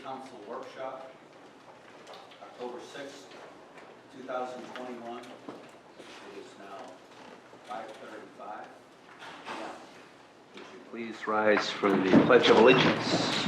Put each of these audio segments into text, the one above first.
Council Workshop, October 6th, 2021. It is now 5:35. Would you please rise for the Pledge of Allegiance?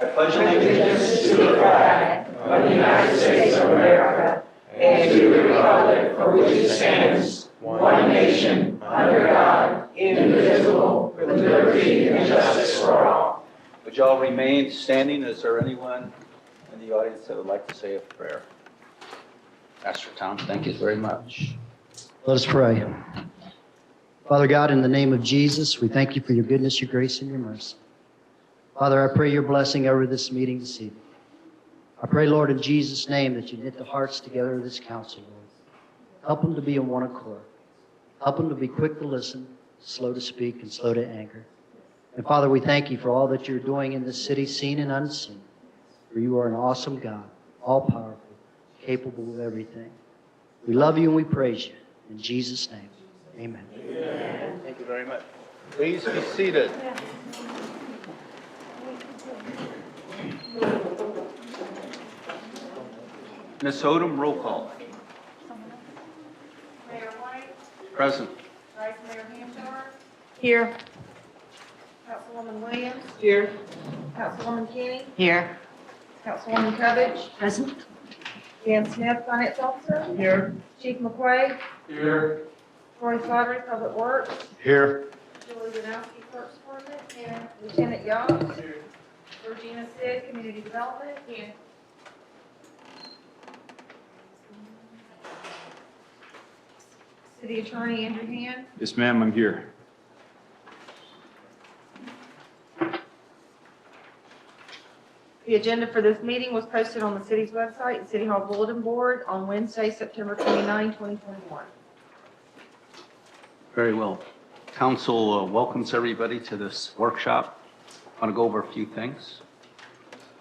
I pledge allegiance to the flag of the United States of America and to the republic for which it stands, one nation, under God, indivisible, with liberty and justice for all. Would you all remain standing? Is there anyone in the audience that would like to say a prayer? Pastor Tom, thank you very much. Let us pray. Father God, in the name of Jesus, we thank you for your goodness, your grace, and your mercy. Father, I pray your blessing over this meeting this evening. I pray, Lord, in Jesus' name, that you knit the hearts together of this council, Lord. Help them to be in one accord. Help them to be quick to listen, slow to speak, and slow to anger. And Father, we thank you for all that you're doing in this city, seen and unseen. For you are an awesome God, all-powerful, capable of everything. We love you and we praise you. In Jesus' name, amen. Amen. Thank you very much. Please be seated. Ms. Odom, roll call. Mayor White. Present. Vice Mayor Hampshire. Here. Councilwoman Williams. Here. Councilwoman Kenny. Here. Councilwoman Covich. Present. Dan Smith, Finance Officer. Here. Chief McQuaid. Here. Troy Slattery, Public Works. Here. Julie Danowski, Clerk's Department. Here. Lieutenant Young. Here. Regina Sid, Community Development. Here. City Attorney Andrew Hand. Yes, ma'am, I'm here. The agenda for this meeting was posted on the city's website and City Hall Bulletin Board on Wednesday, September 29, 2021. Very well. Council welcomes everybody to this workshop. I want to go over a few things.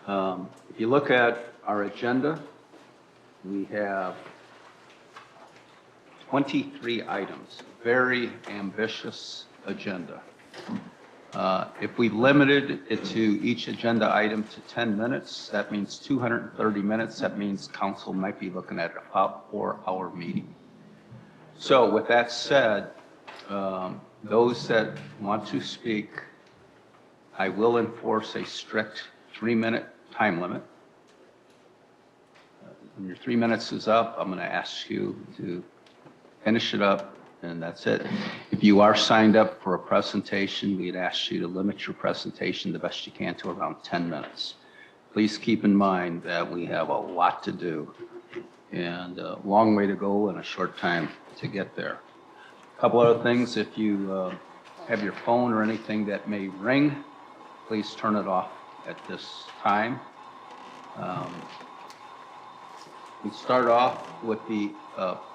If you look at our agenda, we have 23 items, very ambitious agenda. If we limited it to each agenda item to 10 minutes, that means 230 minutes. That means council might be looking at about 4-hour meeting. So with that said, those that want to speak, I will enforce a strict 3-minute time limit. When your 3 minutes is up, I'm going to ask you to finish it up, and that's it. If you are signed up for a presentation, we'd ask you to limit your presentation the best you can to around 10 minutes. Please keep in mind that we have a lot to do and a long way to go and a short time to get there. A couple other things, if you have your phone or anything that may ring, please turn it off at this time. We start off with the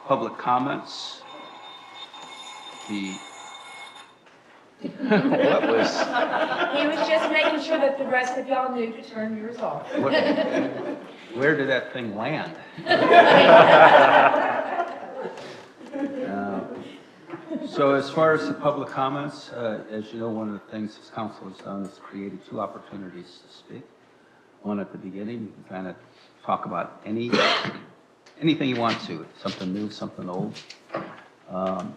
public comments. What was? He was just making sure that the rest of y'all knew to turn yours off. Where did that thing land? So as far as the public comments, as you know, one of the things this council has done is created 2 opportunities to speak. One at the beginning, you can kind of talk about anything you want to, something new, something old.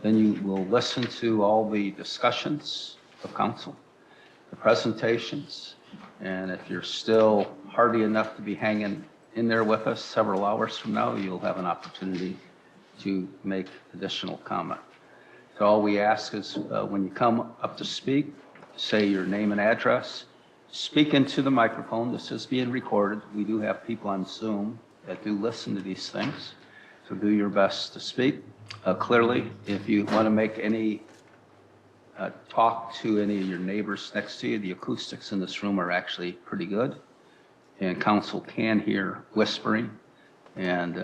Then you will listen to all the discussions of council, the presentations, and if you're still hardy enough to be hanging in there with us several hours from now, you'll have an opportunity to make additional comment. So all we ask is when you come up to speak, say your name and address, speak into the microphone. This is being recorded. We do have people on Zoom that do listen to these things, so do your best to speak clearly. If you want to make any talk to any of your neighbors next to you, the acoustics in this room are actually pretty good, and council can hear whispering, and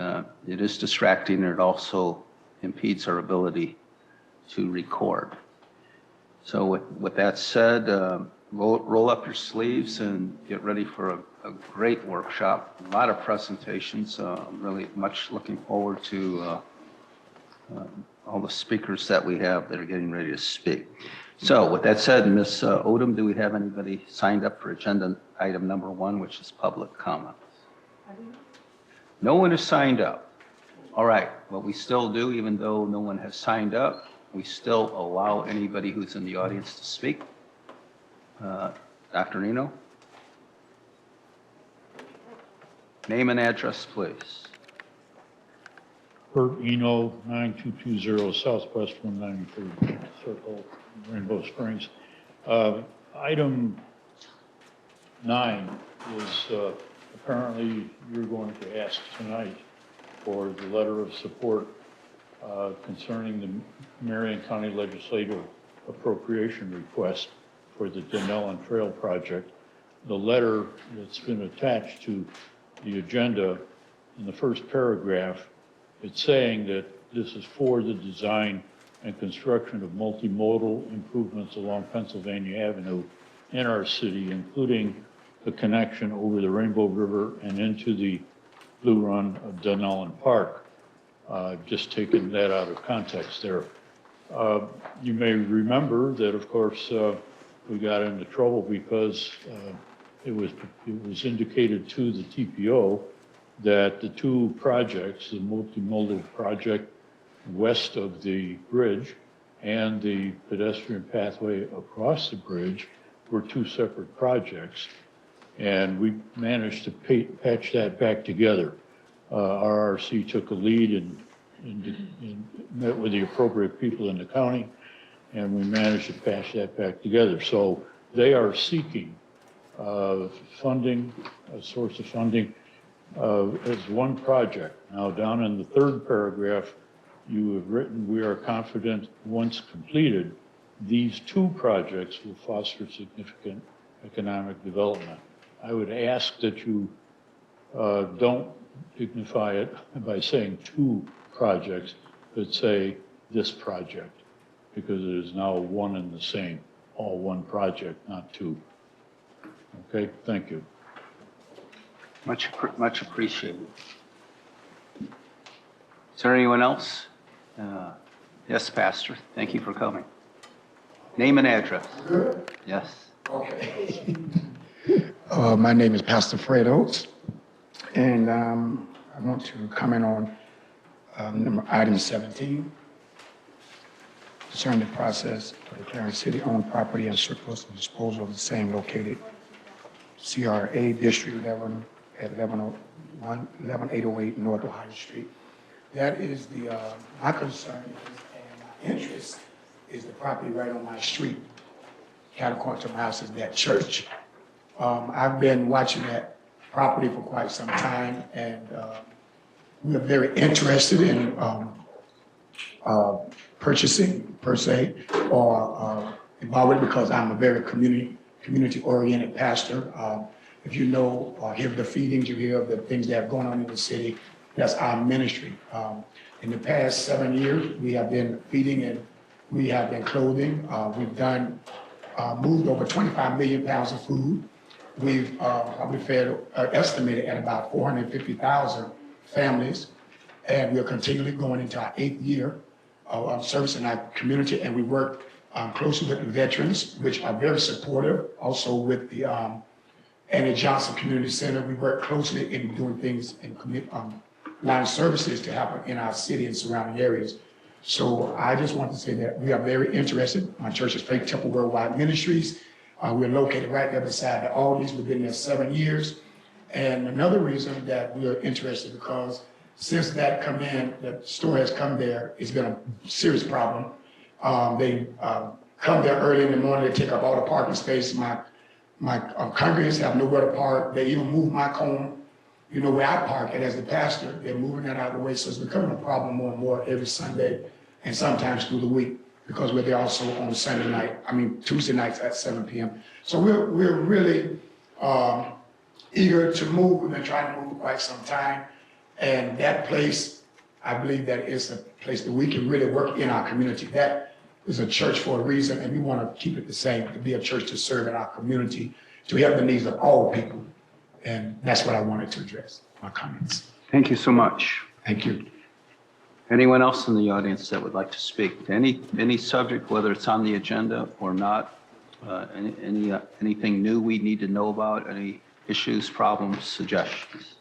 it is distracting, and it also impedes our ability to record. So with that said, roll up your sleeves and get ready for a great workshop. A lot of presentations. I'm really much looking forward to all the speakers that we have that are getting ready to speak. So with that said, Ms. Odom, do we have anybody signed up for agenda item number 1, which is public comments? No one has signed up. All right, what we still do, even though no one has signed up, we still allow anybody who's in the audience to speak. Dr. Nino? Name and address, please. Bert Eno, 9220 Southwest 193rd Circle, Rainbow Springs. Item 9 is apparently you're going to ask tonight for the letter of support concerning the Marion County Legislative appropriation request for the Dunnellon Trail project. The letter that's been attached to the agenda, in the first paragraph, it's saying that this is for the design and construction of multimodal improvements along Pennsylvania Avenue in our city, including the connection over the Rainbow River and into the Blue Run of Dunnellon Park. Just taking that out of context there. You may remember that, of course, we got into trouble because it was indicated to the TPO that the two projects, the multimodal project west of the bridge and the pedestrian pathway across the bridge, were two separate projects. And we managed to patch that back together. RRC took a lead and met with the appropriate people in the county, and we managed to patch that back together. So they are seeking funding, a source of funding as one project. Now, down in the third paragraph, you have written, we are confident once completed, these two projects will foster significant economic development. I would ask that you don't dignify it by saying two projects, but say this project, because it is now one and the same, all one project, not two. Okay, thank you. Much appreciated. Is there anyone else? Yes, Pastor. Thank you for coming. Name and address. Good? Yes. Okay. My name is Pastor Fred Oates, and I want to comment on item 17, concerning the process for declaring city-owned property and surplus and disposal of the same located CRA District 11 at 11808 North Ohio Street. That is my concern and my interest is the property right on my street. Catacomb to my house is that church. I've been watching that property for quite some time, and we are very interested in purchasing per se, or involved because I'm a very community-oriented pastor. If you know or hear the feedings, you hear of the things that are going on in the city, that's our ministry. In the past 7 years, we have been feeding and we have been clothing. We've done moved over 25 million pounds of food. We've probably fed, estimated at about 450,000 families, and we're continually going into our 8th year of service in our community, and we work closely with the veterans, which are very supportive. Also with the Annie Johnson Community Center, we work closely in doing things in line services to happen in our city and surrounding areas. So I just want to say that we are very interested. My church is Faith Temple Worldwide Ministries. We're located right there beside the Aldi's. We've been there 7 years. And another reason that we are interested, because since that the store has come there, it's been a serious problem. They come there early in the morning, they take up all the parking space. My congregants have nowhere to park. They even move my home, you know, where I park it as the pastor. They're moving that out of the way. So it's becoming a problem more and more every Sunday and sometimes through the week, because we're there also on Tuesday nights at 7 p.m. So we're really eager to move. We've been trying to move for quite some time. And that place, I believe that is a place that we can really work in our community. That is a church for a reason, and we want to keep it the same, to be a church to serve in our community, to help the needs of all people. And that's what I wanted to address, my comments. Thank you so much. Thank you. Anyone else in the audience that would like to speak to any subject, whether it's on the agenda or not? Anything new we need to know about? Any issues, problems, suggestions?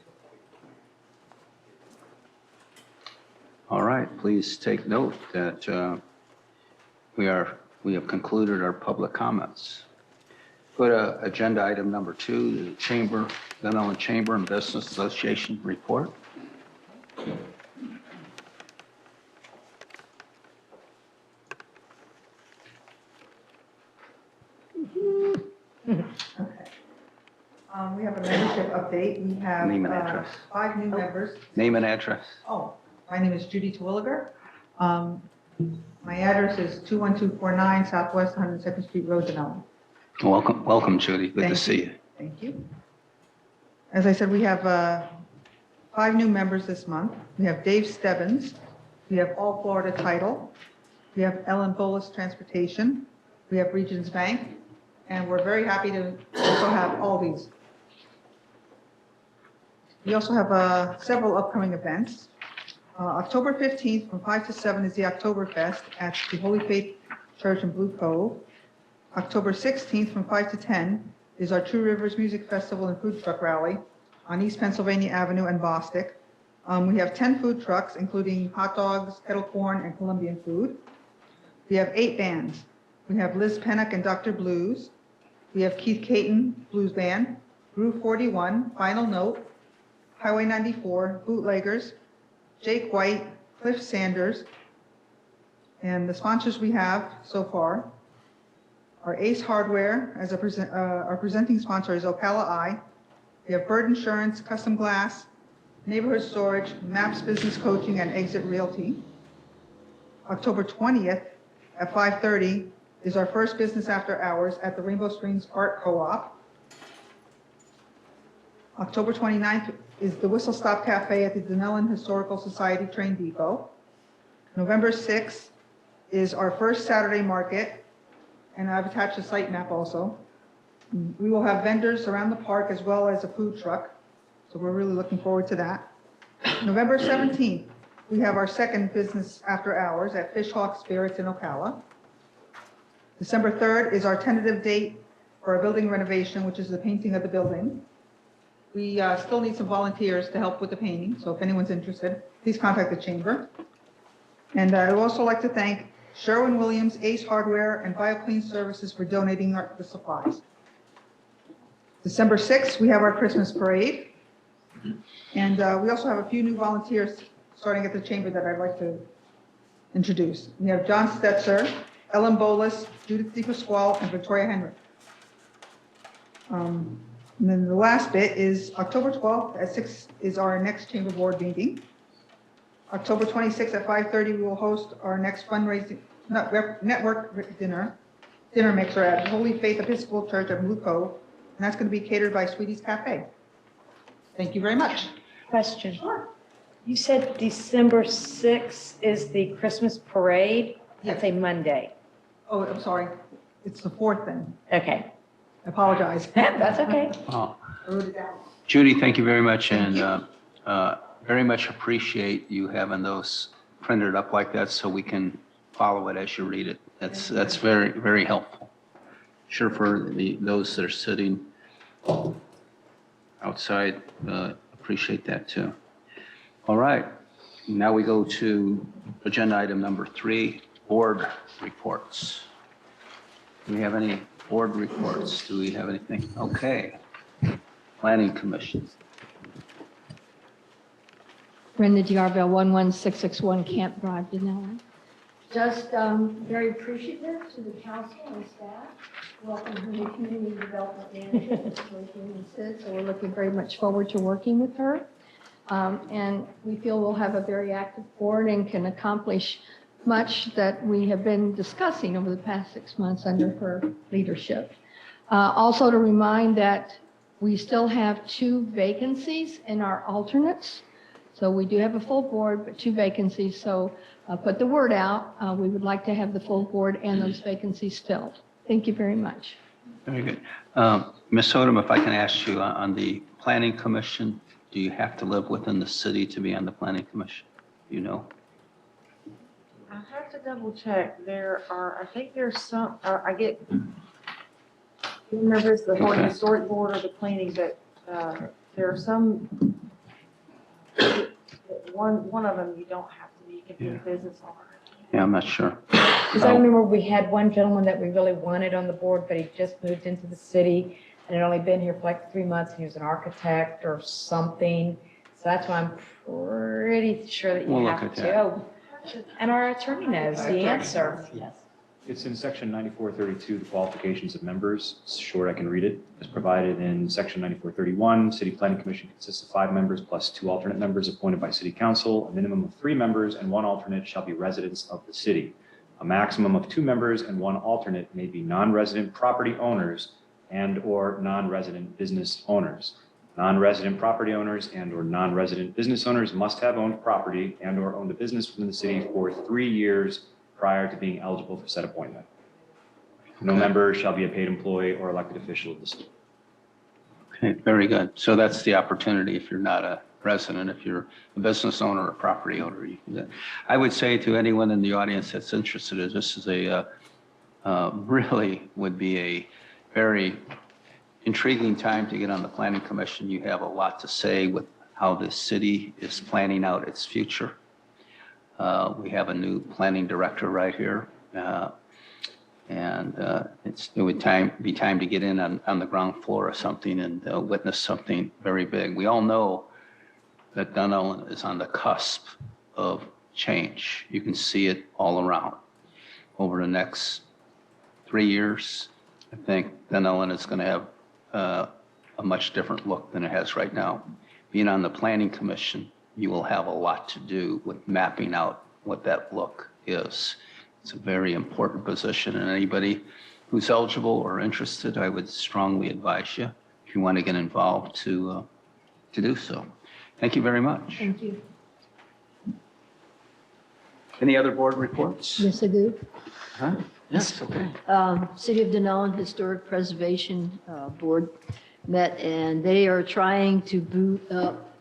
All right, please take note that we have concluded our public comments. Go to agenda item number 2, the Dunnellon Chamber and Business Association report. We have a membership update. We have Name and address. 5 new members. Name and address. Oh, my name is Judy Terwilliger. My address is 21249 Southwest 102nd Street Road, Dunnellon. Welcome, Judy. Good to Thank see you. Thank you. As I said, we have 5 new members this month. We have Dave Stebbins. We have All Florida Title. We have Ellen Bolus Transportation. We have Regions Bank. And we're very happy to also have Aldi's. We also have several upcoming events. October 15th from 5 to 7 is the Oktoberfest at the Holy Faith Church in Blue Cove. October 16th from 5 to 10 is our True Rivers Music Festival and Food Truck Rally on East Pennsylvania Avenue and Bostic. We have 10 food trucks, including hot dogs, kettle corn, and Colombian food. We have 8 bands. We have Liz Pennock and Dr. Blues. We have Keith Caton Blues Band, Groove 41, Final Note, Highway 94, Bootleggers, Jake White, Cliff Sanders, and the sponsors we have so far are Ace Hardware, as our presenting sponsor is Ocala Eye. We have Bird Insurance, Custom Glass, Neighborhood Storage, Maps Business Coaching, and Exit Realty. October 20th at 5:30 is our first business after hours at the Rainbow Springs Art Co-op. October 29th is the Whistle Stop Cafe at the Dunnellon Historical Society Train Depot. November 6th is our first Saturday market, and I've attached a site map also. We will have vendors around the park as well as a food truck, so we're really looking forward to that. November 17th, we have our second business after hours at Fishhawk Spirits in Ocala. December 3rd is our tentative date for our building renovation, which is the painting of the building. We still need some volunteers to help with the painting, so if anyone's interested, please contact the chamber. And I would also like to thank Sherwin-Williams, Ace Hardware, and BioClean Services for donating the supplies. December 6th, we have our Christmas parade. And we also have a few new volunteers starting at the chamber that I'd like to introduce. We have John Stetzer, Ellen Bolus, Judith DePasquale, and Victoria Henry. And then the last bit is October 12th at 6 is our next chamber board meeting. October 26th at 5:30, we will host our next fundraising network dinner mixer at Holy Faith Episcopal Church at Blue Cove, and that's going to be catered by Sweetie's Cafe. Thank you very much. Question. You said December 6th is the Christmas parade? That's a Monday. Oh, I'm sorry. It's the 4th then. Okay. I apologize. That's okay. Oh, I wrote it down. Judy, thank you very much, and very much appreciate you having those printed up like that so we can follow it as you read it. That's very, very helpful. Sure, for those that are sitting outside, appreciate that too. All right, now we go to agenda item number 3, board reports. Do we have any board reports? Do we have anything? Okay. Planning Commission. Brenda Giarville, 11661 Camp Drive, Dunnellon. Just very appreciative to the council and staff. Welcome to the community development manager, Ms. Joyce Sid. So we're looking very much forward to working with her. And we feel we'll have a very active board and can accomplish much that we have been discussing over the past 6 months under her leadership. Also to remind that we still have 2 vacancies in our alternates. So we do have a full board, but 2 vacancies. So put the word out. We would like to have the full board and those vacancies filled. Thank you very much. Very good. Ms. Odom, if I can ask you on the Planning Commission, do you have to live within the city to be on the Planning Commission? You know? I have to double check. I think there's some, I get, I can't remember if it's the historic board or the planning, but there are some, one of them you don't have to be, you can be a business owner. Yeah, I'm not sure. Because I remember we had one gentleman that we really wanted on the board, but he just moved into the city and had only been here for like 3 months. He was an architect or something. So that's why I'm pretty sure that We'll you look have at to. that. Oh, and our attorney knows the answer. Yes. It's in section 9432, the qualifications of members. It's short, I can read it. As provided in section 9431, City Planning Commission consists of 5 members plus 2 alternate members appointed by City Council. A minimum of 3 members and 1 alternate shall be residents of the city. A maximum of 2 members and 1 alternate may be non-resident property owners and/or non-resident business owners. Non-resident property owners and/or non-resident business owners must have owned property and/or owned a business within the city for 3 years prior to being eligible for said appointment. No member shall be a paid employee or elected official of the city. Okay, very good. So that's the opportunity if you're not a resident, if you're a business owner or property owner. You can, I would say to anyone in the audience that's interested, this is really would be a very intriguing time to get on the Planning Commission. You have a lot to say with how the city is planning out its future. We have a new planning director right here. It would be time to get in on the ground floor of something and witness something very big. We all know that Dunnellon is on the cusp of change. You can see it all around. Over the next 3 years, I think Dunnellon is going to have a much different look than it has right now. Being on the Planning Commission, you will have a lot to do with mapping out what that look is. It's a very important position, and anybody who's eligible or interested, I would strongly advise you, if you want to get involved, to do so. Thank you very much. Thank you. Any other board reports? Yes, I do. Huh? Yes, okay. City of Dunnellon Historic Preservation Board met, and they are trying to boot up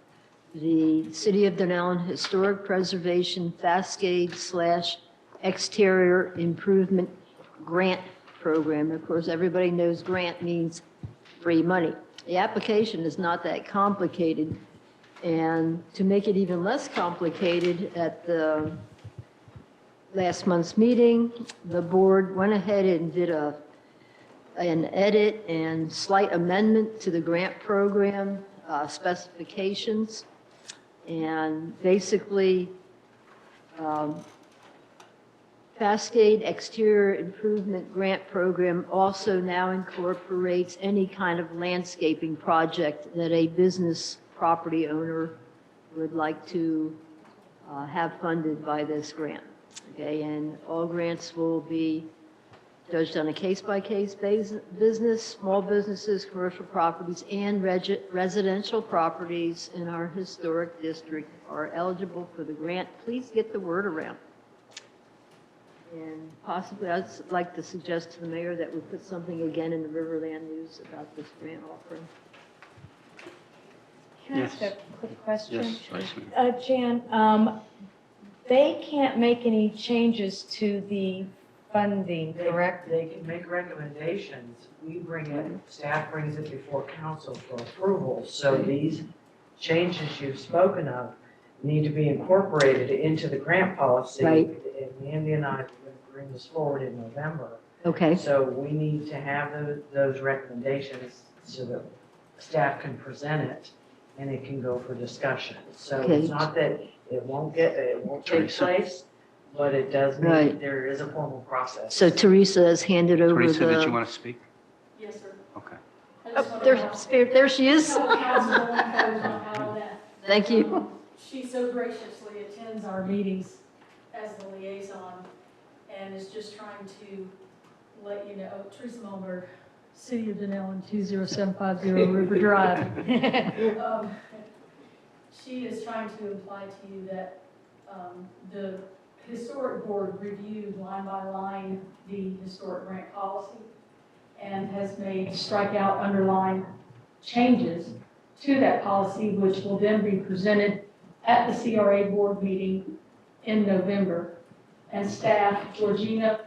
the City of Dunnellon Historic Preservation Cascade/Exterior Improvement Grant Program. Of course, everybody knows grant means free money. The application is not that complicated, and to make it even less complicated, at the last month's meeting, the board went ahead and did an edit and slight amendment to the grant program specifications. And basically, Cascade Exterior Improvement Grant Program also now incorporates any kind of landscaping project that a business property owner would like to have funded by this grant. Okay, and all grants will be judged on a case-by-case business. Small businesses, commercial properties, and residential properties in our historic district are eligible for the grant. Please get the word around. And possibly, I'd like to suggest to the mayor that we put something again in the Riverland News about this grant offering. Can I ask a quick question? Yes, Vice Mayor. Jan, they can't make any changes to the funding, correct? They can make recommendations. We bring it, staff brings it before council for approval. So these changes you've spoken of need to be incorporated into the grant policy. Right. And Andy and I are going to bring this forward in November. Okay. So we need to have those recommendations so that staff can present it and it can go for discussion. So Okay. it's not that it won't take Teresa. place, but it does mean Right. there is a formal process. So Teresa has handed over Teresa, did you the, want to speak? Yes, sir. Okay. oh, there she is. Thank you. She so graciously attends our meetings as the liaison and is just trying to let you know, Teresa Mulberg, City of Dunnellon, 20750 River Drive. She is trying to imply to you that the historic board reviewed line by line the historic grant policy and has made strikeout, underline changes to that policy, which will then be presented at the CRA board meeting in November. and staff, Georgina,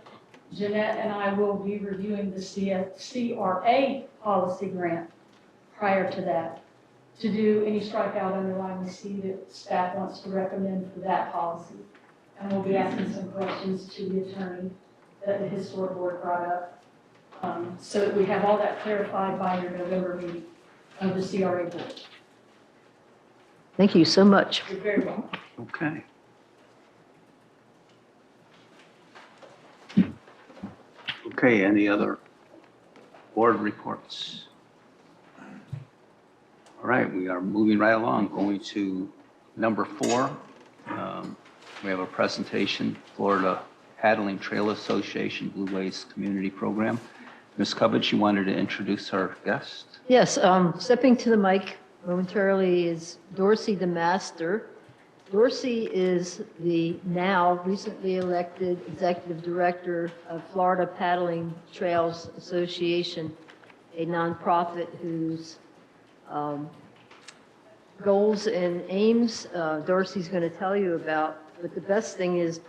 Jeanette, and I will be reviewing the CRA policy grant prior to that, to do any strikeout underlying the C that staff wants to recommend for that policy. And we'll be asking some questions to the attorney that the historic board brought up, so that we have all that clarified by your November meeting of the CRA board. Thank you so much. You're very welcome. Okay. Okay, any other board reports? All right, we are moving right along, going to number 4. We have a presentation, Florida Paddling Trail Association Blue Ways Community Program. Ms. Cubbage, you wanted to introduce our guest? Yes, stepping to the mic momentarily is Dorsey DeMaster. Dorsey is the now recently elected Executive Director of Florida Paddling Trails Association, a nonprofit whose goals and aims Dorsey's going to tell you about. But the best thing is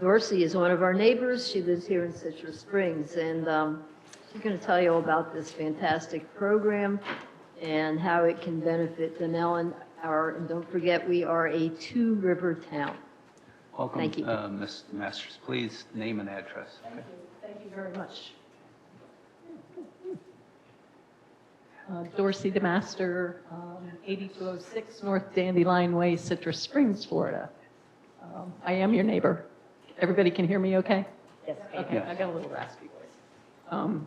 Dorsey is one of our neighbors. She lives here in Citrus Springs, and she's going to tell you all about this fantastic program and how it can benefit Dunnellon. And don't forget, we are a 2-river town. Welcome, Thank you. Ms. Masters. Please name and address. Thank you very much. Dorsey DeMaster, 8206 North Dandelion Way, Citrus Springs, Florida. I am your neighbor. Everybody can hear me okay? Yes. Okay, Yes. I got a little raspy voice.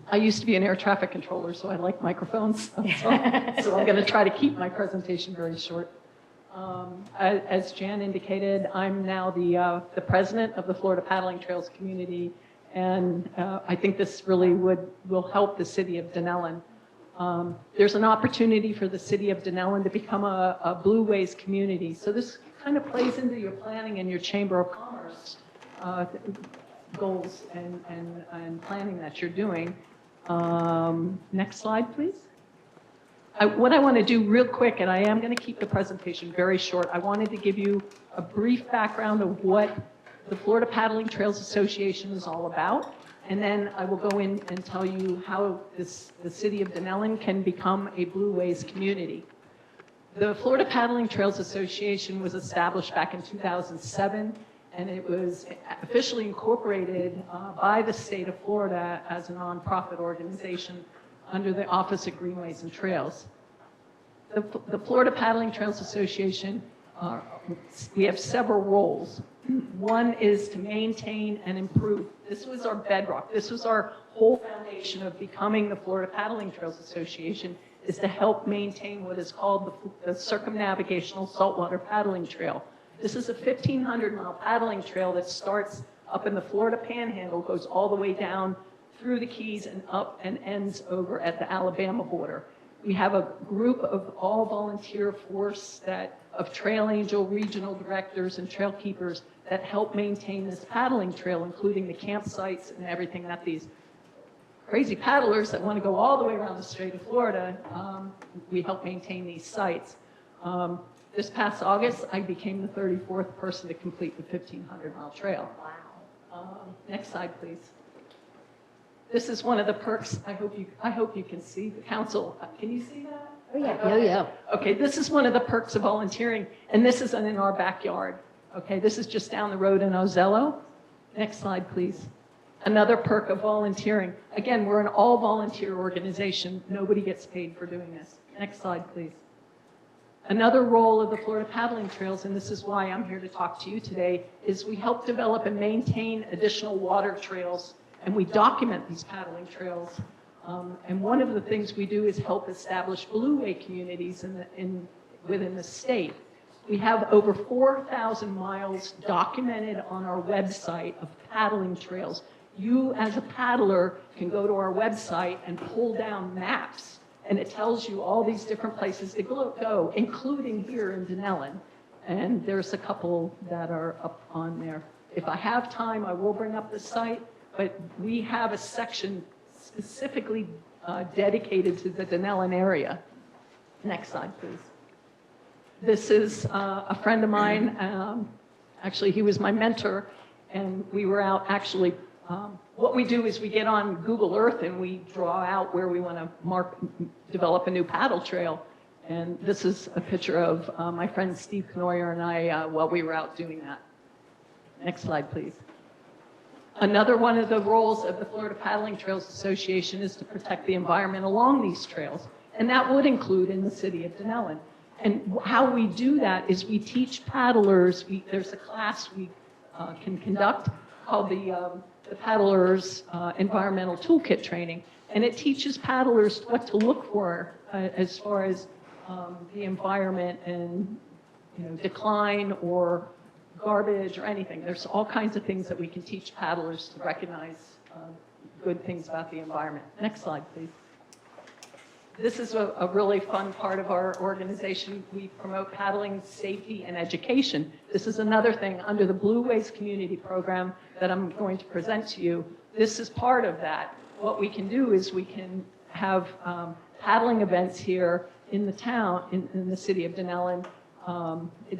I used to be an air traffic controller, so I like microphones. So I'm going to try to keep my presentation very short. As Jan indicated, I'm now the president of the Florida Paddling Trails community, and I think this really will help the city of Dunnellon. There's an opportunity for the city of Dunnellon to become a Blue Ways community. So this kind of plays into your planning and your Chamber of Commerce goals and planning that you're doing. Next slide, please. What I want to do real quick, and I am going to keep the presentation very short, I wanted to give you a brief background of what the Florida Paddling Trails Association is all about. And then I will go in and tell you how the city of Dunnellon can become a Blue Ways community. The Florida Paddling Trails Association was established back in 2007, and it was officially incorporated by the state of Florida as a nonprofit organization under the Office of Greenways and Trails. The Florida Paddling Trails Association, we have several roles. One is to maintain and improve. This was our bedrock. This was our whole foundation of becoming the Florida Paddling Trails Association, is to help maintain what is called the Circumnavigational Saltwater Paddling Trail. This is a 1,500-mile paddling trail that starts up in the Florida Panhandle, goes all the way down through the Keys and up and ends over at the Alabama border. We have a group of all volunteer force of Trail Angel regional directors and trail keepers that help maintain this paddling trail, including the campsites and everything that these crazy paddlers that want to go all the way around the Strait of Florida, we help maintain these sites. This past August, I became the 34th person to complete the 1,500-mile trail. Wow. Next slide, please. This is one of the perks. I hope you can see the council. Can you see that? Oh, yeah. Oh, yeah. Okay, this is one of the perks of volunteering, and this isn't in our backyard. Okay, this is just down the road in Ozello. Next slide, please. Another perk of volunteering. Again, we're an all-volunteer organization. Nobody gets paid for doing this. Next slide, please. Another role of the Florida Paddling Trails, and this is why I'm here to talk to you today, is we help develop and maintain additional water trails, and we document these paddling trails. And one of the things we do is help establish Blue Way communities within the state. We have over 4,000 miles documented on our website of paddling trails. You, as a paddler, can go to our website and pull down maps, and it tells you all these different places to go, including here in Dunnellon. And there's a couple that are up on there. If I have time, I will bring up the site, but we have a section specifically dedicated to the Dunnellon area. Next slide, please. This is a friend of mine. Actually, he was my mentor, And we were out actually, what we do is we get on Google Earth and we draw out where we want to develop a new paddle trail. And this is a picture of my friend Steve Knoyer and I while we were out doing that. Next slide, please. Another one of the roles of the Florida Paddling Trails Association is to protect the environment along these trails. And that would include in the city of Dunnellon. And how we do that is we teach paddlers, there's a class we can conduct called the Paddlers Environmental Toolkit Training. And it teaches paddlers what to look for as far as the environment and decline or garbage or anything. There's all kinds of things that we can teach paddlers to recognize good things about the environment. Next slide, please. This is a really fun part of our organization. We promote paddling safety and education. This is another thing under the Blue Ways Community Program that I'm going to present to you. This is part of that. What we can do is we can have paddling events here in the town, in the city of Dunnellon,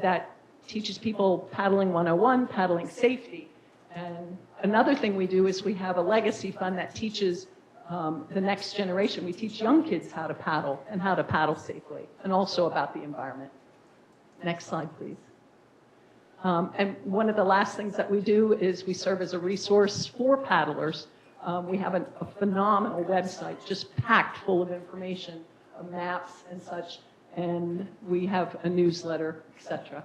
that teaches people paddling 101, paddling safety. And another thing we do is we have a legacy fund that teaches the next generation. We teach young kids how to paddle and how to paddle safely, and also about the environment. Next slide, please. And one of the last things that we do is we serve as a resource for paddlers. We have a phenomenal website just packed full of information, maps and such, and we have a newsletter, etc.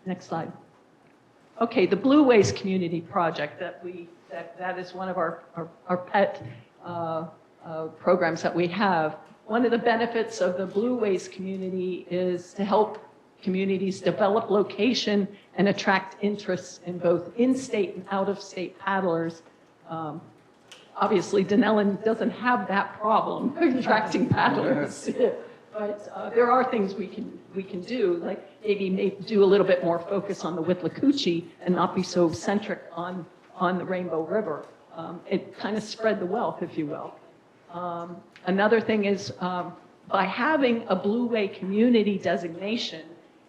Next slide. Okay, the Blue Ways Community Project that is one of our pet programs that we have. One of the benefits of the Blue Ways community is to help communities develop location and attract interest in both in-state and out-of-state paddlers. Obviously, Dunnellon doesn't have that problem attracting paddlers. But there are things we can do, like maybe do a little bit more focus on the Withlacoochee and not be so centric on the Rainbow River. It kind of spread the wealth, if you will. Another thing is by having a Blue Way community designation,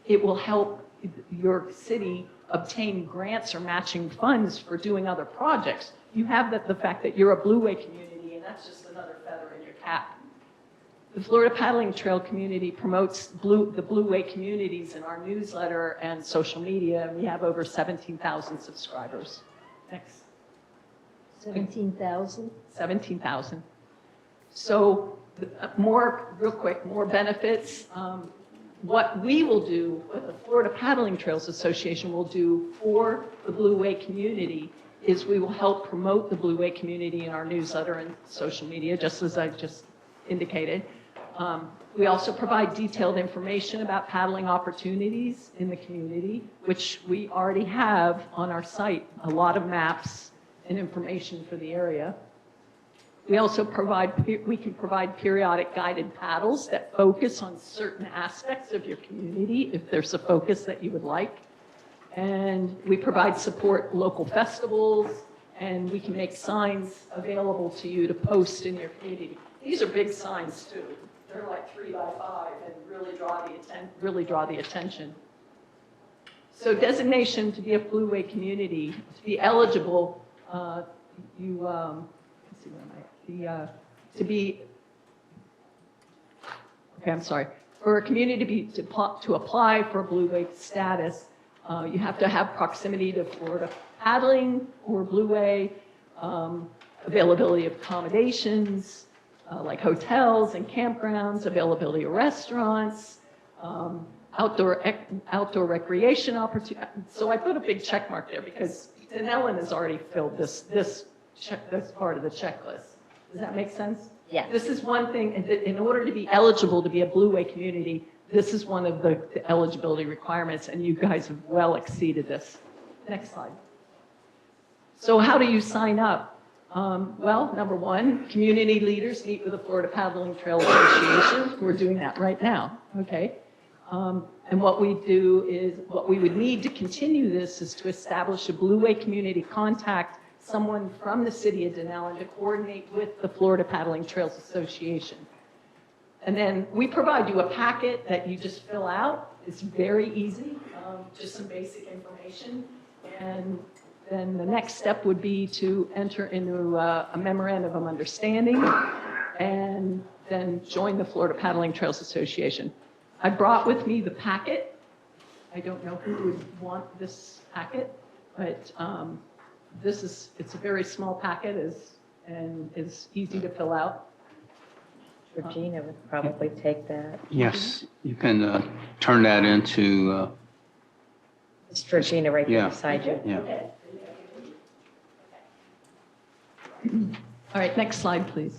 it will help your city obtain grants or matching funds for doing other projects. You have the fact that you're a Blue Way community, and that's just another feather in your cap. The Florida Paddling Trail community promotes the Blue Way communities in our newsletter and social media, and we have over 17,000 subscribers. Next. 17,000? 17,000. So real quick, more benefits. What we will do, what the Florida Paddling Trails Association will do for the Blue Way community is we will help promote the Blue Way community in our newsletter and social media, just as I just indicated. We also provide detailed information about paddling opportunities in the community, which we already have on our site, a lot of maps and information for the area. We also can provide periodic guided paddles that focus on certain aspects of your community, if there's a focus that you would like. And we provide support local festivals, and we can make signs available to you to post in your community. These are big signs too. They're like 3 by 5 and really draw the attention. So designation to be a Blue Way community, to be eligible, let's see, where am I? For a community to apply for Blue Way status, you have to have proximity to Florida paddling or Blue Way, availability of accommodations, like hotels and campgrounds, availability of restaurants, outdoor recreation opportunities. So I put a big check mark there because Dunnellon has already filled this part of the checklist. Does that make sense? Yeah. This is one thing, in order to be eligible to be a Blue Way community, this is one of the eligibility requirements, and you guys have well exceeded this. Next slide. So how do you sign up? Well, number one, community leaders meet with the Florida Paddling Trail Association. We're doing that right now, okay? And what we do is, what we would need to continue this is to establish a Blue Way community contact, someone from the city of Dunnellon to coordinate with the Florida Paddling Trails Association. And then we provide you a packet that you just fill out. It's very easy, just some basic information. And then the next step would be to enter into a memorandum of understanding and then join the Florida Paddling Trails Association. I brought with me the packet. I don't know who would want this packet, but it's a very small packet and is easy to fill out. Regina would probably take that. Yes, you can turn that into, It's Regina right there Yeah. beside you. yeah. All right, next slide, please.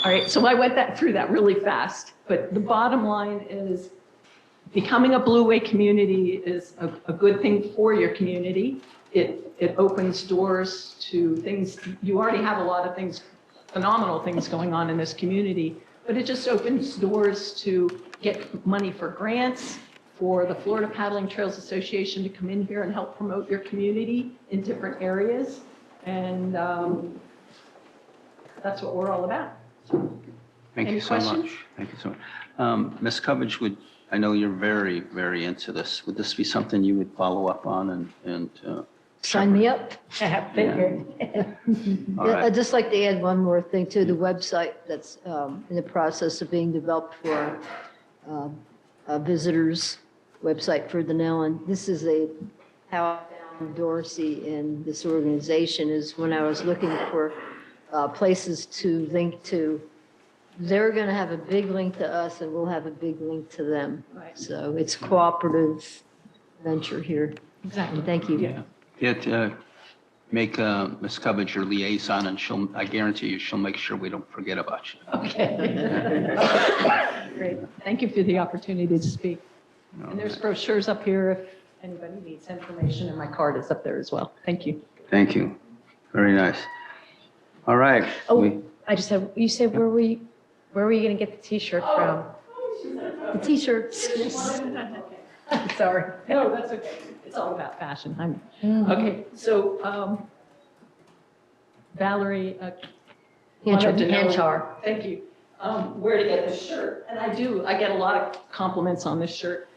All right, so I went through that really fast, but the bottom line is becoming a Blue Way community is a good thing for your community. It opens doors to things. You already have a lot of things, phenomenal things going on in this community, but it just opens doors to get money for grants, for the Florida Paddling Trails Association to come in here and help promote your community in different areas. And that's what we're all about. Thank Any you so questions? much. Thank you so much. Ms. Covage, I know you're very, very into this. Would this be something you would follow up on and Sign me up. Figured. all Yeah, right. I'd just like to add one more thing to the website that's in the process of being developed for a visitors website for Dunnellon. This is how I found Dorsey and this organization is when I was looking for places to link to. They're going to have a big link to us and we'll have a big link to them. Right. So it's cooperative venture here. Exactly. And thank you. Yeah. Make Ms. Covage your liaison, and I guarantee you, she'll make sure we don't forget about you. Okay. Great. Thank you for the opportunity to speak. And there's brochures up here if anybody needs information, and my card is up there as well. Thank you. Thank you. Very nice. All right. Oh, I just have, you said where were you going to get the t-shirt from? The t-shirts, yes. Sorry. No, that's okay. It's all about fashion. Okay, so Valerie. wanted to know- Hanchar. Thank you. Where to get this shirt? And I get a lot of compliments on this shirt.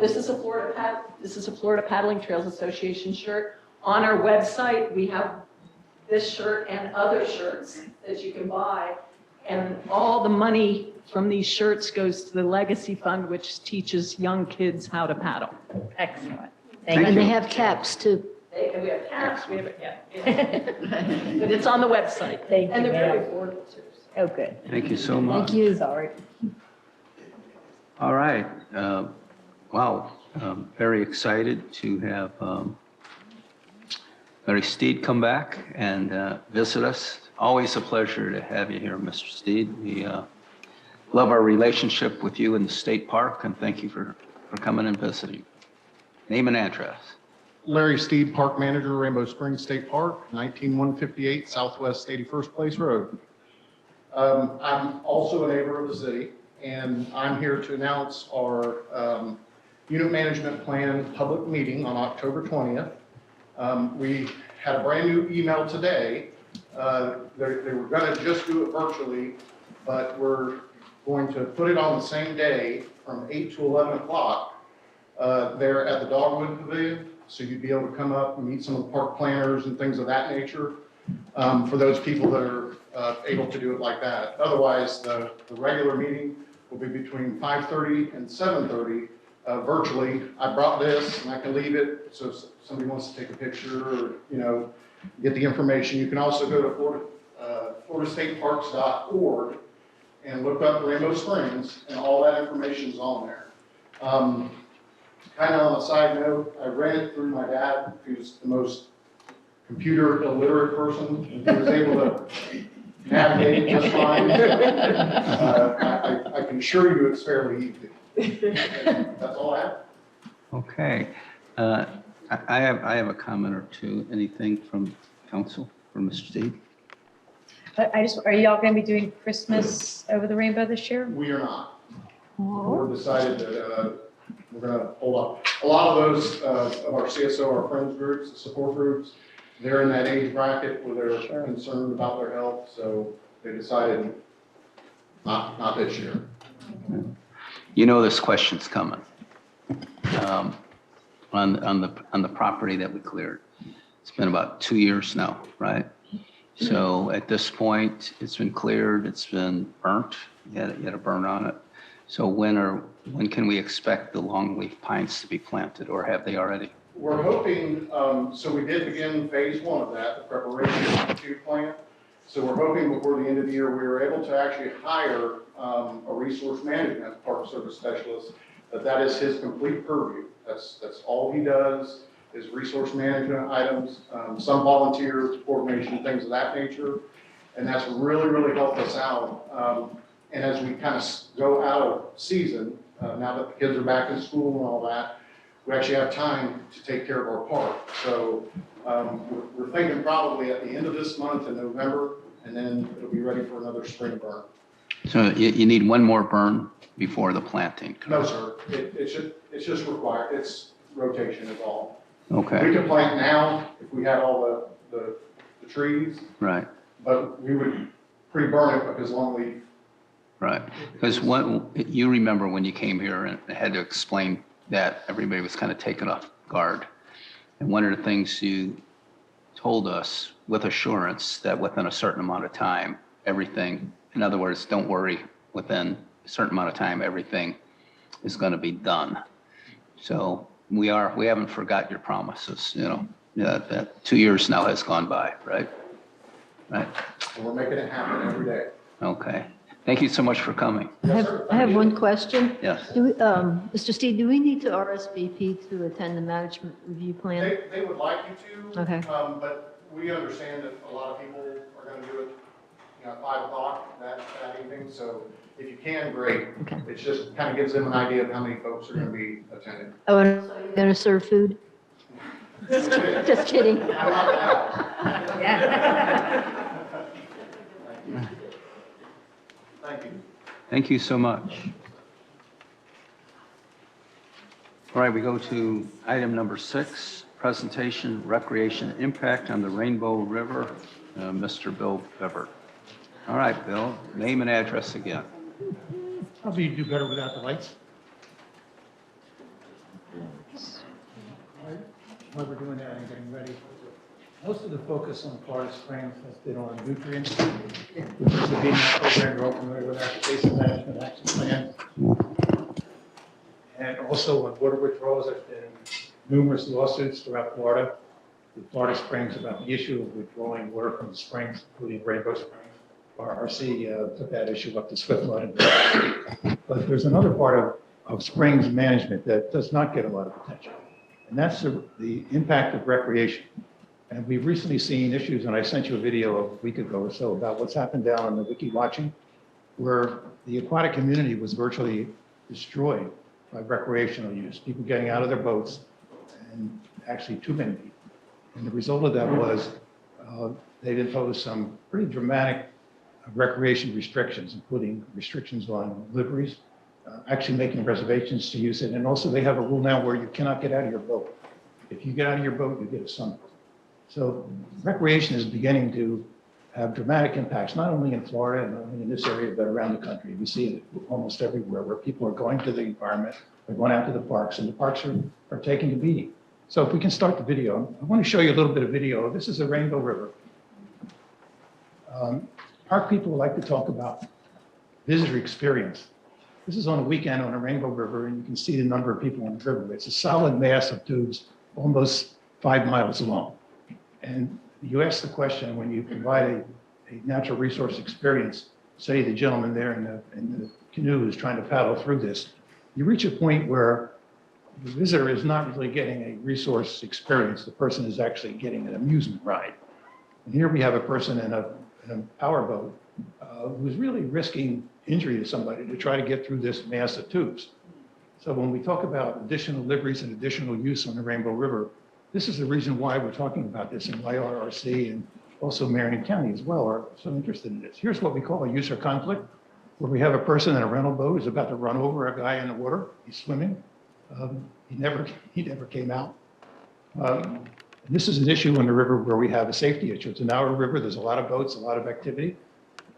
This is a Florida Paddling Trails Association shirt. On our website, we have this shirt and other shirts that you can buy. And all the money from these shirts goes to the Legacy Fund, which teaches young kids how to paddle. Excellent. Thank And you. they have caps too. And we have caps, we have, but it's on the website. Thank And you, they're very ma'am. affordable too. Oh, good. Thank you so much. Thank you. Sorry. All right. Wow. Very excited to have Larry Steed come back and visit us. Always a pleasure to have you here, Mr. Steed. We love our relationship with you in the state park, and thank you for coming and visiting. Name and address. Larry Steed, Park Manager, Rainbow Springs State Park, 19158 Southwest 81st Place Road. I'm also a neighbor of the city, and I'm here to announce our unit management plan public meeting on October 20th. We had a brand new email today. They were going to just do it virtually, but we're going to put it on the same day from 8 to 11 o'clock there at the Dogwood Pavilion. So you'd be able to come up and meet some of the park planners and things of that nature for those people that are able to do it like that. Otherwise, the regular meeting will be between 5:30 and 7:30 virtually. I brought this and I can leave it. So if somebody wants to take a picture or, get the information, you can also go to FloridaStateParks.org and look up Rainbow Springs, and all that information is on there. Kind of on a side note, I read it through my dad, who's the most computer illiterate person, and he was able to navigate it just fine. I can assure you it's fairly easy. That's all I have. Okay. I have a comment or two. Anything from council, from Mr. Steed? Are y'all going to be doing Christmas over the rainbow this year? We are not. We're decided that we're going to hold up. A lot of those of our CSO, our friends groups, the support groups, they're in that age bracket where they're concerned about their health, so they decided not this year. This question's coming on the property that we cleared. it's been about 2 years now, right? So at this point, it's been cleared, it's been burnt, you had a burn on it. So when can we expect the longleaf pines to be planted, or have they already? We're hoping, so we did begin phase one of that, the preparation to plant. So we're hoping before the end of the year, we were able to actually hire a resource management Park Service specialist, but that is his complete purview. That's all he does is resource management items, some volunteer coordination, things of that nature. And that's really, really helped us out. And as we kind of go out of season, now that the kids are back in school and all that, we actually have time to take care of our park. So we're thinking probably at the end of this month in November, and then it'll be ready for another spring burn. So you need one more burn before the planting? No, sir. It's just required. It's rotation is all. Okay. We could plant now if we had all the trees, Right, but we would pre-burn it because longleaf. right. Because you remember when you came here and had to explain that everybody was kind of taken off guard. And one of the things you told us with assurance that within a certain amount of time, everything, in other words, don't worry, within a certain amount of time, everything is going to be done. So we haven't forgot your promises, that 2 years now has gone by, right? Right. And we're making it happen every day. Okay. Thank you so much for coming. Yes, I have one question. Yes. Mr. Steve, do we need to RSVP to attend the management review plan? They would like you to. Okay. But we understand that a lot of people are going to do it, at 5 o'clock that evening. So if you can, great. Okay. It just kind of gives them an idea of how many folks are going to be attending. Oh, and so you're going to serve food? Just kidding. How about that? Thank you. Thank you so much. All right, we go to item number 6, presentation recreation impact on the Rainbow River, Mr. Bill Bever. All right, Bill, name and address again. Probably do better without the lights. While we're doing that and getting ready, most of the focus on Florida Springs has been on nutrients, which is the BMAP program, you're all familiar with that, Basin Management Action Plan. And also on water withdrawals, there's been numerous lawsuits throughout Florida, with Florida Springs about the issue of withdrawing water from the springs, including Rainbow Springs. RRC took that issue up to Swift Mud. But there's another part of springs management that does not get a lot of attention, and that's the impact of recreation. And we've recently seen issues, and I sent you a video a week ago or so about what's happened down on the Wiki Watching, where the aquatic community was virtually destroyed by recreational use, people getting out of their boats, and actually too many people. And the result of that was they've imposed some pretty dramatic recreation restrictions, including restrictions on liveries, actually making reservations to use it. And also they have a rule now where you cannot get out of your boat. If you get out of your boat, you get a summons. So recreation is beginning to have dramatic impacts, not only in Florida and not only in this area, but around the country. We see it almost everywhere where people are going to the environment, they're going out to the parks, and the parks are taking a beating. So if we can start the video, I want to show you a little bit of video. This is the Rainbow River. Park people like to talk about visitor experience. This is on a weekend on a Rainbow River, and you can see the number of people on the river. It's a solid mass of tubes, almost 5 miles long. And you ask the question when you provide a natural resource experience, say the gentleman there in the canoe is trying to paddle through this, you reach a point where the visitor is not really getting a resource experience. The person is actually getting an amusement ride. And here we have a person in a powerboat who's really risking injury to somebody to try to get through this mass of tubes. So when we talk about additional liveries and additional use on the Rainbow River, this is the reason why we're talking about this and why RRC and also Marion County as well are so interested in this. Here's what we call a user conflict, where we have a person in a rental boat who's about to run over a guy in the water. He's swimming. He never came out. And this is an issue on the river where we have a safety issue. It's a narrow river. There's a lot of boats, a lot of activity,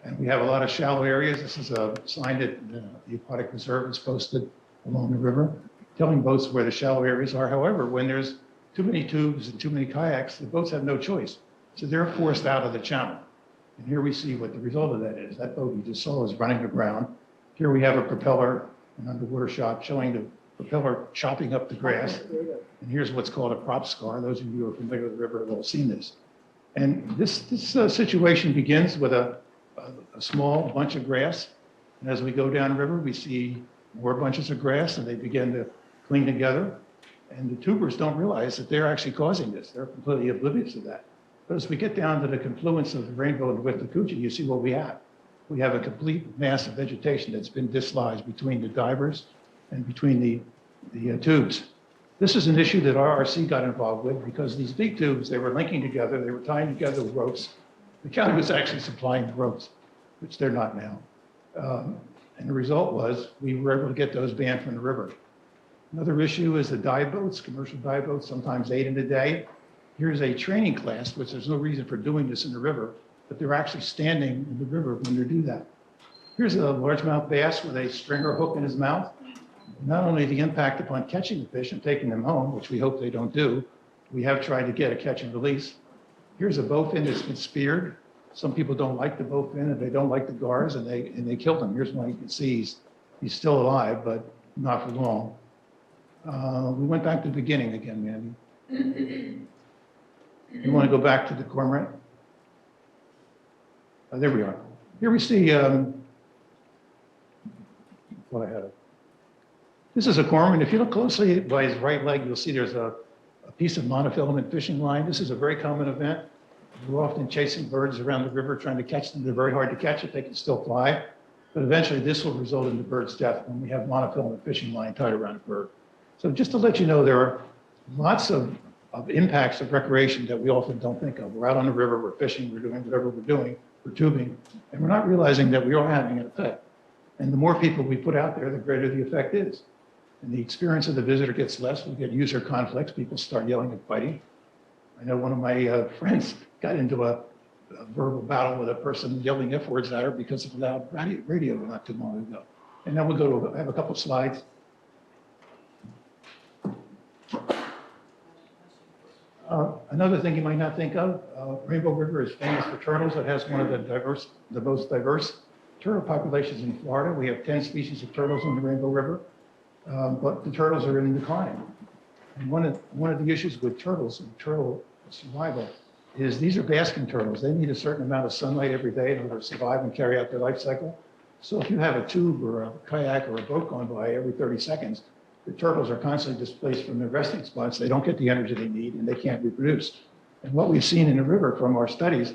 and we have a lot of shallow areas. This is a sign that the Aquatic Reserve is posted along the river, telling boats where the shallow areas are. However, when there's too many tubes and too many kayaks, the boats have no choice. So they're forced out of the channel. And here we see what the result of that is. That boat you just saw is running aground. Here we have a propeller, an underwater shot showing the propeller chopping up the grass. And here's what's called a prop scar. Those of you who are familiar with the river have all seen this. And this situation begins with a small bunch of grass. And as we go downriver, we see more bunches of grass and they begin to cling together. And the tubers don't realize that they're actually causing this. They're completely oblivious to that. But as we get down to the confluence of the Rainbow and Withlacoochee, you see what we have. We have a complete mass of vegetation that's been dislodged between the divers and between the tubes. This is an issue that RRC got involved with because these big tubes, they were linking together, they were tying together with ropes. The county was actually supplying the ropes, which they're not now. And the result was we were able to get those banned from the river. Another issue is the dive boats, commercial dive boats, sometimes 8 in a day. Here's a training class, which there's no reason for doing this in the river, but they're actually standing in the river when they do that. Here's a largemouth bass with a stringer hook in his mouth. Not only the impact upon catching the fish and taking them home, which we hope they don't do, we have tried to get a catch and release. Here's a bowfin that's been speared. Some people don't like the bowfin and they don't like the gars and they killed him. Here's one you can see, he's still alive, but not for long. We went back to the beginning again, Mandy. You want to go back to the cormorant? There we are. Here we see, what I had. This is a cormorant. If you look closely by his right leg, you'll see there's a piece of monofilament fishing line. This is a very common event. We're often chasing birds around the river trying to catch them. They're very hard to catch if they can still fly. But eventually this will result in the bird's death when we have monofilament fishing line tied around a bird. So just to let you know, there are lots of impacts of recreation that we often don't think of. We're out on the river, we're fishing, we're doing whatever we're doing, we're tubing, and we're not realizing that we are having an effect. And the more people we put out there, the greater the effect is. And the experience of the visitor gets less. We get user conflicts. People start yelling and fighting. I know one of my friends got into a verbal battle with a person yelling F words at her because of loud radio not too long ago. And then we'll go to, I have a couple of slides. Another thing you might not think of, Rainbow River is famous for turtles. It has one of the most diverse turtle populations in Florida. We have 10 species of turtles in the Rainbow River, but the turtles are in decline. And one of the issues with turtles and turtle survival is these are basking turtles. They need a certain amount of sunlight every day in order to survive and carry out their life cycle. So if you have a tube or a kayak or a boat going by every 30 seconds, the turtles are constantly displaced from their resting spots. They don't get the energy they need and they can't reproduce. And what we've seen in the river from our studies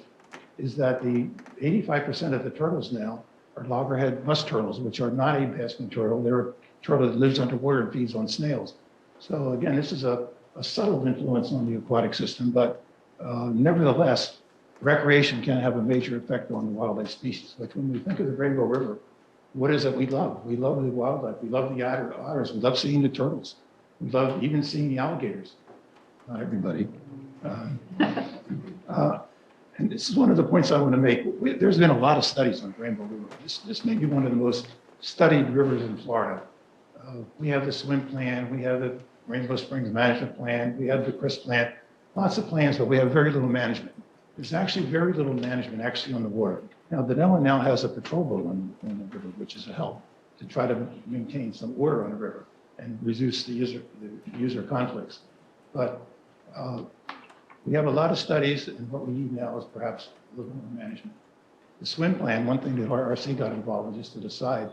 is that the 85% of the turtles now are loggerhead musk turtles, which are not a basking turtle. They're a turtle that lives underwater and feeds on snails. So again, this is a subtle influence on the aquatic system, but nevertheless, recreation can have a major effect on the wildlife species. Like when we think of the Rainbow River, what is it we love? We love the wildlife. We love the otters. We love seeing the turtles. We love even seeing the alligators. Not everybody. And this is one of the points I want to make. There's been a lot of studies on Rainbow River. This may be one of the most studied rivers in Florida. We have the swim plan. We have the Rainbow Springs management plan. We have the CRIS plan. Lots of plans, but we have very little management. There's actually very little management actually on the water. Now, Dunnellon now has a patrol boat on the river, which is a help to try to maintain some order on the river and reduce the user conflicts. But we have a lot of studies, and what we need now is perhaps a little more management. The swim plan, one thing that RRC got involved in, just to the side,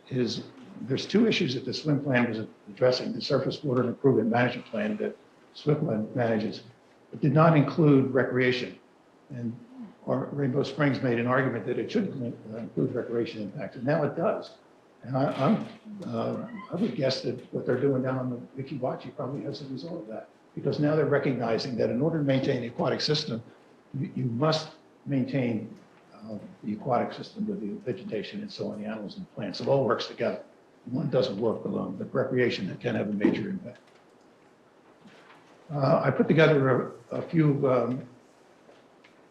is there's two issues that the swim plan was addressing. The surface water improvement management plan that swim plan manages. It did not include recreation. And Rainbow Springs made an argument that it should include recreation impacts, and now it does. And I would guess that what they're doing down on the Wiki Wachi probably as a result of that, because now they're recognizing that in order to maintain the aquatic system, you must maintain the aquatic system with the vegetation and so on, the animals and plants. It all works together. One doesn't work alone, but recreation can have a major impact. I put together a few,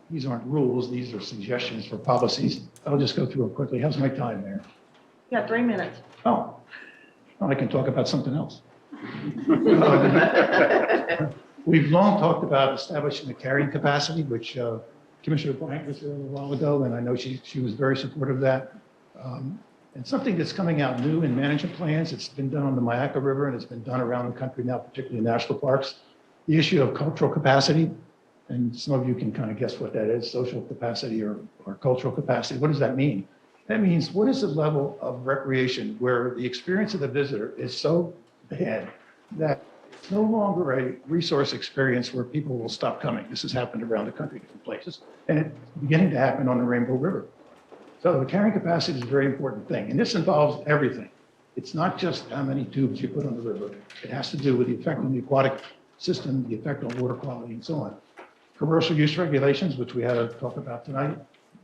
these aren't rules, these are suggestions for policies. I'll just go through them quickly. How's my time there? You got 3 minutes. Oh, well, I can talk about something else. We've long talked about establishing a carrying capacity, which Commissioner Bryant was here a little while ago, and I know she was very supportive of that. And something that's coming out new in management plans, it's been done on the Mayaca River and it's been done around the country now, particularly in national parks. The issue of cultural capacity, and some of you can kind of guess what that is, social capacity or cultural capacity. What does that mean? That means what is the level of recreation where the experience of the visitor is so bad that it's no longer a resource experience where people will stop coming. This has happened around the country, different places, and it's beginning to happen on the Rainbow River. So the carrying capacity is a very important thing, and this involves everything. It's not just how many tubes you put on the river. It has to do with the effect on the aquatic system, the effect on water quality, and so on. Commercial use regulations, which we had to talk about tonight.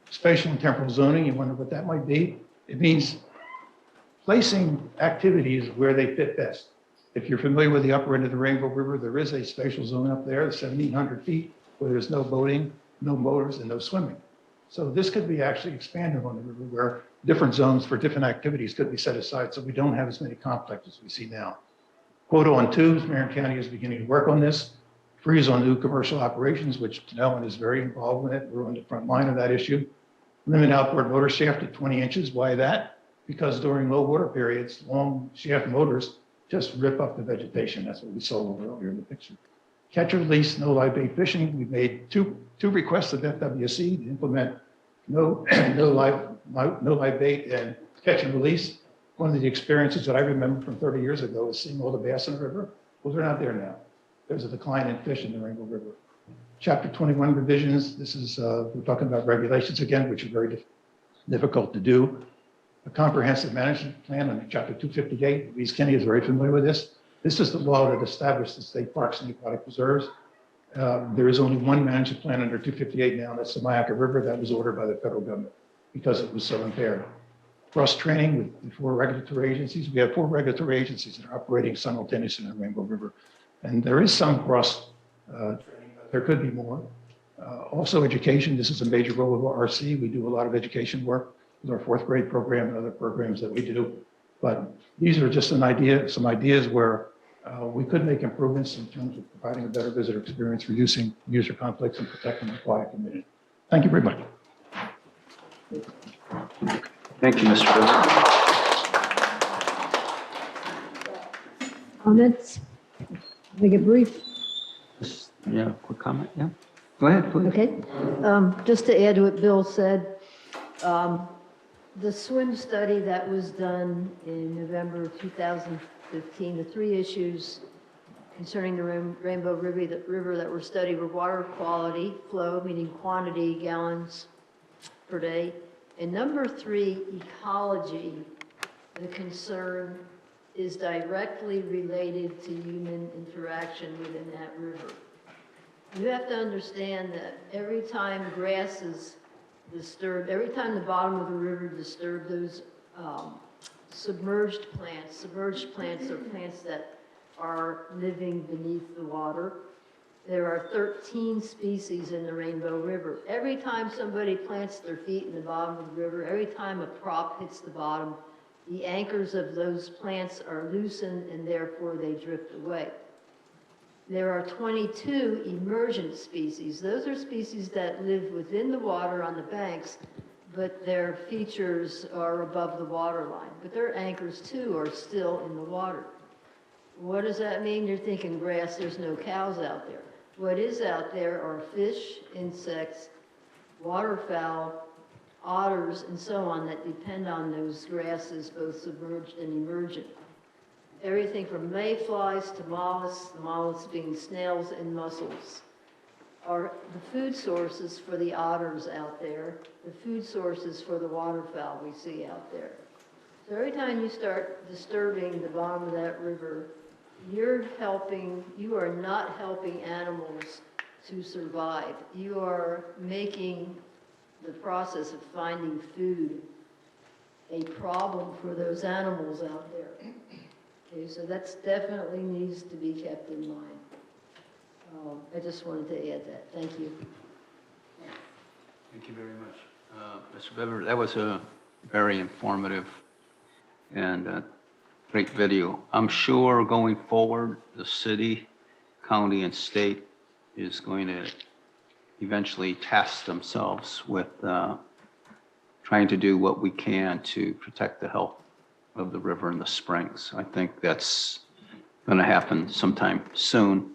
Spatial and temporal zoning, you wonder what that might be? It means placing activities where they fit best. If you're familiar with the upper end of the Rainbow River, there is a spatial zone up there, 1,700 feet, where there's no boating, no motors, and no swimming. So this could be actually expanded on the river where different zones for different activities could be set aside so we don't have as many complexes we see now. Quota on tubes, Marion County is beginning to work on this. Freeze on new commercial operations, which Dunnellon is very involved with it. We're on the front line of that issue. Limit outboard motor shaft at 20 inches. Why that? Because during low water periods, long shaft motors just rip up the vegetation. That's what we saw earlier in the picture. Catch and release, no live bait fishing. We made two requests of FWC to implement no live bait and catch and release. One of the experiences that I remember from 30 years ago is seeing all the bass in the river. Well, they're not there now. There's a decline in fish in the Rainbow River. Chapter 21 revisions. This is, we're talking about regulations again, which are very difficult to do. A comprehensive management plan on Chapter 258. Louise Kenny is very familiar with this. This is the law that established the state parks and aquatic reserves. There is only one management plan under 258 now. That's the Mayaca River. That was ordered by the federal government because it was so impaired. Cross-training with 4 regulatory agencies. We have 4 regulatory agencies that are operating simultaneously in the Rainbow River. And there is some cross-training, but there could be more. Also education. This is a major role of RC. We do a lot of education work with our 4th grade program and other programs that we do. But these are just some ideas where we could make improvements in terms of providing a better visitor experience, reducing user conflicts, and protecting the aquatic community. Thank you very much. Thank you, Mr. President. Comments? Make it brief. Yeah, quick comment, yeah. Go ahead, please. Okay. Just to add to what Bill said, the swim study that was done in November of 2015, the 3 issues concerning the Rainbow River that were studied were water quality, flow, meaning quantity, gallons per day, and number 3, ecology. The concern is directly related to human interaction within that river. You have to understand that every time grass is disturbed, every time the bottom of the river disturbed, those submerged plants are plants that are living beneath the water. There are 13 species in the Rainbow River. Every time somebody plants their feet in the bottom of the river, every time a prop hits the bottom, the anchors of those plants are loosened and therefore they drift away. There are 22 emergent species. Those are species that live within the water on the banks, but their features are above the water line. But their anchors too are still in the water. What does that mean? You're thinking grass, there's no cows out there. What is out there are fish, insects, waterfowl, otters, and so on that depend on those grasses, both submerged and emergent. Everything from mayflies to mollusks, the mollusks being snails and mussels, are the food sources for the otters out there, the food sources for the waterfowl we see out there. So every time you start disturbing the bottom of that river, you are not helping animals to survive. You are making the process of finding food a problem for those animals out there. Okay, so that's definitely needs to be kept in mind. I just wanted to add that. Thank you. Thank you very much. Mr. Bever, that was a very informative and great video. I'm sure going forward, the city county and state is going to eventually task themselves with trying to do what we can to protect the health of the river and the springs. I think that's going to happen sometime soon.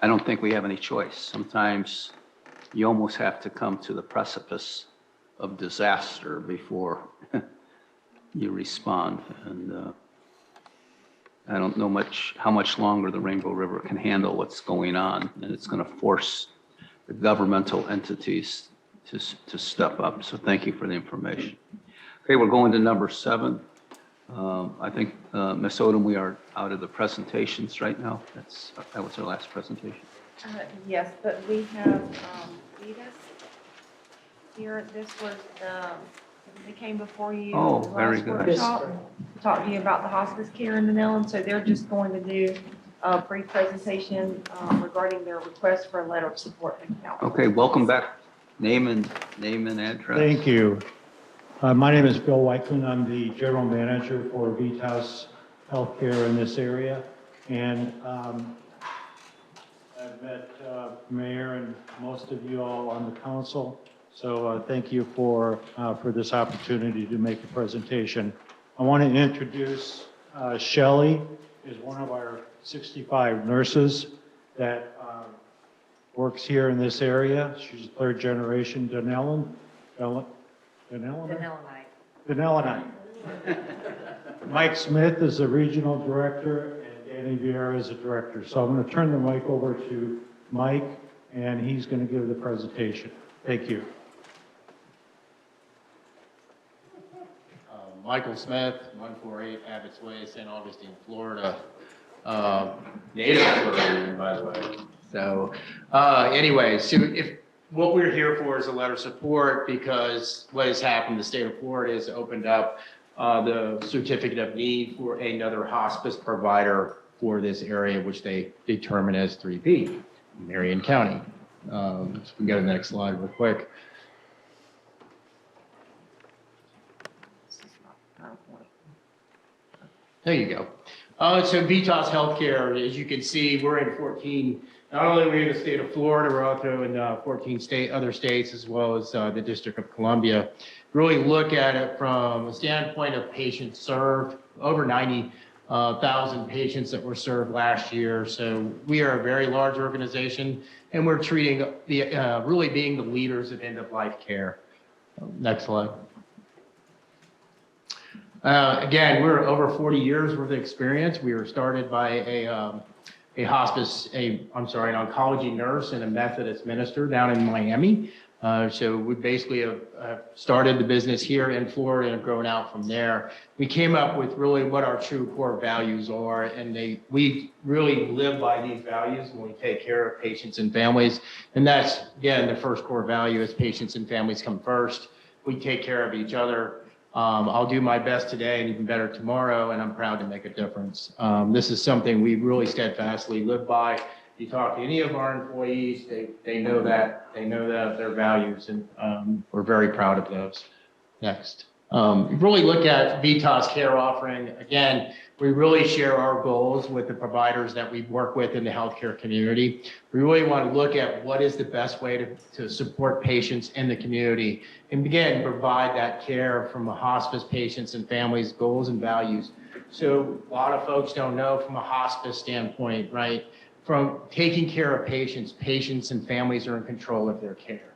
I don't think we have any choice. Sometimes you almost have to come to the precipice of disaster before you respond. And I don't know how much longer the Rainbow River can handle what's going on, and it's going to force the governmental entities to step up. So thank you for the information. Okay, we're going to number 7. I think, Ms. Odom, we are out of the presentations right now. That was our last presentation. Yes, but we have Edith here. This was they came before you. Oh, the very last good. workshop, talked to you about the hospice care in Dunnellon. So they're just going to do a brief presentation regarding their request for a letter of support from council. Okay, welcome back. Name and address. Thank you. My name is Bill Whiteman. I'm the general manager for Vitas Healthcare in this area. And I've met Mayor and most of you all on the council. So thank you for this opportunity to make a presentation. I want to introduce Shelley, is one of our 65 nurses that works here in this area. She's third generation Dunnellonite. Mike Smith is the regional director, and Danny Vieira is the director. So I'm going to turn the mic over to Mike, and he's going to give the presentation. Thank you. Michael Smith, 148 Abbott's Way, St. Augustine, Florida. Native Floridian, by the way. So anyway, so if what we're here for is a letter of support, because what has happened, the state of Florida has opened up the certificate of need for another hospice provider for this area, which they determine as 3B, Marion County. So we can go to the next slide real quick. There you go. So Vitas Healthcare, as you can see, we're in 14, not only are we in the state of Florida, we're also in 14 other states, as well as the District of Columbia. Really look at it from a standpoint of patients served, over 90,000 patients that were served last year. So we are a very large organization, and we're treating really being the leaders of end-of-life care. Next slide. Again, we're over 40 years worth of experience. We were started by an oncology nurse and a Methodist minister down in Miami. So we basically have started the business here in Florida and grown out from there. We came up with really what our true core values are, and we really live by these values when we take care of patients and families. And that's, again, the first core value is patients and families come first. We take care of each other. I'll do my best today and even better tomorrow, and I'm proud to make a difference. This is something we really steadfastly live by. You talk to any of our employees, they know that their values, and we're very proud of those. Next. Really look at Vitas Care offering. Again, we really share our goals with the providers that we work with in the healthcare community. We really want to look at what is the best way to support patients in the community, and again, provide that care from a hospice patients and families' goals and values. So a lot of folks don't know from a hospice standpoint, right? From taking care of patients and families are in control of their care.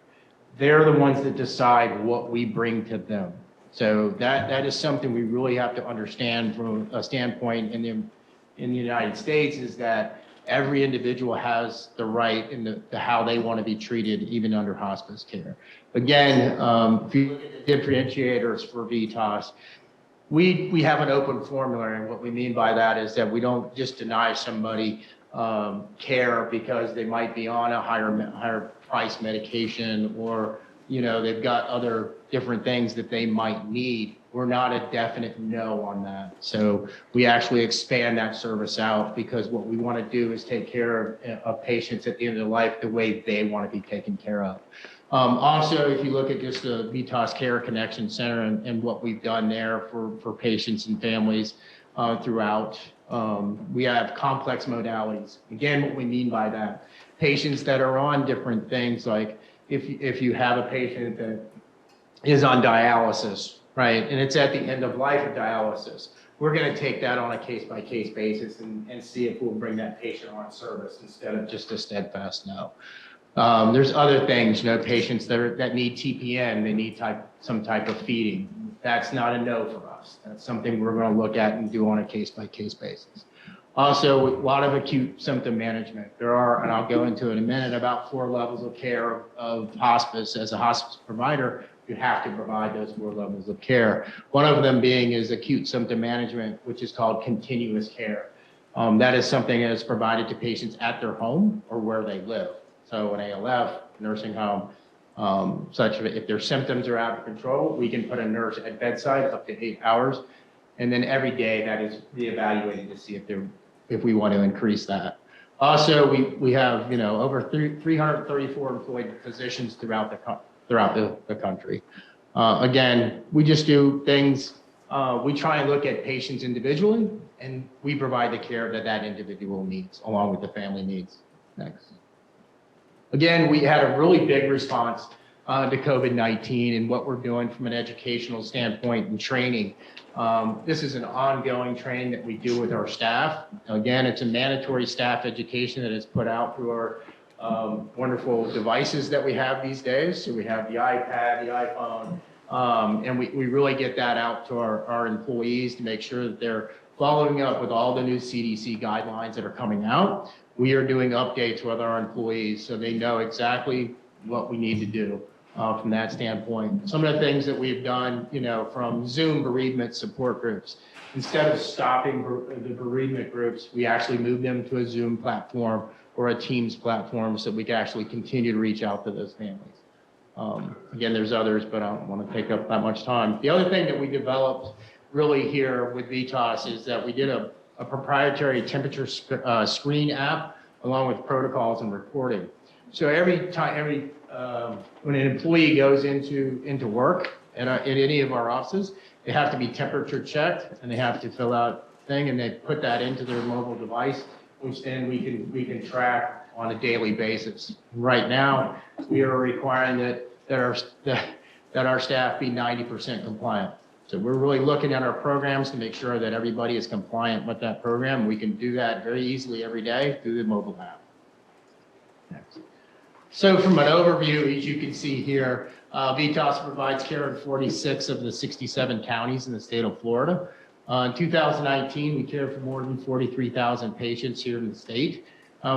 They're the ones that decide what we bring to them. So that is something we really have to understand from a standpoint in the United States, is that every individual has the right in the how they want to be treated, even under hospice care. Again, if you look at the differentiators for Vitas, we have an open formula, and what we mean by that is that we don't just deny somebody care because they might be on a higher price medication, or they've got other different things that they might need. We're not a definite no on that. So we actually expand that service out, because what we want to do is take care of patients at the end of their life the way they want to be taken care of. Also, if you look at just the Vitas Care Connection Center and what we've done there for patients and families throughout, We have complex modalities. Again, what we mean by that, patients that are on different things, like if you have a patient that is on dialysis, right, and it's at the end of life of dialysis, we're going to take that on a case-by-case basis and see if we'll bring that patient on service instead of just a steadfast no. There's other things, patients that need TPN, they need some type of feeding. That's not a no for us. That's something we're going to look at and do on a case-by-case basis. Also, a lot of acute symptom management. There are, and I'll go into it in a minute, about 4 levels of care of hospice. As a hospice provider, you have to provide those 4 levels of care. One of them being is acute symptom management, which is called continuous care. That is something that is provided to patients at their home or where they live. So an ALF, nursing home, such if their symptoms are out of control, we can put a nurse at bedside up to 8 hours. And then every day that is reevaluated to see if we want to increase that. Also, we have, over 334 employed physicians throughout the country. Again, we just do things, we try and look at patients individually, and we provide the care that individual needs, along with the family needs. Next. Again, we had a really big response to COVID-19 and what we're doing from an educational standpoint and training. This is an ongoing training that we do with our staff. Again, it's a mandatory staff education that is put out through our wonderful devices that we have these days. So we have the iPad, the iPhone, and we really get that out to our employees to make sure that they're following up with all the new CDC guidelines that are coming out. We are doing updates with our employees so they know exactly what we need to do from that standpoint. Some of the things that we've done, from Zoom bereavement support groups, instead of stopping the bereavement groups, we actually moved them to a Zoom platform or a Teams platform so we can actually continue to reach out to those families. Again, there's others, but I don't want to take up that much time. The other thing that we developed really here with VITAS is that we did a proprietary temperature screen app along with protocols and reporting. So every time, when an employee goes into work at any of our offices, they have to be temperature checked and they have to fill out a thing and they put that into their mobile device, which then we can track on a daily basis. Right now, we are requiring that our staff be 90% compliant. So we're really looking at our programs to make sure that everybody is compliant with that program. We can do that very easily every day through the mobile app. Next. So from an overview, as you can see here, VITAS provides care in 46 of the 67 counties in the state of Florida. In 2019, we cared for more than 43,000 patients here in the state,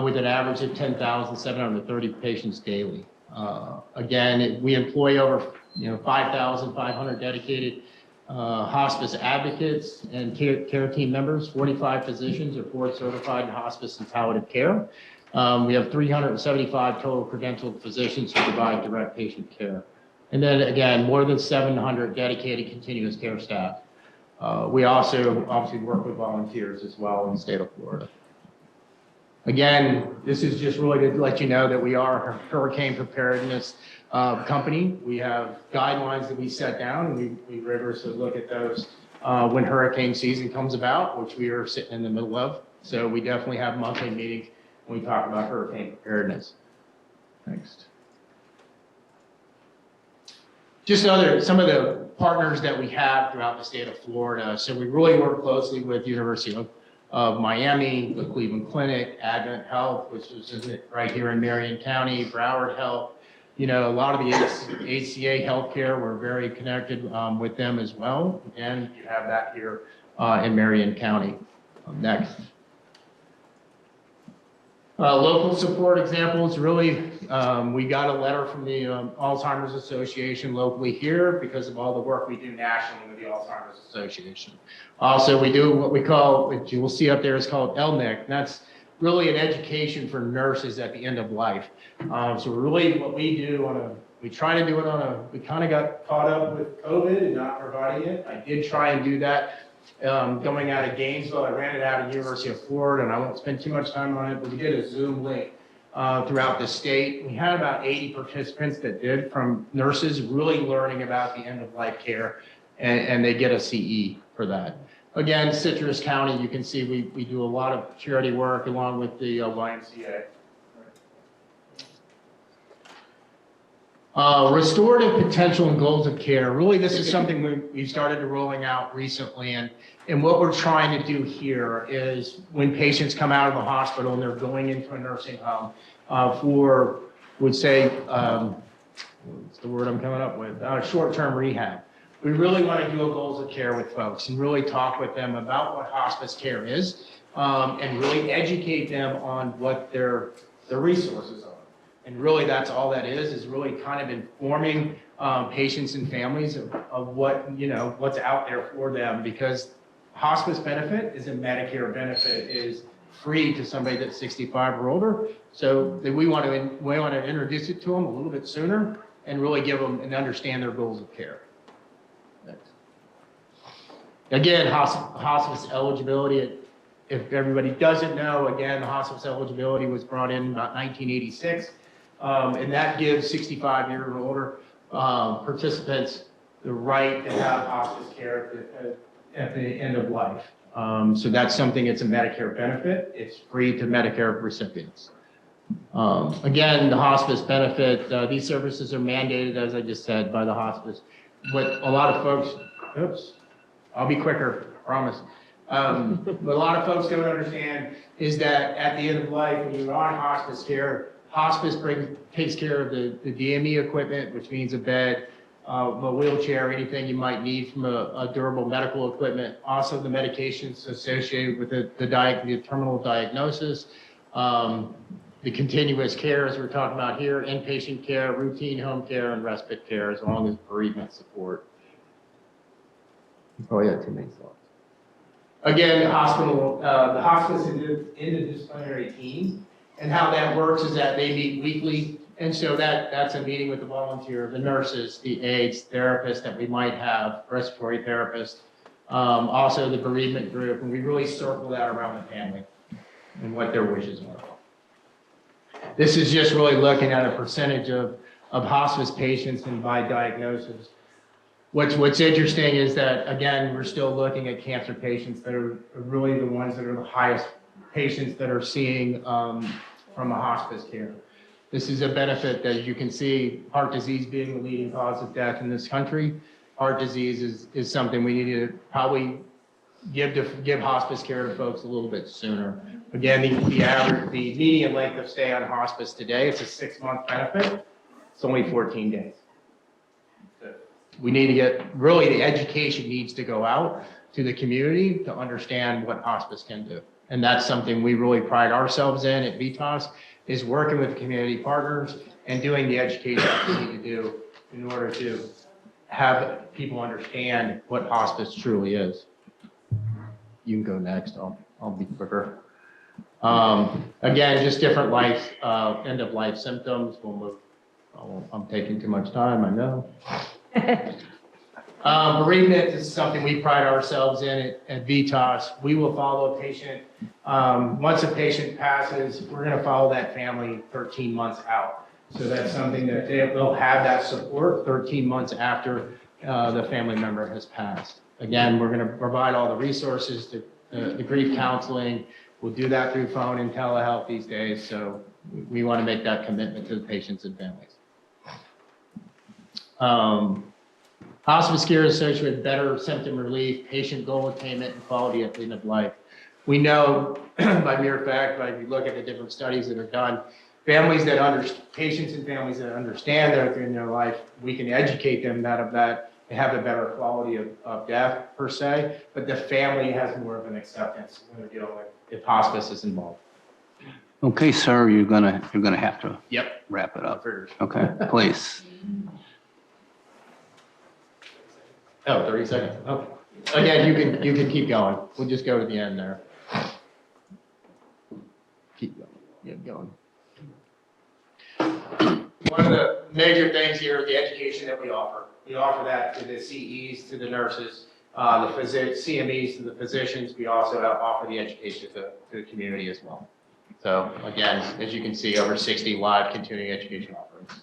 with an average of 10,730 patients daily. Again, we employ over 5,500 dedicated hospice advocates and care team members. 45 physicians are board certified in hospice and palliative care. We have 375 total credentialed physicians who provide direct patient care. And then again, more than 700 dedicated continuous care staff. We also obviously work with volunteers as well in the state of Florida. Again, this is just really to let you know that we are a hurricane preparedness company. We have guidelines that we set down, and we rigorously look at those when hurricane season comes about, which we are sitting in the middle of. So we definitely have monthly meetings when we talk about hurricane preparedness. Next. Just some of the partners that we have throughout the state of Florida. So we really work closely with University of Miami, the Cleveland Clinic, Advent Health, which is right here in Marion County, Broward Health. A lot of the HCA healthcare, we're very connected with them as well. And you have that here in Marion County. Next. Local support examples, really, we got a letter from the Alzheimer's Association locally here because of all the work we do nationally with the Alzheimer's Association. Also, we do what we call, which you will see up there, is called LNIC. And that's really an education for nurses at the end of life. So really what we do we try to do it we kind of got caught up with COVID and not providing it. I did try and do that going out of Gainesville. I ran it out of University of Florida, and I won't spend too much time on it, but we did a Zoom link throughout the state. We had about 80 participants that did, from nurses really learning about the end-of-life care, and they get a CE for that. Again, Citrus County, you can see we do a lot of charity work along with the YMCA. Restorative potential and goals of care. Really, this is something we started rolling out recently. And what we're trying to do here is when patients come out of the hospital and they're going into a nursing home for, would say, what's the word I'm coming up with? Short-term rehab. We really want to do a goals of care with folks and really talk with them about what hospice care is and really educate them on what their resources are. And really, that's all that is really kind of informing patients and families of what, what's out there for them, because hospice benefit is a Medicare benefit, is free to somebody that's 65 or older. So we want to introduce it to them a little bit sooner and really give them and understand their goals of care. Next. Again, hospice eligibility. If everybody doesn't know, again, the hospice eligibility was brought in about 1986. And that gives 65-year or older participants the right to have hospice care at the end of life. So that's something, it's a Medicare benefit. It's free to Medicare recipients. Again, the hospice benefit, these services are mandated, as I just said, by the hospice. What a lot of folks, I'll be quicker, promise. What a lot of folks don't understand is that at the end of life, when you're on hospice care, hospice takes care of the DME equipment, which means a bed, a wheelchair, anything you might need from a durable medical equipment. Also, the medications associated with the terminal diagnosis, the continuous care, as we're talking about here, inpatient care, routine home care, and respite care, as long as bereavement support. Oh, yeah, too many slides. Again, the hospice interdisciplinary team. And how that works is that they meet weekly. And so that's a meeting with the volunteer, the nurses, the aides, therapists that we might have, respiratory therapists, also the bereavement group. And we really circle that around the family and what their wishes are. This is just really looking at a percentage of hospice patients and by diagnosis. What's interesting is that, again, we're still looking at cancer patients that are really the ones that are the highest patients that are seeing from a hospice care. This is a benefit that you can see, heart disease being the leading cause of death in this country. Heart disease is something we need to probably give hospice care to folks a little bit sooner. Again, the median length of stay on hospice today, it's a 6-month benefit. It's only 14 days. We need to really the education needs to go out to the community to understand what hospice can do. And that's something we really pride ourselves in at VITAS, is working with community partners and doing the education we need to do in order to have people understand what hospice truly is. You can go next, I'll be quicker. Again, just different end of life symptoms. I'm taking too much time, I know. Bereavement is something we pride ourselves in at VITAS. We will follow a patient. Once a patient passes, we're going to follow that family 13 months out. So that's something that they'll have that support 13 months after the family member has passed. Again, we're going to provide all the resources to the grief counseling. We'll do that through phone and telehealth these days. So we want to make that commitment to the patients and families. Hospice care is associated with better symptom relief, patient goal attainment, and quality at the end of life. We know by mere fact, if you look at the different studies that are done, patients and families that understand that in their life, we can educate them that they have a better quality of death per se, but the family has more of an acceptance when they're dealing with if hospice is involved. Okay, sir, you're gonna have to wrap it up. Yep. Okay, please. Oh, 30 seconds. Oh. Again, you can keep going. We'll just go to the end there. Keep going. Keep going. One of the major things here is the education that we offer. We offer that to the CEs, to the nurses, the CMEs, to the physicians. We also offer the education to the community as well. So again, as you can see, over 60 live continuing education offerings.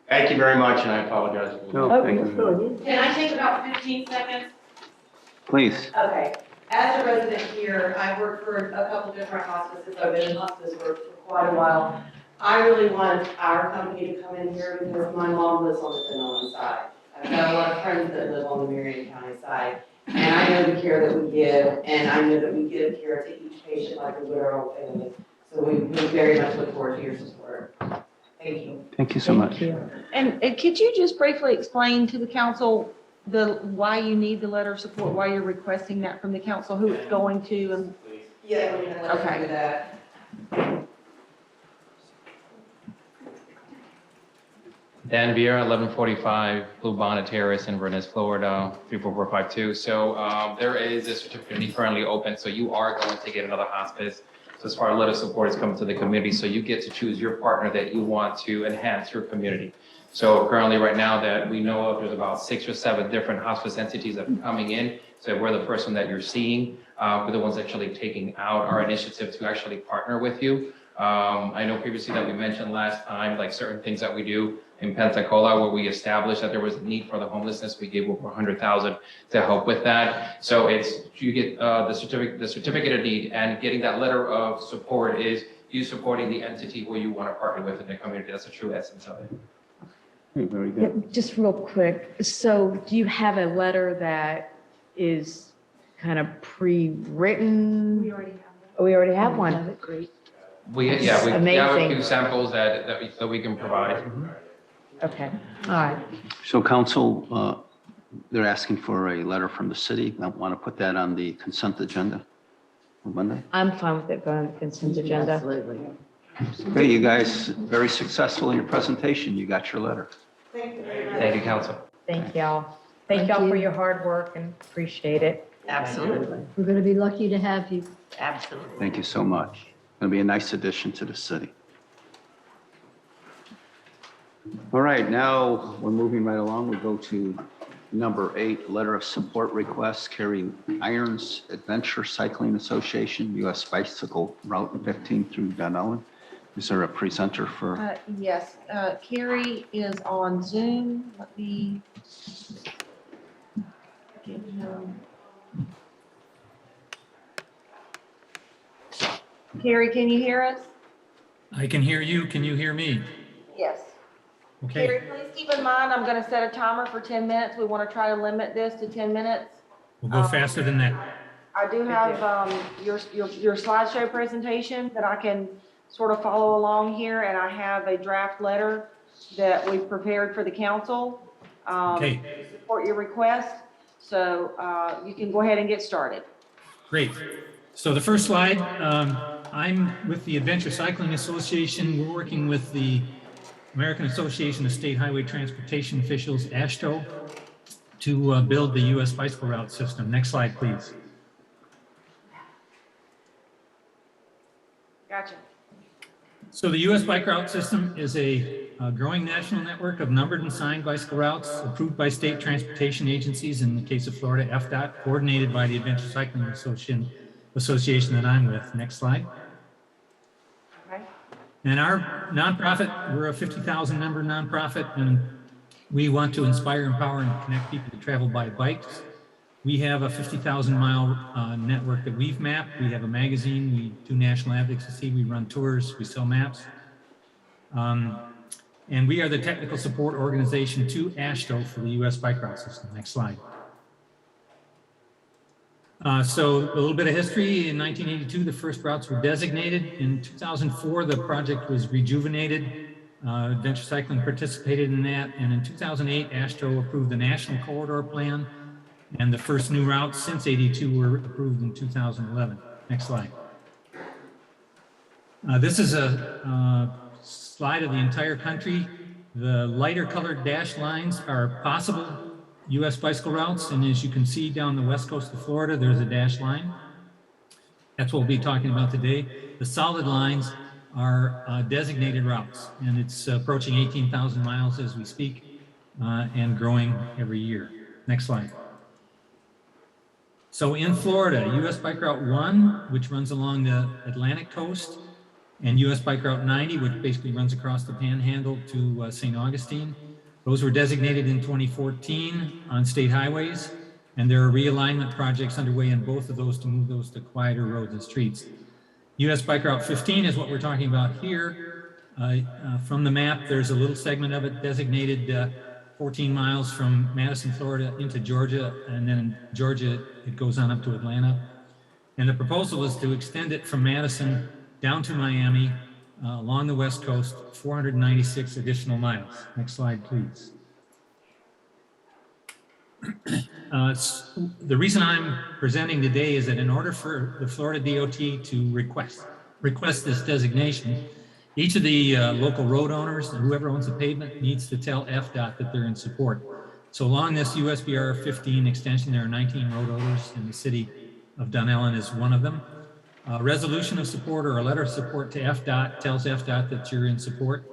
Thank you very much, and I apologize. No, thank you. Can I take about 15 seconds? Please. Okay. As a resident here, I've worked for a couple different hospices. I've been in hospice for quite a while. I really want our company to come in here because my mom lives on the Dunnellon side. I've got a lot of friends that live on the Marion County side. And I know the care that we give, and I know that we give care to each patient like we would our own family. So we very much look forward to your support. Thank you. Thank you so much. And could you just briefly explain to the council why you need the letter of support, why you're requesting that from the council, who it's going to, and Yeah, we can let you do that. Dan Viera, 1145 Blue Bonnet Terrace in Venice, Florida, 34452. So there is a certificate currently open, so you are going to get another hospice. So as far as letter of support is coming to the community, so you get to choose your partner that you want to enhance your community. So currently right now that we know of, there's about 6 or 7 different hospice entities that are coming in. So we're the person that you're seeing. We're the ones actually taking out our initiative to actually partner with you. I know previously that we mentioned last time, like certain things that we do in Pensacola, where we established that there was a need for the homelessness. We gave over 100,000 to help with that. So you get the certificate of need, and getting that letter of support is you supporting the entity who you want to partner with in the community. That's the true essence of it. Very good. Just real quick, so do you have a letter that is kind of pre-written? we already have that. Oh, we already have one. Great. We have a Amazing. few samples that we can provide. Okay, all right. So council, they're asking for a letter from the city. I want to put that on the consent agenda on Monday. I'm fine with it going on the consent agenda. Absolutely. Okay, you guys, very successful in your presentation. You got your letter. Thank you very much. Thank you, council. Thank y'all. Thank y'all for your hard work and appreciate it. Absolutely. We're going to be lucky to have you. Absolutely. Thank you so much. Going to be a nice addition to the city. All right, now we're moving right along. We go to number 8, letter of support request, Carrie Irons Adventure Cycling Association, U.S. Bicycle Route 15 through Dunnellon. Is there a presenter for? Yes, Carrie is on Zoom. Let me get him. Carrie, can you hear us? I can hear you. Can you hear me? Yes. Okay. Carrie, please keep in mind, I'm going to set a timer for 10 minutes. We want to try to limit this to 10 minutes. We'll go faster than that. I do have your slideshow presentation that I can sort of follow along here, and I have a draft letter that we've prepared for the council Okay. to support your request. So you can go ahead and get started. Great. So the first slide, I'm with the Adventure Cycling Association. We're working with the American Association of State Highway Transportation Officials, AASHTO, to build the U.S. bicycle route system. Next slide, please. Gotcha. So the U.S. bike route system is a growing national network of numbered and signed bicycle routes approved by state transportation agencies, in the case of Florida, FDOT, coordinated by the Adventure Cycling Association that I'm with. Next slide. Okay. And our nonprofit, we're a 50,000 member nonprofit, and we want to inspire, empower, and connect people to travel by bikes. We have a 50,000 mile network that we've mapped. We have a magazine, we do national advocacy, we run tours, we sell maps. And we are the technical support organization to AASHTO for the U.S. bike route system. Next slide. So a little bit of history. In 1982, the first routes were designated. In 2004, the project was rejuvenated. Adventure Cycling participated in that. And in 2008, AASHTO approved the National Corridor Plan. And the first new routes since 82 were approved in 2011. Next slide. This is a slide of the entire country. The lighter colored dashed lines are possible U.S. bicycle routes, and as you can see down the west coast of Florida, there's a dashed line. That's what we'll be talking about today. The solid lines are designated routes, and it's approaching 18,000 miles as we speak, and growing every year. Next slide. So in Florida, U.S. Bike Route 1, which runs along the Atlantic coast, and US Bike Route 90, which basically runs across the Panhandle to St. Augustine. Those were designated in 2014 on state highways, and there are realignment projects underway in both of those to move those to quieter roads and streets. US Bike Route 15 is what we're talking about here. From the map, there's a little segment of it designated 14 miles from Madison, Florida into Georgia, and then in Georgia, it goes on up to Atlanta. And the proposal is to extend it from Madison down to Miami along the West Coast, 496 additional miles. Next slide, please. The reason I'm presenting today is that in order for the Florida DOT to request this designation, each of the local road owners and whoever owns the pavement needs to tell FDOT that they're in support. So along this USBR 15 extension, there are 19 road owners, and the city of Dunnellon is one of them. A resolution of support or a letter of support to FDOT tells FDOT that you're in support.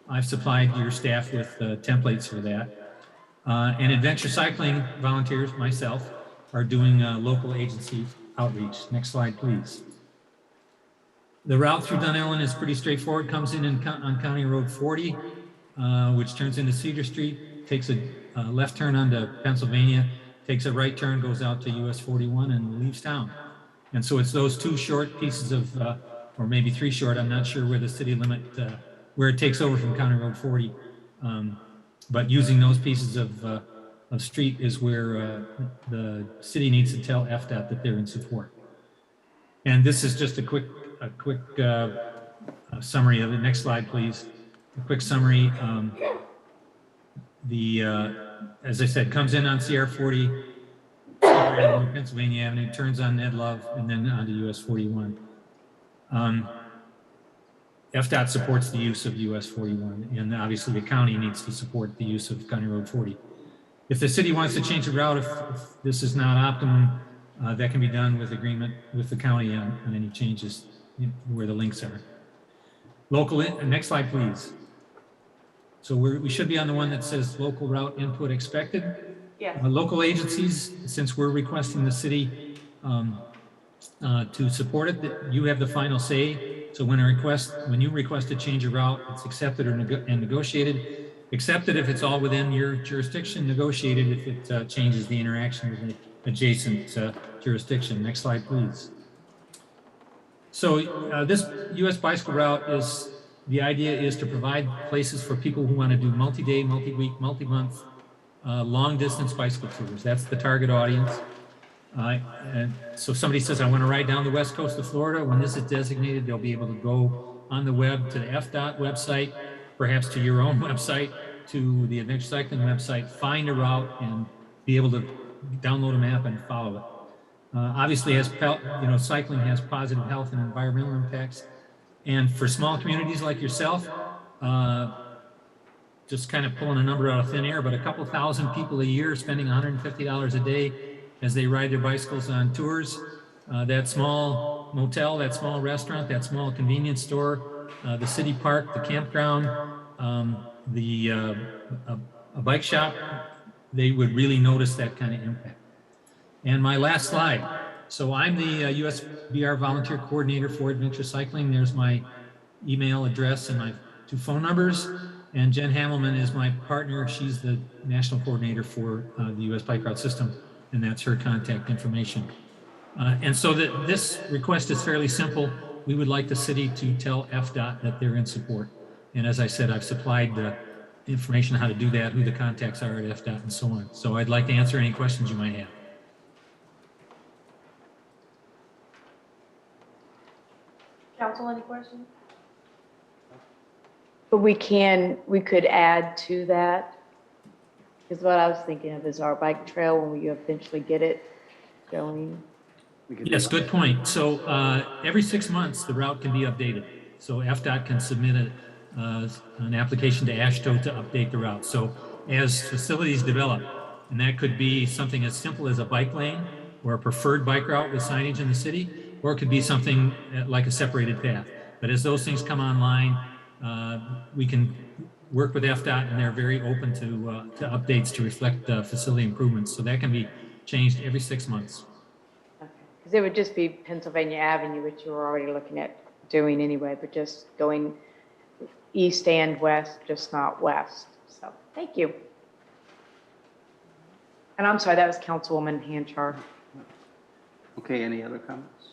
I've supplied your staff with templates for that. And adventure cycling volunteers, myself, are doing local agency outreach. Next slide, please. The route through Dunnellon is pretty straightforward. Comes in on County Road 40, which turns into Cedar Street, takes a left turn onto Pennsylvania, takes a right turn, goes out to US 41 and leaves town. And so it's those two short pieces of, or maybe three short, I'm not sure where the city limit, where it takes over from County Road 40. But using those pieces of street is where the city needs to tell FDOT that they're in support. And this is just a quick summary of it. Next slide, please. A quick summary. As I said, comes in on CR 40, Pennsylvania Avenue, turns on Ned Love, and then onto US 41. FDOT supports the use of US 41, and obviously the county needs to support the use of County Road 40. If the city wants to change the route, if this is not optimum, that can be done with agreement with the county on any changes where the links are. Next slide, please. So we should be on the one that says local route input expected. Yes. Local agencies, since we're requesting the city to support it, that you have the final say. So when you request a change of route, it's accepted and negotiated. Accepted if it's all within your jurisdiction, negotiated if it changes the interaction with the adjacent jurisdiction. Next slide, please. So this US bicycle route the idea is to provide places for people who want to do multi-day, multi-week, multi-month, long distance bicycle tours. That's the target audience. And so somebody says, I want to ride down the west coast of Florida. When this is designated, they'll be able to go on the web to the FDOT website, perhaps to your own website, to the adventure cycling website, find a route and be able to download a map and follow it. Obviously, cycling has positive health and environmental impacts. And for small communities like yourself, just kind of pulling a number out of thin air, but a couple thousand people a year spending $150 a day as they ride their bicycles on tours. That small motel, that small restaurant, that small convenience store, the city park, the campground, a bike shop, they would really notice that kind of impact. And my last slide. So I'm the USBR volunteer coordinator for adventure cycling. There's my email address and my 2 phone numbers. And Jen Hamelman is my partner. She's the national coordinator for the US Bike Route System, and that's her contact information. And so this request is fairly simple. We would like the city to tell FDOT that they're in support. And as I said, I've supplied the information on how to do that, who the contacts are at FDOT and so on. So I'd like to answer any questions you might have. Council, any questions? But we could add to that, because what I was thinking of is our bike trail when we eventually get it going. Yes, good point. So every 6 months, the route can be updated. So FDOT can submit an application to AASHTO to update the route. So as facilities develop, and that could be something as simple as a bike lane or a preferred bike route with signage in the city, or it could be something like a separated path. But as those things come online, we can work with FDOT, and they're very open to updates to reflect facility improvements. So that can be changed every 6 months. Because it would just be Pennsylvania Avenue, which you were already looking at doing anyway, but just going east and west, just not west. So, thank you. And I'm sorry, that was Councilwoman Hanchar. Okay, any other comments?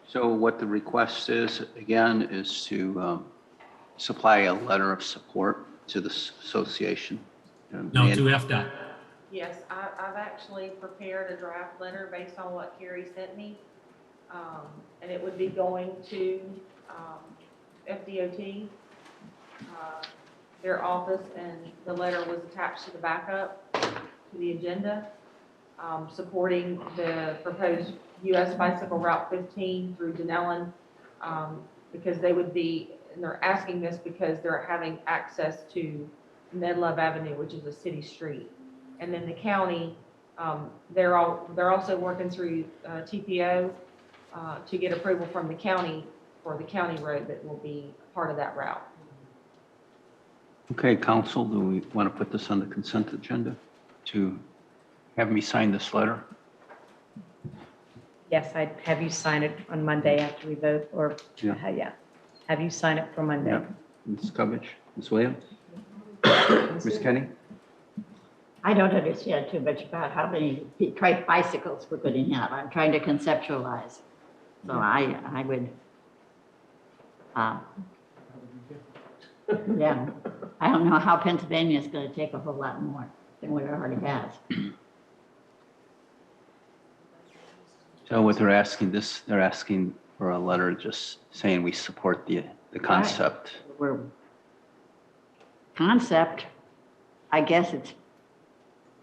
So what the request is, again, is to supply a letter of support to the association. No, to FDOT. Yes, I've actually prepared a draft letter based on what Carrie sent me. And it would be going to FDOT, their office, and the letter was attached to the backup to the agenda, supporting the proposed US Bicycle Route 15 through Dunnellon, because they would be, and they're asking this because they're having access to Medlove Avenue, which is a city street. And then the county, they're also working through TPO to get approval from the county for the county road that will be part of that route. Okay, council, do we want to put this on the consent agenda to have me sign this letter? Yes, I'd have you sign it on Monday after we vote, or, Yeah. yeah, have you sign it for Monday. Yeah. Ms. Cubbage, Ms. Williams? Ms. Kenny? I don't understand too much about how many bicycles we're going to have. I'm trying to conceptualize. So I would, yeah, I don't know how Pennsylvania is going to take a whole lot more than what it already has. So what they're asking they're asking for a letter just saying we support the concept. We're concept, I guess it's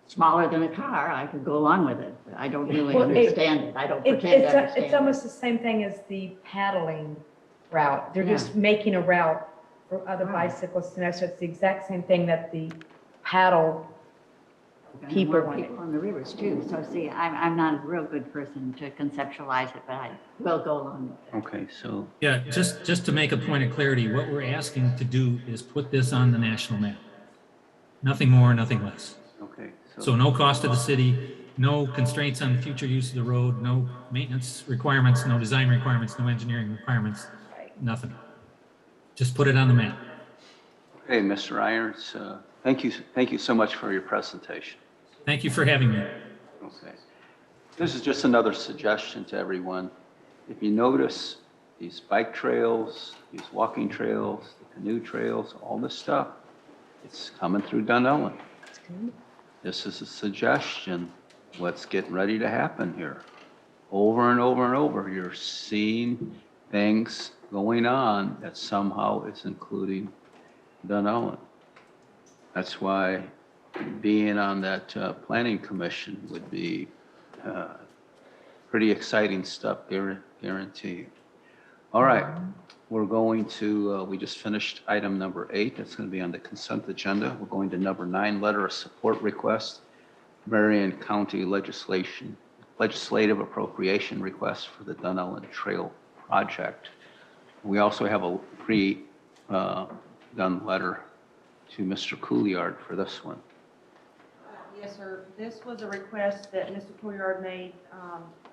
smaller than a car. I could go along with it. But I don't really understand it. I don't pretend to understand It's almost the same thing as the paddling route. They're just making a route for other bicyclists to know, so it's the exact same thing that the paddle people More wanted. people on the rivers too. So see, I'm not a real good person to conceptualize it, but I will go along with it. Okay, so Yeah, just to make a point of clarity, what we're asking to do is put this on the national map. Nothing more, nothing less. okay, So no cost to the city, no constraints on future use of the road, no maintenance requirements, no design requirements, no engineering requirements, nothing. Just put it on the map. okay, Mr. Irons, thank you so much for your presentation. Thank you for having me. Okay. This is just another suggestion to everyone. If you notice these bike trails, these walking trails, the canoe trails, all this stuff, it's coming through Dunnellon. This is a suggestion. What's getting ready to happen here? Over and over and over, you're seeing things going on that somehow is including Dunnellon. That's why being on that planning commission would be pretty exciting stuff, guarantee you. All right, we're going to, we just finished item number 8. That's going to be on the consent agenda. We're going to number 9, letter of support request, Marion County legislative appropriation request for the Dunnellon Trail project. We also have a pre-done letter to Mr. Couillard for this one. Yes, sir. This was a request that Mr. Couillard made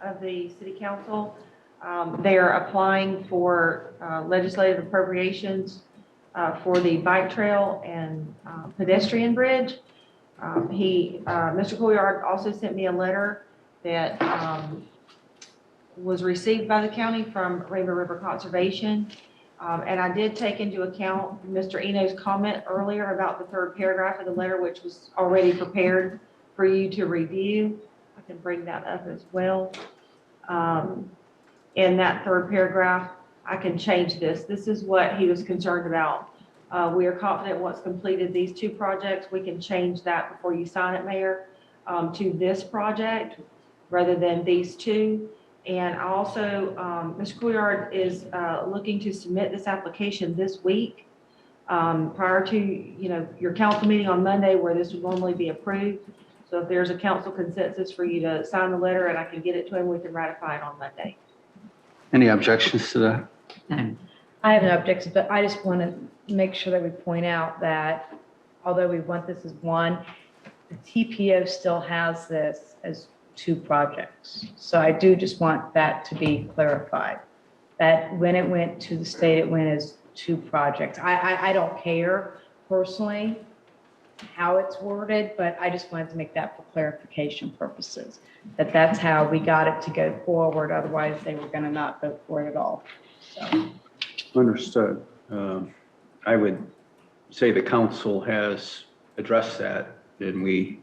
of the city council. They are applying for legislative appropriations for the bike trail and pedestrian bridge. Mr. Couillard also sent me a letter that was received by the county from Rainbow River Conservation. And I did take into account Mr. Eno's comment earlier about the third paragraph of the letter, which was already prepared for you to review. I can bring that up as well. In that third paragraph, I can change this. This is what he was concerned about. We are confident once completed these 2 projects, we can change that before you sign it, Mayor, to this project rather than these 2. And also, Mr. Couillard is looking to submit this application this week prior to, your council meeting on Monday where this would normally be approved. So if there's a council consensus for you to sign the letter and I can get it to him, we can ratify it on Monday. Any objections to that? I have no objections, but I just want to make sure that we point out that although we want this as one, the TPO still has this as 2 projects. So I do just want that to be clarified, that when it went to the state, it went as 2 projects. I don't care personally how it's worded, but I just wanted to make that for clarification purposes, that that's how we got it to go forward. Otherwise, they were going to not vote for it at all. So. Understood. I would say the council has addressed that, and we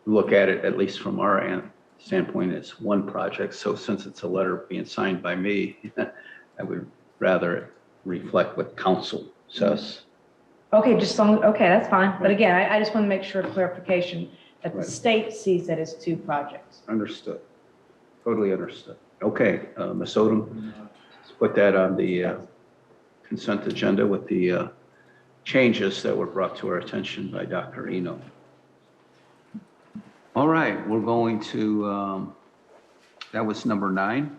look at it, at least from our standpoint, as one project. So since it's a letter being signed by me, I would rather reflect what council says. Okay, okay, that's fine. But again, I just want to make sure clarification that the Right. state sees it as 2 projects. Understood. Totally understood. Okay, Ms. Odom, let's put that on the consent agenda with the changes that were brought to our attention by Dr. Eno. All right, we're going to, that was number 9.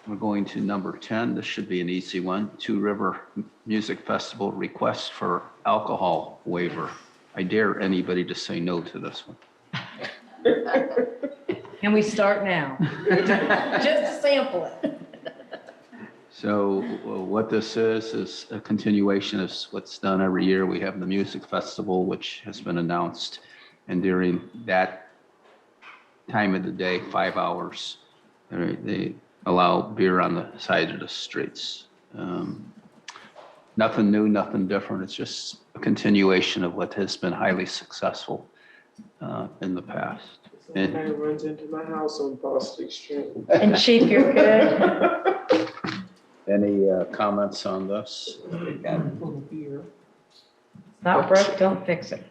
We're going to number 10. This should be an easy one. Two River Music Festival request for alcohol waiver. I dare anybody to say no to this one. Can we start now? Just to sample it. So what this is a continuation of what's done every year. We have the music festival, which has been announced. And during that time of the day, 5 hours, they allow beer on the side of the streets. Nothing new, nothing different. It's just a continuation of what has been highly successful in the past. Somebody runs into my house on Boston Street. And Chief, you're good? Any comments on this? Not broke, don't fix it.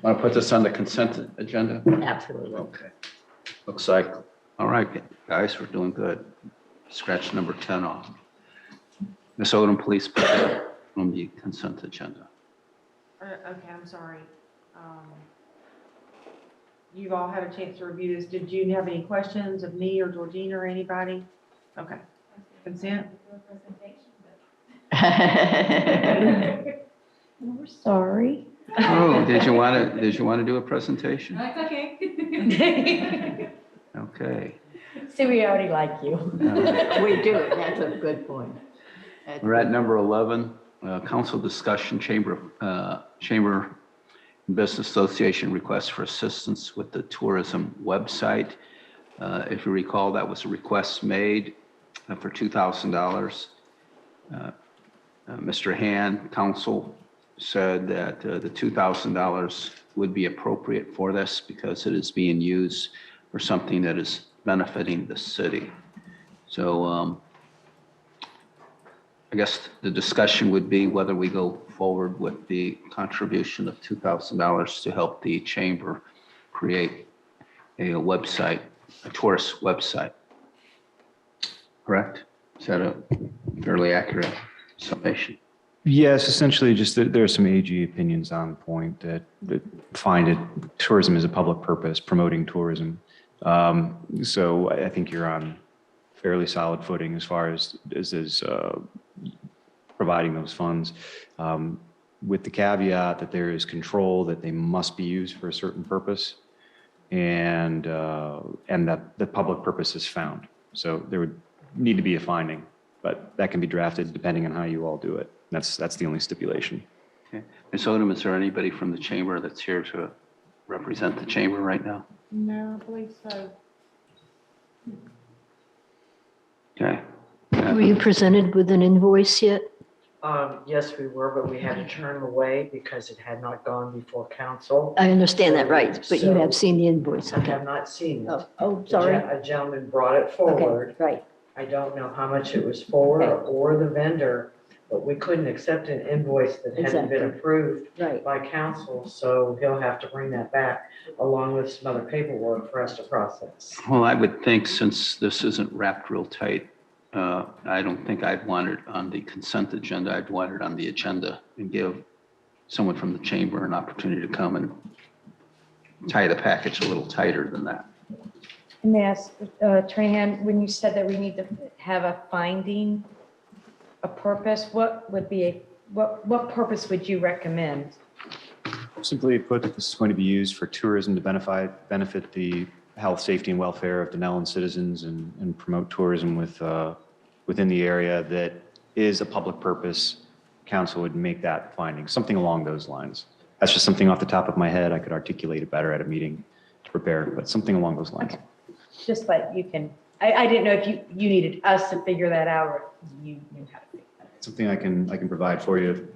Want to put this on the consent agenda? Absolutely. Okay. Looks like, all right, guys, we're doing good. Scratch number 10 off. Ms. Odom, please put that on the consent agenda. Okay, I'm sorry. You've all had a chance to review this. Did you have any questions of me or Georgina or anybody? Okay. Consent? We're sorry. Oh, did you want to do a presentation? That's okay. Okay. See, we already like you. We do, that's a good point. We're at number 11, council discussion, Chamber and Business Association request for assistance with the tourism website. If you recall, that was a request made for $2,000. Mr. Hand, council, said that the $2,000 would be appropriate for this because it is being used for something that is benefiting the city. So I guess the discussion would be whether we go forward with the contribution of $2,000 to help the chamber create a website, a tourist website. Correct? Is that a fairly accurate summation? Yes, essentially just that there are some AG opinions on point that find it, tourism is a public purpose, promoting tourism. So I think you're on fairly solid footing as far as providing those funds, with the caveat that there is control that they must be used for a certain purpose, and that the public purpose is found. So there would need to be a finding, but that can be drafted depending on how you all do it. That's the only stipulation. Okay. Ms. Odom, is there anybody from the chamber that's here to represent the chamber right now? No, I believe so. Okay. Were you presented with an invoice yet? Yes, we were, but we had to turn them away because it had not gone before council. I understand that, right, but you have seen the invoice. I Okay. have not seen it. Oh, sorry. A gentleman brought it forward. Okay, right. I don't know how much it was for or the vendor, but we couldn't accept an invoice that hadn't been Exactly. approved Right. by council, so he'll have to bring that back along with some other paperwork for us to process. Well, I would think since this isn't wrapped real tight, I don't think I'd want it on the consent agenda. I'd want it on the agenda and give someone from the chamber an opportunity to come and tie the package a little tighter than that. Let me ask, Trahan, when you said that we need to have a finding, a purpose, what purpose would you recommend? Simply put, that this is going to be used for tourism to benefit the health, safety, and welfare of Dunnellon citizens and promote tourism with within the area that is a public purpose, council would make that finding, something along those lines. That's just something off the top of my head. I could articulate it better at a meeting to prepare, but something along those lines. Okay. Just like you can, I didn't know if you needed us to figure that out or you knew how to figure that out. Something I can provide for you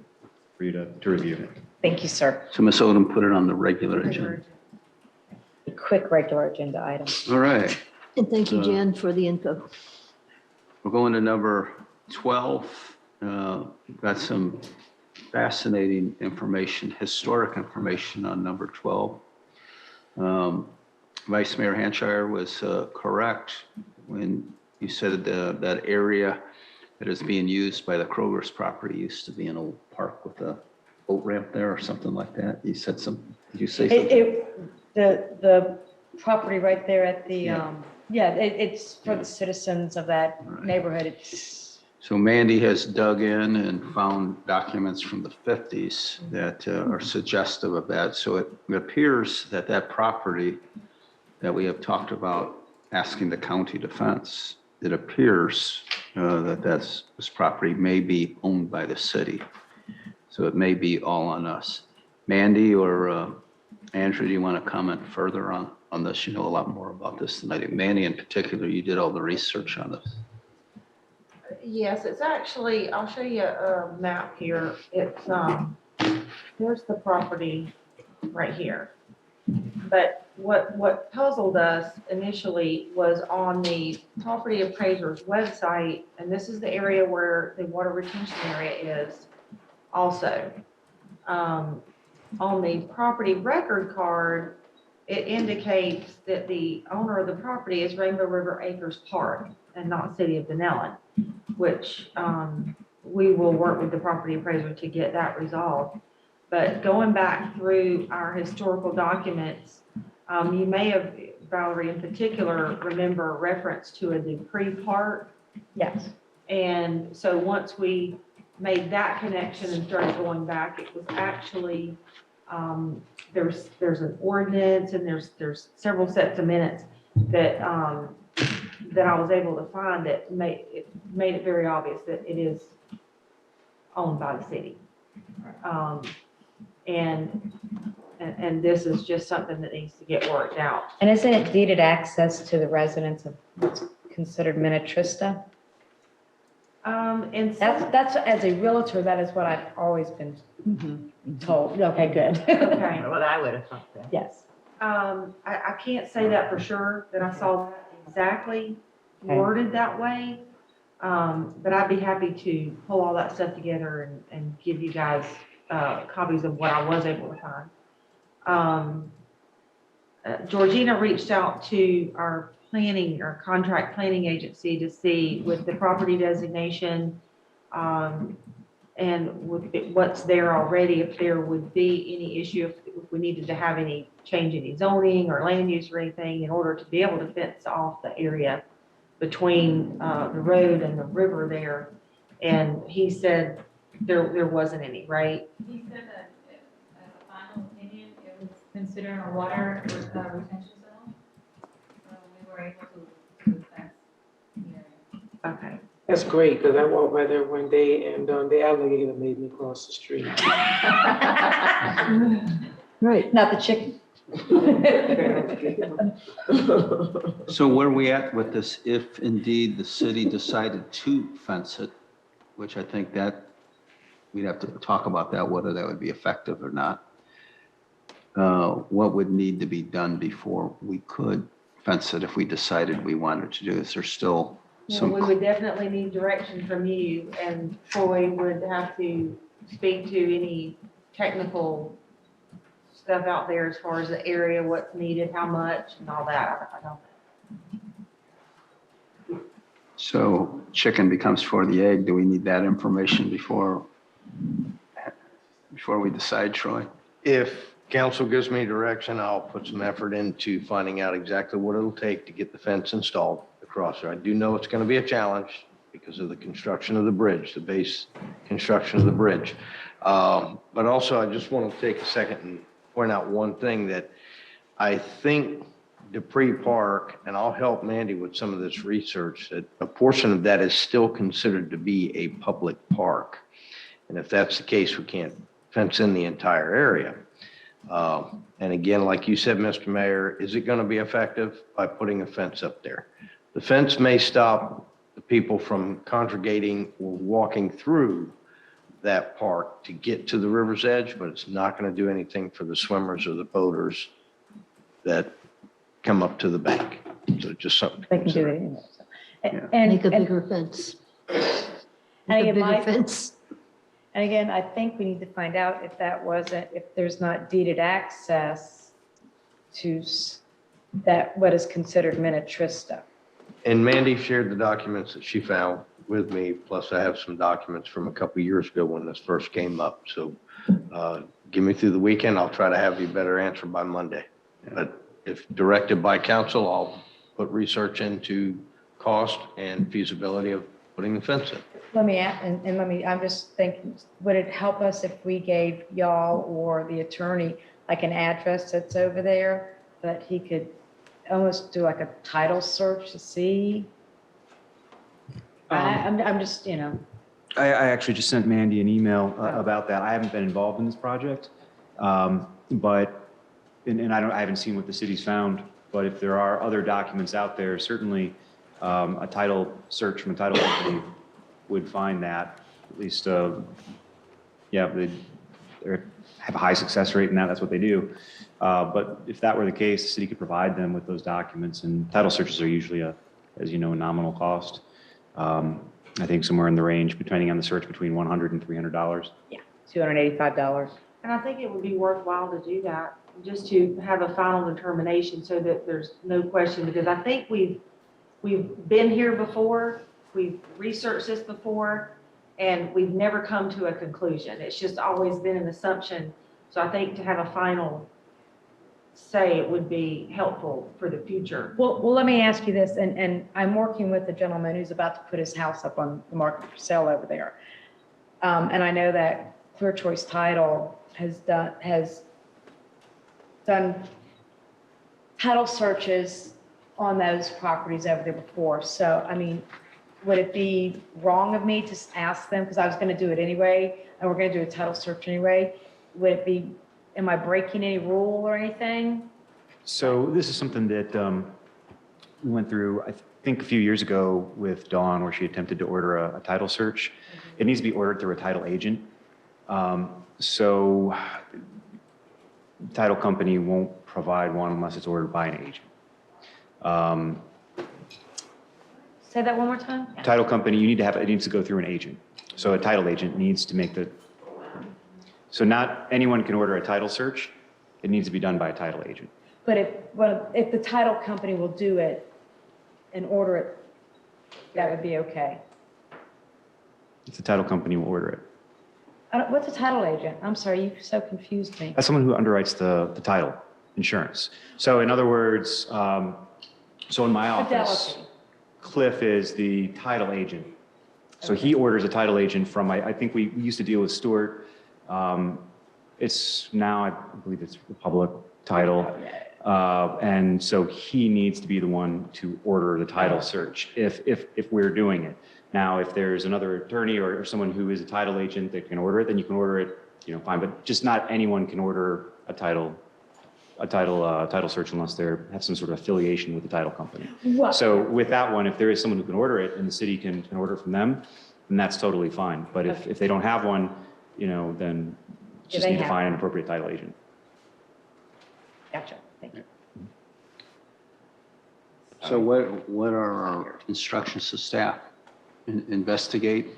to review. Thank you, sir. So Ms. Odom put it on the regular agenda. A quick regular agenda item. All right, And thank you, Jan, for the info. we're going to number 12. We've got some fascinating information, historic information on number 12. Vice Mayor Hanshire was correct when you said that area that is being used by the Kroger's property used to be an old park with a boat ramp there or something like that. You said something, did you say something? The property right there at the, Yeah. it's for the citizens of that neighborhood. It's, So Mandy has dug in and found documents from the 50s that are suggestive of that. So it appears that that property that we have talked about asking the county to fence, it appears that this property may be owned by the city. So it may be all on us. Mandy or Andrew, do you want to comment further on this? You know a lot more about this than I do. Mandy in particular, you did all the research on this. Yes, it's actually, I'll show you a map here. It's, there's the property right here. But what puzzled us initially was on the property appraiser's website, and this is the area where the water retention area is also. On the property record card, it indicates that the owner of the property is Rainbow River Acres Park and not City of Dunnellon, which we will work with the property appraiser to get that resolved. But going back through our historical documents, you may have, Valerie in particular, remember a reference to a Dupree Park. yes. And so once we made that connection and started going back, it was actually, there's an ordinance and there's several sets of minutes that that I was able to find that made it very obvious that it is owned by the city. And this is just something that needs to get worked out. And isn't it deeded access to the residents of what's considered Minnetrista? And That's, as a realtor, that is what I've always been told. Okay, good. Okay. What I would have thought that. Yes. I can't say that for sure, that I saw that exactly Okay. worded that way. But I'd be happy to pull all that stuff together and give you guys copies of what I was able to find. Georgina reached out to our contract planning agency to see with the property designation and with what's there already, if there would be any issue, if we needed to have any change in zoning or land use or anything in order to be able to fence off the area between the road and the river there. And he said there wasn't any, right? He said that as a final opinion, it was considered a water retention zone. So we were able to fence the area. Okay. That's great, because I walked by there one day and the alligator made me cross the street. Right. Not the chicken. So where are we at with this, if indeed the city decided to fence it, which I think that we'd have to talk about that, whether that would be effective or not. What would need to be done before we could fence it if we decided we wanted to do this? There's still some. We would definitely need direction from you, and Troy would have to speak to any technical stuff out there as far as the area, what's needed, how much, and all that. I don't. So chicken becomes for the egg. Do we need that information before we decide, Troy? If council gives me direction, I'll put some effort into finding out exactly what it'll take to get the fence installed across there. I do know it's going to be a challenge because of the construction of the bridge, the base construction of the bridge. But also, I just want to take a second and point out one thing that I think Dupree Park, and I'll help Mandy with some of this research, that a portion of that is still considered to be a public park. And if that's the case, we can't fence in the entire area. And again, like you said, Mr. Mayor, is it going to be effective by putting a fence up there? The fence may stop the people from congregating or walking through that park to get to the river's edge, but it's not going to do anything for the swimmers or the boaters that come up to the bank. So just something to They can do consider. it anyway. So. And, Make a and- bigger fence. and Make a again, bigger my- fence. And again, I think we need to find out if there's not deeded access to that, what is considered Minnetrista. And Mandy shared the documents that she found with me, plus I have some documents from a couple of years ago when this first came up. So give me through the weekend, I'll try to have you a better answer by Monday. But if directed by council, I'll put research into cost and feasibility of putting the fence in. Let me, I'm just thinking, would it help us if we gave y'all or the attorney like an address that's over there that he could almost do like a title search to see? I'm just, I actually just sent Mandy an email about that. I haven't been involved in this project, but, and I haven't seen what the city's found, but if there are other documents out there, certainly a title search from a title company would find that, at least, yeah, they have a high success rate in that, that's what they do. But if that were the case, the city could provide them with those documents, and title searches are usually as you know, a nominal cost. I think somewhere in the range, depending on the search, between $100 and $300. Yeah, $285. And I think it would be worthwhile to do that, just to have a final determination so that there's no question, because I think we've been here before, we've researched this before, and we've never come to a conclusion. It's just always been an assumption. So I think to have a final say, it would be helpful for the future. Well, let me ask you this, and I'm working with a gentleman who's about to put his house up on the market for sale over there. And I know that Clear Choice Title has done title searches on those properties over there before. So, I mean, would it be wrong of me to ask them, because I was going to do it anyway, and we're going to do a title search anyway, would it be, am I breaking any rule or anything? So this is something that we went through, I think a few years ago with Dawn, where she attempted to order a title search. It needs to be ordered through a title agent. So the title company won't provide one unless it's ordered by an agent. Say that one more time? Title company, it needs to go through an agent. So a title agent needs to make so not anyone can order a title search. It needs to be done by a title agent. But if the title company will do it and order it, that would be okay. If the title company will order it. What's a title agent? I'm sorry, you so confused me. That's someone who underwrites the title insurance. So in other words, so in my office, Fidelity. Cliff is the title agent. So he orders a title agent from, I think we used to deal with Stuart. It's now, I believe it's Republic Title. And so he needs to be the one to order the title search if we're doing it. Now, if there's another attorney or someone who is a title agent that can order it, then you can order it, fine. But just not anyone can order a title search unless they have some sort of affiliation with the title company. What? So with that one, if there is someone who can order it and the city can order from them, then that's totally fine. But if they don't have one, then just need to find an appropriate title agent. Gotcha, thank you. So what are our instructions to staff? Investigate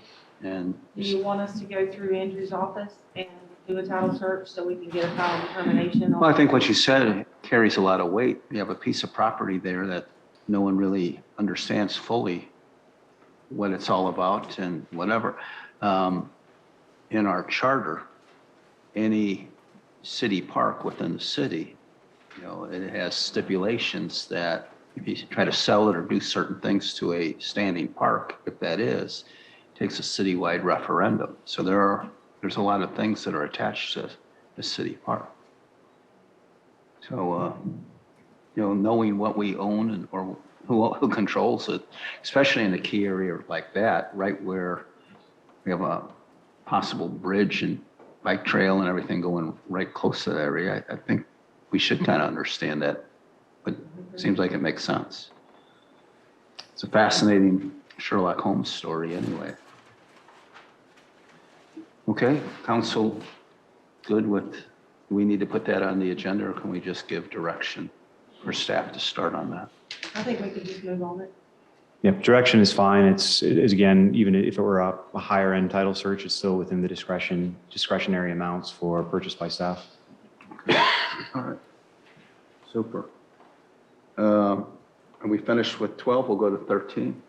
and. Do you want us to go through Andrew's office and do a title search so we can get a final determination on? Well, I think what you said carries a lot of weight. You have a piece of property there that no one really understands fully what it's all about and whatever. In our charter, any city park within the city, it has stipulations that if you try to sell it or do certain things to a standing park, if that is, it takes a citywide referendum. So there's a lot of things that are attached to the city park. So knowing what we own and or who controls it, especially in a key area like that, right where we have a possible bridge and bike trail and everything going right close to that area. I think we should kind of understand that, but it seems like it makes sense. It's a fascinating Sherlock Holmes story anyway. Okay, council, good with, do we need to put that on the agenda or can we just give direction for staff to start on that? I think we could just move on it. Yep, direction is fine. It is again, even if it were a higher end title search, it's still within the discretionary amounts for purchase by staff. All right, super. Are we finished with 12? We'll go to 13.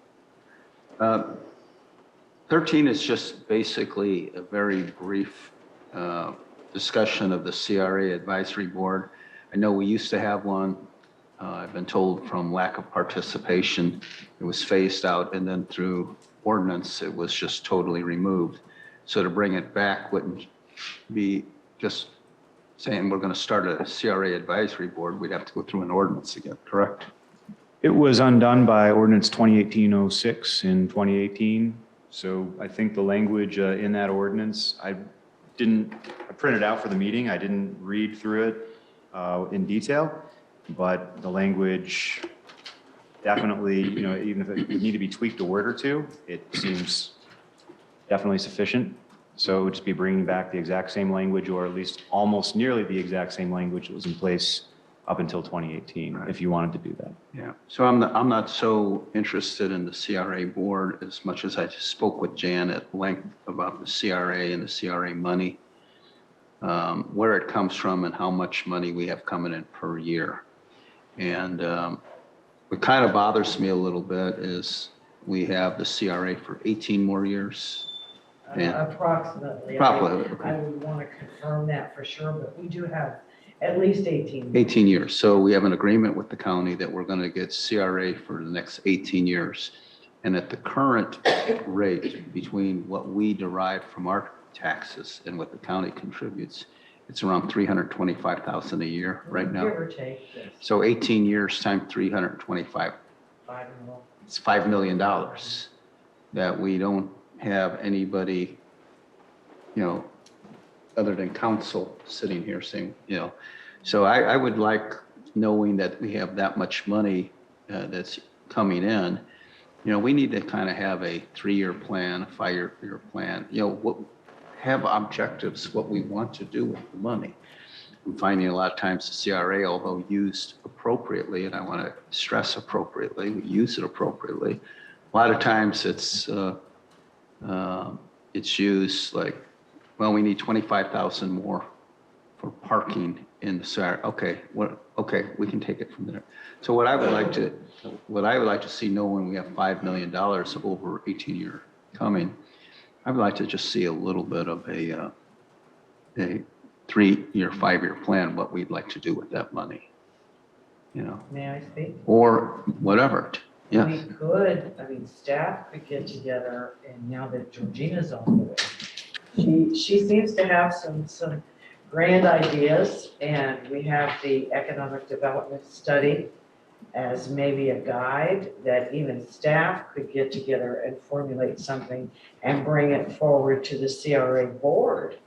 13 is just basically a very brief discussion of the CRA Advisory Board. I know we used to have one. I've been told from lack of participation, it was phased out, and then through ordinance, it was just totally removed. So to bring it back wouldn't be just saying we're going to start a CRA Advisory Board. We'd have to go through an ordinance again, correct? It was undone by ordinance 2018-06 in 2018. So I think the language in that ordinance, I printed out for the meeting. I didn't read through it in detail. But the language definitely, even if it would need to be tweaked a word or two, it seems definitely sufficient. So it would just be bringing back the exact same language, or at least almost nearly the exact same language that was in place up until 2018, if you wanted to do that. Yeah. So I'm not so interested in the CRA board as much as I just spoke with Jan at length about the CRA and the CRA money, where it comes from and how much money we have coming in per year. And what kind of bothers me a little bit is we have the CRA for 18 more years. And Approximately. Probably. I would want to confirm that for sure, but we do have at least 18. 18 years. So we have an agreement with the county that we're going to get CRA for the next 18 years. And at the current rate between what we derive from our taxes and what the county contributes, it's around $325,000 a year right now. Give or take, yes. So 18 years times 325, it's $5 million that we don't have anybody, other than council sitting here saying, So I would like, knowing that we have that much money that's coming in, we need to kind of have a 3-year plan, a 5-year plan, have objectives, what we want to do with the money. I'm finding a lot of times the CRA, although used appropriately, and I want to stress appropriately, we use it appropriately. A lot of times it's used like, well, we need 25,000 more for parking in the CRA. Okay, we can take it from there. So what I would like to see, knowing we have $5 million over 18-year coming, I would like to just see a little bit of a 3-year, 5-year plan, what we'd like to do with that money, May I speak? or whatever. Yeah. We could, staff could get together, and now that Georgina's on the way, she seems to have some grand ideas, and we have the economic development study as maybe a guide that even staff could get together and formulate something and bring it forward to the CRA board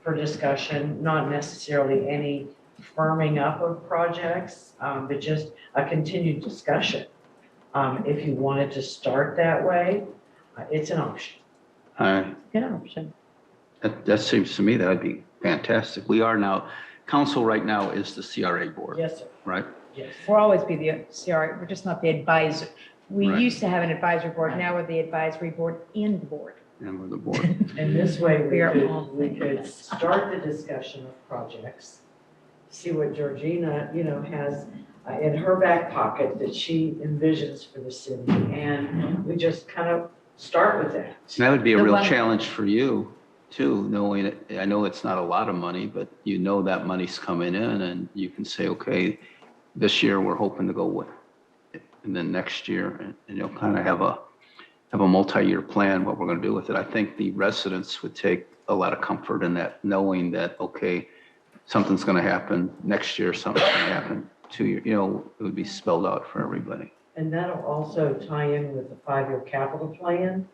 for discussion, not necessarily any firming up of projects, but just a continued discussion. If you wanted to start that way, it's an option. Good option. That seems to me that would be fantastic. We are now, council right now is the CRA board. Yes, sir. Right? Yes. We'll always be the CRA, we're just not the advisor. We Right. used to have an advisory board, now we're the advisory board and the board. And with the board. And this way We are all we could start the discussion of projects, see what Georgina, has in her back pocket that she envisions for the city. And we just kind of start with that. And that would be a real challenge for you too, knowing it. I know it's not a lot of money, but that money's coming in and you can say, okay, this year we're hoping to go with it. And then next year, and you'll kind of have a multi-year plan, what we're going to do with it. I think the residents would take a lot of comfort in that, knowing that, okay, something's going to happen next year, something's going to happen 2 year, it would be spelled out for everybody. And that'll also tie in with the 5-year capital plan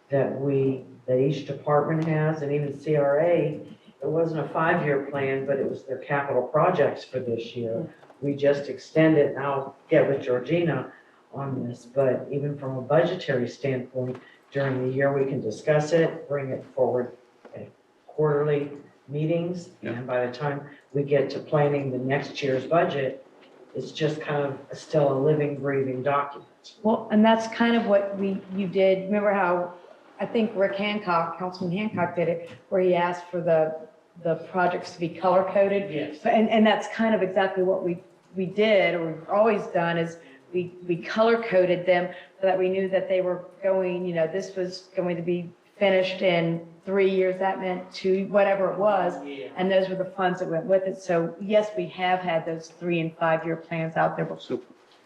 that each department has, and even CRA. It wasn't a 5-year plan, but it was their capital projects for this year. We just extended, and I'll get with Georgina on this, but even from a budgetary standpoint, during the year, we can discuss it, bring it forward at quarterly meetings, and by the time we get to planning the next year's budget, it's just kind of still a living, breathing document. Well, and that's kind of what you did. Remember how, I think Rick Hancock, Councilman Hancock did it, where he asked for the projects to be color coded. Yes. And that's kind of exactly what we did, or we've always done, is we color coded them so that we knew that they were going, this was going to be finished in 3 years. That meant 2, whatever it was. And those were the funds that went with it. So yes, we have had those 3 and 5-year plans out there before.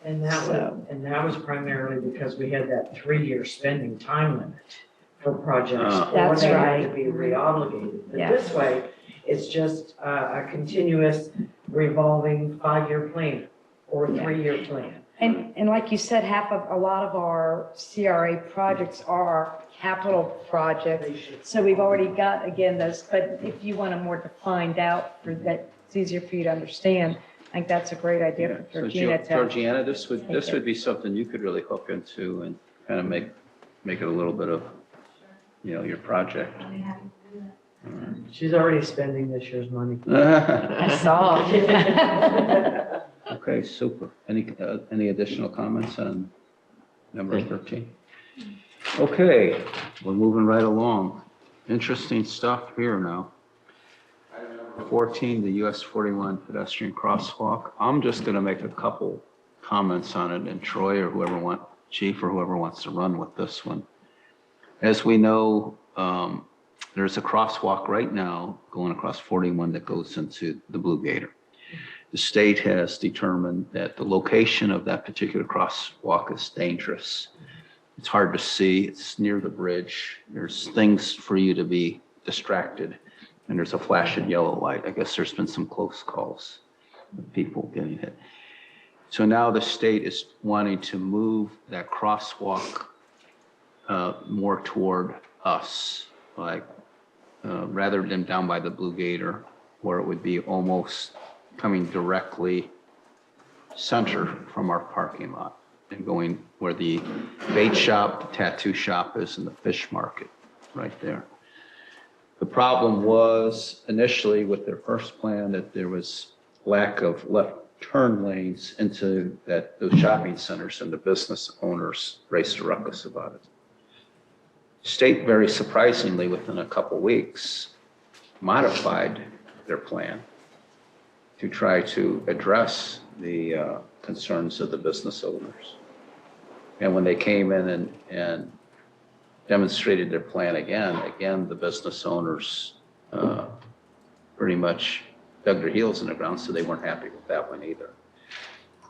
And that was primarily because we had that 3-year spending time limit for projects. Or That's they had right. to be reobligated. But Yeah. this way, it's just a continuous revolving 5-year plan or 3-year plan. And like you said, a lot of our CRA projects are capital projects. So we've already got, again, those, but if you want a more defined out for that, it's easier for you to understand. I think that's a great idea for So Georgina to. Georgiana, this would be something you could really hook into and kind of make it a little bit of, your project. She's already spending this year's money. I saw. Okay, super. Any additional comments on number 13? Okay, we're moving right along. Interesting stuff here now. 14, the US 41 pedestrian crosswalk. I'm just going to make a couple comments on it, and Troy or Chief or whoever wants to run with this one. As we know, there's a crosswalk right now going across 41 that goes into the Blue Gator. The state has determined that the location of that particular crosswalk is dangerous. It's hard to see. It's near the bridge. There's things for you to be distracted. And there's a flashing yellow light. I guess there's been some close calls of people getting hit. So now the state is wanting to move that crosswalk more toward us, like rather than down by the Blue Gator, where it would be almost coming directly center from our parking lot and going where the bait shop, the tattoo shop is, and the fish market right there. The problem was initially with their first plan that there was lack of left turn lanes into those shopping centers, and the business owners raced a ruckus about it. State, very surprisingly, within a couple weeks, modified their plan to try to address the concerns of the business owners. And when they came in and demonstrated their plan again, the business owners pretty much dug their heels in the ground, so they weren't happy with that one either.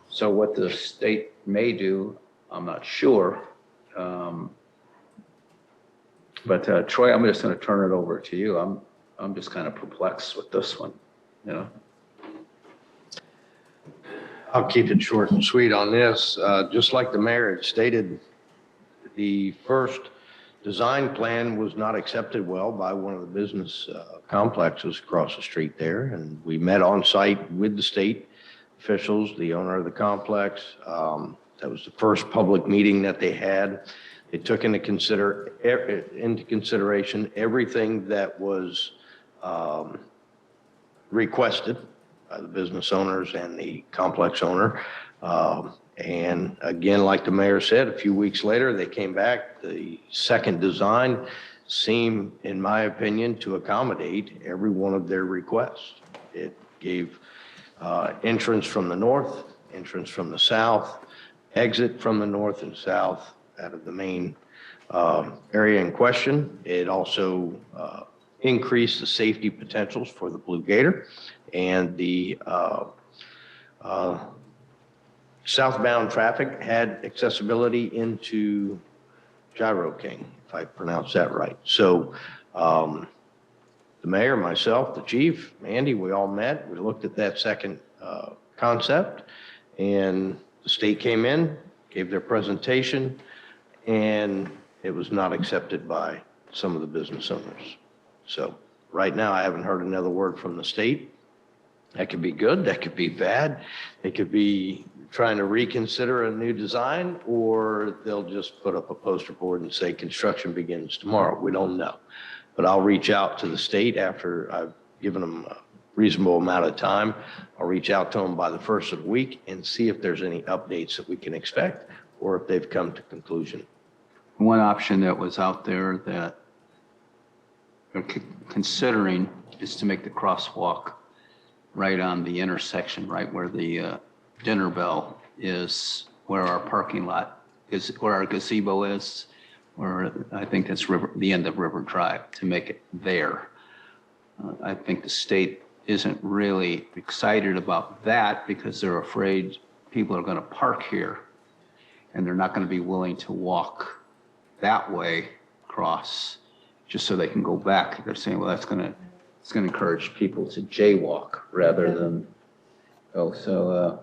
So what the state may do, I'm not sure. But Troy, I'm just going to turn it over to you. I'm just kind of perplexed with this one, I'll keep it short and sweet on this. Just like the mayor had stated, the first design plan was not accepted well by one of the business complexes across the street there. And we met on site with the state officials, the owner of the complex. That was the first public meeting that they had. They took into consideration everything that was requested by the business owners and the complex owner. And again, like the mayor said, a few weeks later, they came back. The second design seemed, in my opinion, to accommodate every one of their requests. It gave entrance from the north, entrance from the south, exit from the north and south out of the main area in question. It also increased the safety potentials for the Blue Gator, and the southbound traffic had accessibility into Gyro King, if I pronounced that right. So the mayor, myself, the chief, Andy, we all met. We looked at that second concept. And the state came in, gave their presentation, and it was not accepted by some of the business owners. So right now, I haven't heard another word from the state. That could be good, that could be bad. They could be trying to reconsider a new design, or they'll just put up a poster board and say construction begins tomorrow. We don't know. But I'll reach out to the state after I've given them a reasonable amount of time. I'll reach out to them by the first of the week and see if there's any updates that we can expect, or if they've come to conclusion. One option that was out there that they're considering is to make the crosswalk right on the intersection, right where the dinner bell is, where our parking lot is, where our gazebo is, or I think that's the end of River Drive, to make it there. I think the state isn't really excited about that because they're afraid people are going to park here and they're not going to be willing to walk that way across just so they can go back. They're saying, well, it's going to encourage people to jaywalk rather than go. So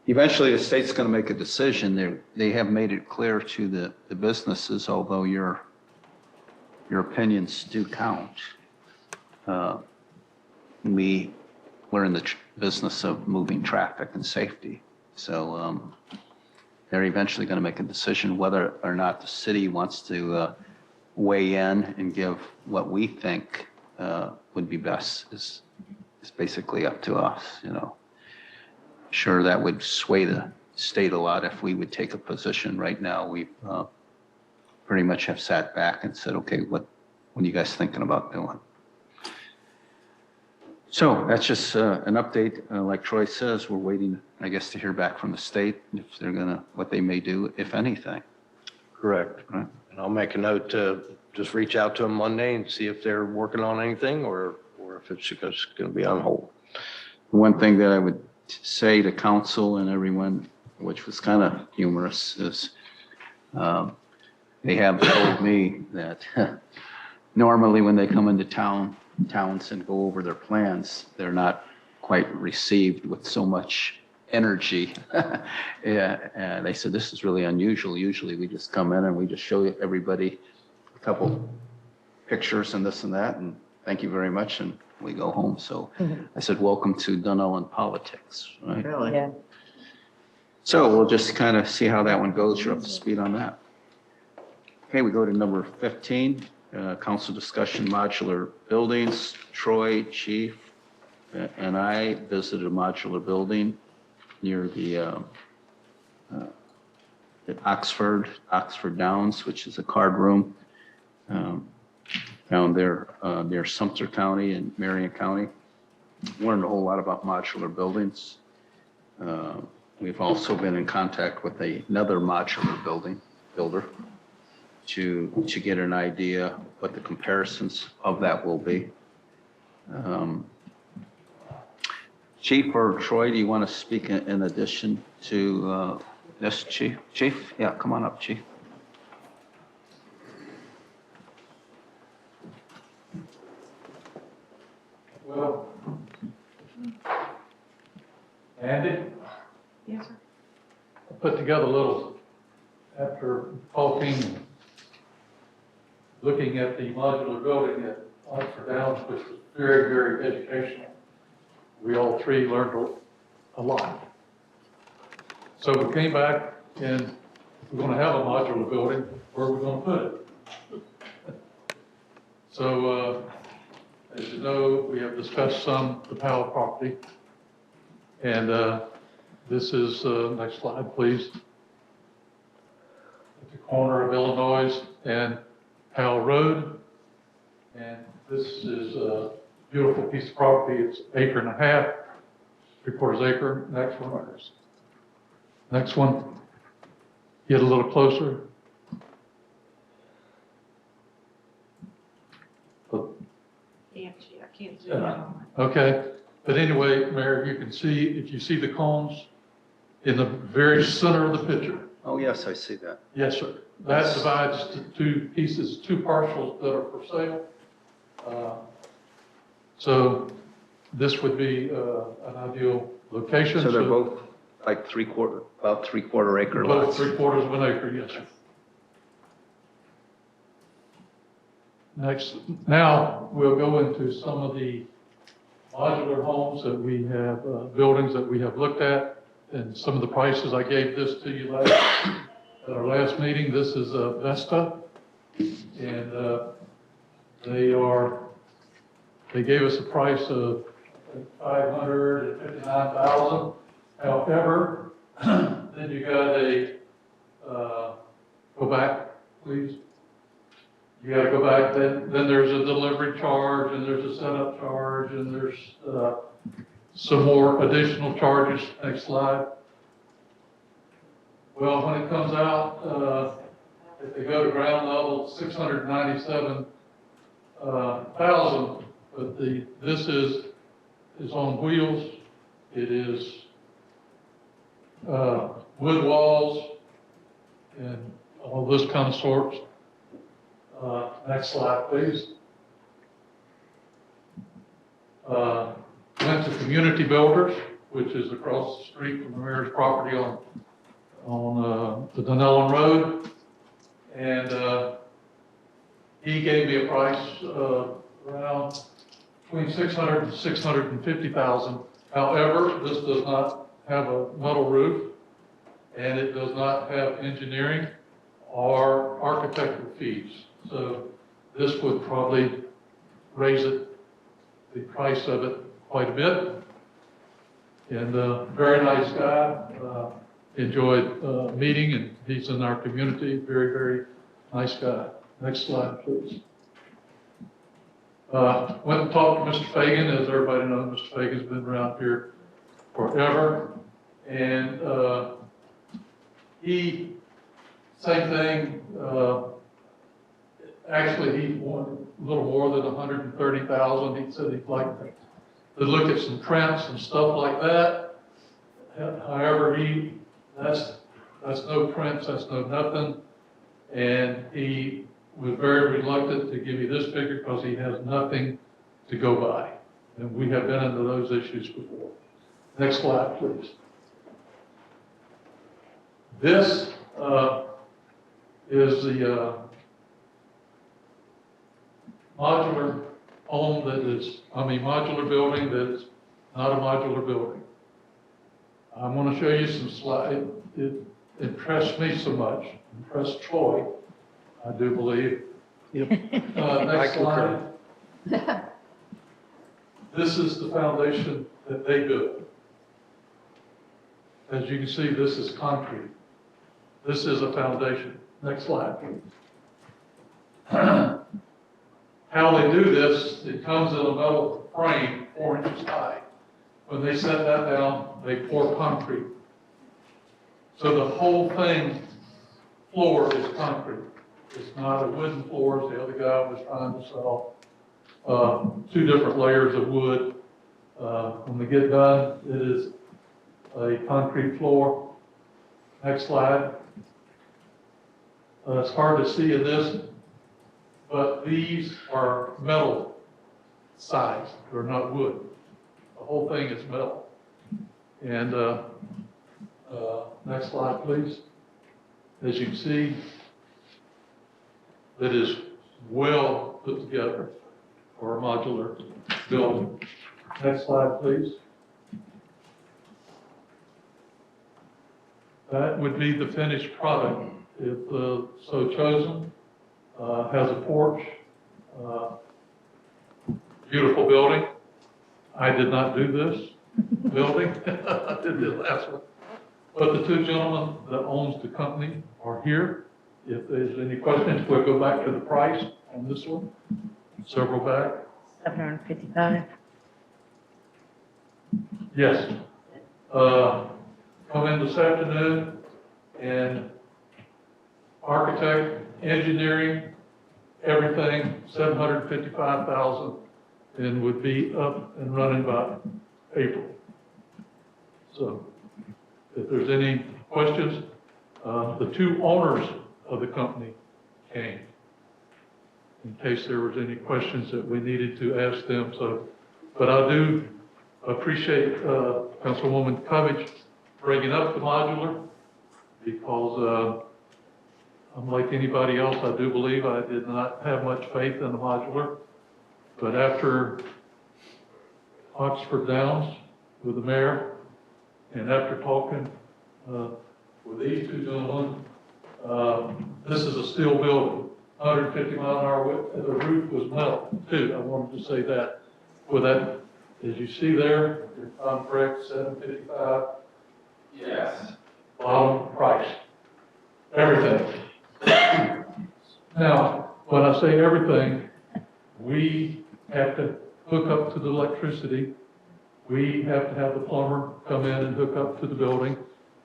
eventually the state's going to make a decision. They have made it clear to the businesses, although your opinions do count. We're in the business of moving traffic and safety. So they're eventually going to make a decision whether or not the city wants to weigh in and give what we think would be best is basically up to us, you know. Sure, that would sway the state a lot if we would take a position. Right now, we pretty much have sat back and said, okay, what are you guys thinking about doing? So that's just an update. Like Troy says, we're waiting, I guess, to hear back from the state if they're gonna, what they may do, if anything. Correct. Right. And I'll make a note to just reach out to them Monday and see if they're working on anything or if it's just going to be on hold. One thing that I would say to council and everyone, which was kind of humorous, is they have told me that normally when they come into towns and go over their plans, they're not quite received with so much energy. And they said, this is really unusual. Usually we just come in and we just show everybody a couple pictures and this and that, and thank you very much, and we go home. So I said, welcome to Dunnellon politics, right? Really? Yeah. So we'll just kind of see how that one goes. You're up to speed on that. Okay, we go to number 15, council discussion modular buildings. Troy, Chief, and I visited a modular building near the at Oxford Downs, which is a card room down there near Sumter County and Marion County. Learned a whole lot about modular buildings. We've also been in contact with another modular builder to get an idea what the comparisons of that will be. Chief or Troy, do you want to speak in addition to this, Chief? Chief, yeah, come on up, Chief. Well, Andy? Yes, sir. I put together a little, after talking, looking at the modular building at Oxford Downs, which was very, very educational. We all three learned a lot. So we came back and we're going to have a modular building. Where are we going to put it? So, as you know, we have discussed the Powell property. And this is, next slide, please. At the corner of Illinois and Powell Road. And this is a beautiful piece of property. It's 1.5 acres, 3/4 acre. Next one. Get a little closer. I can't zoom in on Okay, but anyway, Mayor, you can see, if you see the cones in the very center of the picture. Oh, yes, I see that. Yes, sir. That divides to two pieces, two parcels that are for sale. So this would be an ideal Locations. So they're both like about three-quarter acre Both lots? 3/4 of an acre, yes, sir. Next, now we'll go into some of the modular homes that we have, buildings that we have looked at, and some of the prices. I gave this to you at our last meeting. This is Vesta, and they gave us a price of $559,000. However, then you got go back, please. You gotta go back, then there's a delivery charge, and there's a setup charge, and there's some more additional charges. Next slide. Well, when it comes out, if they go to ground level, 697,000, but this is on wheels. It is wood walls and all this kind of sorts. Next slide, please. Went to Community Builders, which is across the street from the mayor's property on the Dunnellon Road. And he gave me a price around between 600 and 650,000. However, this does not have a metal roof, and it does not have engineering or architectural fees. So this would probably raise the price of it quite a bit. And very nice guy. Enjoyed meeting, and he's in our community. Very, very nice guy. Next slide, please. Went and talked to Mr. Fagan. As everybody knows, Mr. Fagan's been around here forever. And same thing, actually he wanted a little more than 130,000. He said he'd like to look at some prints and stuff like that. However, that's no prints, that's no nothing. And he was very reluctant to give me this figure because he has nothing to go by. And we have been into those issues before. Next slide, please. This is the modular home modular building that is not a modular building. I'm going to show you some slides. It impressed me so much, impressed Troy, I do believe. Yep. Next slide. This is the foundation that they built. As you can see, this is concrete. This is a foundation. Next slide, please. How they do this, it comes in a metal frame 4 inches high. When they set that down, they pour concrete. So the whole floor is concrete. It's not a wooden floor, as the other guy was trying to sell. 2 different layers of wood. When they get done, it is a concrete floor. Next slide. It's hard to see in this, but these are metal sides. They're not wood. The whole thing is metal. And next slide, please. As you can see, it is well put together for a modular building. Next slide, please. That would be the finished product if so chosen. Has a porch, beautiful building. I did not do this building. I did the last one. But the 2 gentlemen that owns the company are here. If there's any questions, we'll go back to the price on this one. Several back. 755. Yes. Come in this afternoon, and architect, engineering, everything, 755,000, and would be up and running by April. So if there's any questions, the 2 owners of the company came in case there was any questions that we needed to ask them. So, but I do appreciate Councilwoman Covich bringing up the modular because unlike anybody else, I do believe I did not have much faith in the modular. But after Oxford Downs with the mayor and after talking with these two gentlemen, this is a steel building, 150 mile an hour width. The roof was metal too. I wanted to say that. With that, as you see there, if I'm correct, 755. Yes. Bottom price. Everything. Now, when I say everything, we have to hook up to the electricity. We have to have the plumber come in and hook up to the building.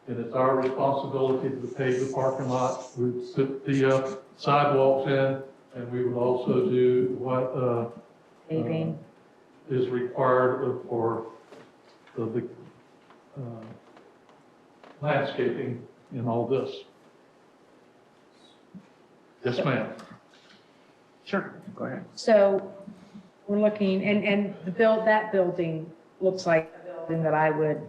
And it's our responsibility to pave the parking lot. We put the sidewalks in, and we would also do what Paving. is required for the landscaping in all this. Yes, ma'am. Sure, go ahead. So we're looking, and that building looks like a building that I would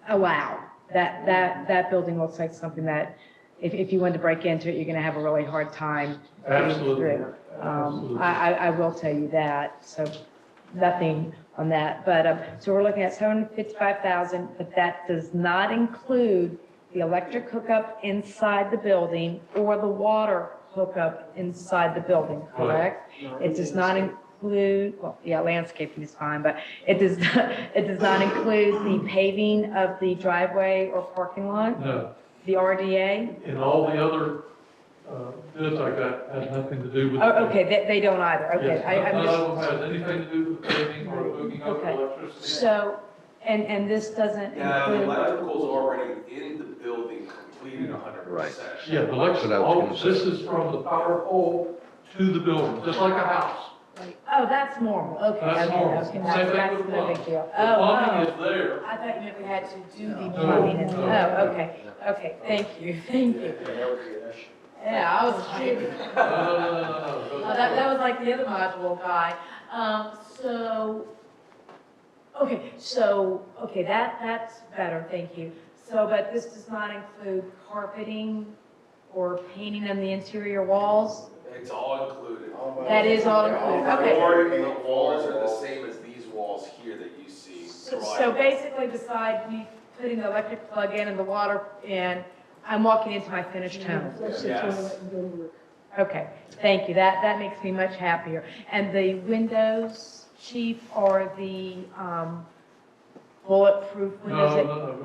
allow. That building looks like something that if you wanted to break into it, you're going to have a really hard time getting Absolutely. through. Absolutely. I will tell you that. So nothing on that. But so we're looking at 755,000, but that does not include the electric hookup inside the building or the water hookup inside the building, correct? It does not include, well, yeah, landscaping is fine, but it does not include the paving of the driveway or parking lot? No. The RDA? And all the other bids I got has nothing to do with. Oh, okay, they don't either, okay. Yes, I'm none just. of them has anything to do with paving or hooking up Okay. electricity. So, and this doesn't Yeah, the include, electrical's already in the building, completed 100%. Yeah, the electrical, this is from the power pole to the building, just like a house. oh, that's normal, okay. That's okay, normal. okay, Same that's thing with no big plumbing. deal. The Oh, plumbing oh. is there. I thought you meant we had to do the No, plumbing. And no. Oh, okay, thank you. Yeah, I was like, No. that was like the other module guy. Okay, that's better, thank you. So, but this does not include carpeting or painting on the interior walls? It's all included. That is all included, okay. The walls are the same as these walls here that you see. So basically, besides me putting the electric plug in and the water in, I'm walking into my finished home? Yes. Okay, thank you. That makes me much happier. And the windows, chief, are the bulletproof windows? No.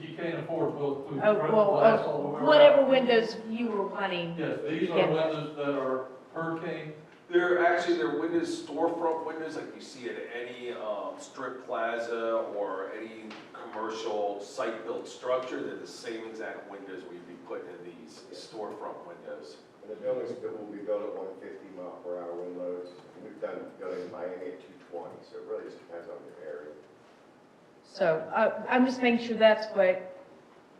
You can't afford bulletproof Oh, glass all the way around. whatever windows you were wanting. Yes, these are Yeah. windows that are hurricane. They're windows, storefront windows like you see at any strip plaza or any commercial site-built structure. They're the same exact windows we'd be putting in these storefront windows. And the buildings that will be built at 150 mile per hour wind loads. We've done buildings in Miami at 220, so it really just depends on the area. So I'm just making sure that's what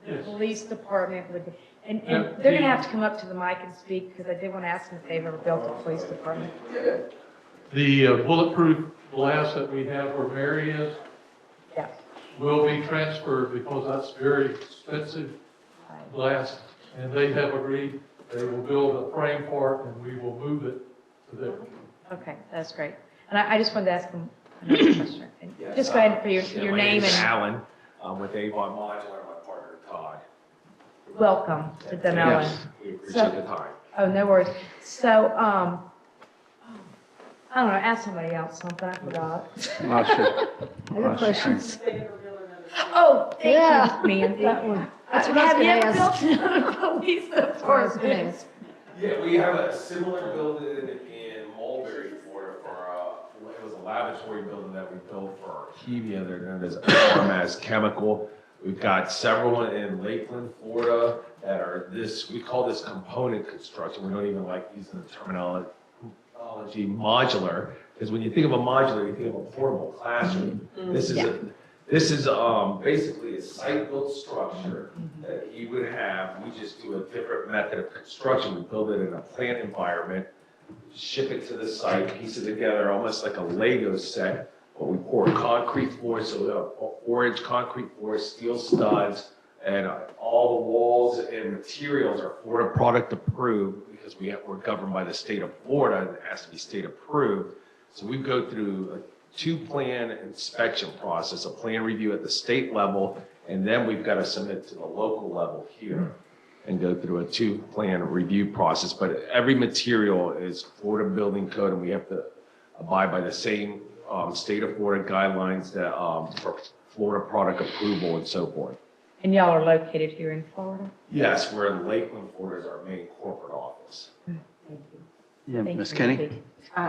the Yes. police department would, and Yeah, they're gonna have to come up to the mic and speak, because I did want to ask them if they've ever built a police department. The bulletproof glass that we have where Mary is Yeah. will be transferred because that's very expensive glass. And they have agreed they will build a frame for it and we will move it to there. Okay, that's great. And I just wanted to ask them another question. And just go ahead for your name and Alan, I'm with Avon Modular, my partner Todd. welcome to Dunnellon. Yes, we appreciate the time. Oh, no worries. So, I don't know, ask somebody else something, I forgot. I got questions. Oh, Yeah, thank you, Mandy. that one. That's what I was Have you gonna ever ask. built another police That's what I was gonna department? ask. Yeah, we have a similar building in Mulberry, Florida it was a laboratory building that we built for Archivia. They're known as RMS Chemical. We've got several in Lakeland, Florida that are we call this component construction. We don't even like using the terminology modular, because when you think of a modular, you think of a portable classroom. This is basically a site-built structure that he would have. We just do a different method of construction. We build it in a plant environment, ship it to the site, piece it together almost like a Lego set But we pour concrete floors, so we have 4-inch concrete floors, steel studs, and all the walls and materials are Florida product approved because we're governed by the state of Florida, and it has to be state approved. So we go through a 2-plan inspection process, a plan review at the state level, and then we've got to submit to the local level here and go through a 2-plan review process. But every material is Florida building code, and we have to abide by the same state of Florida guidelines that for Florida product approval and so forth. And y'all are located here in Florida? Yes, we're in Lakeland, Florida, is our main corporate office. Yeah, Thank Ms. you. Kenny?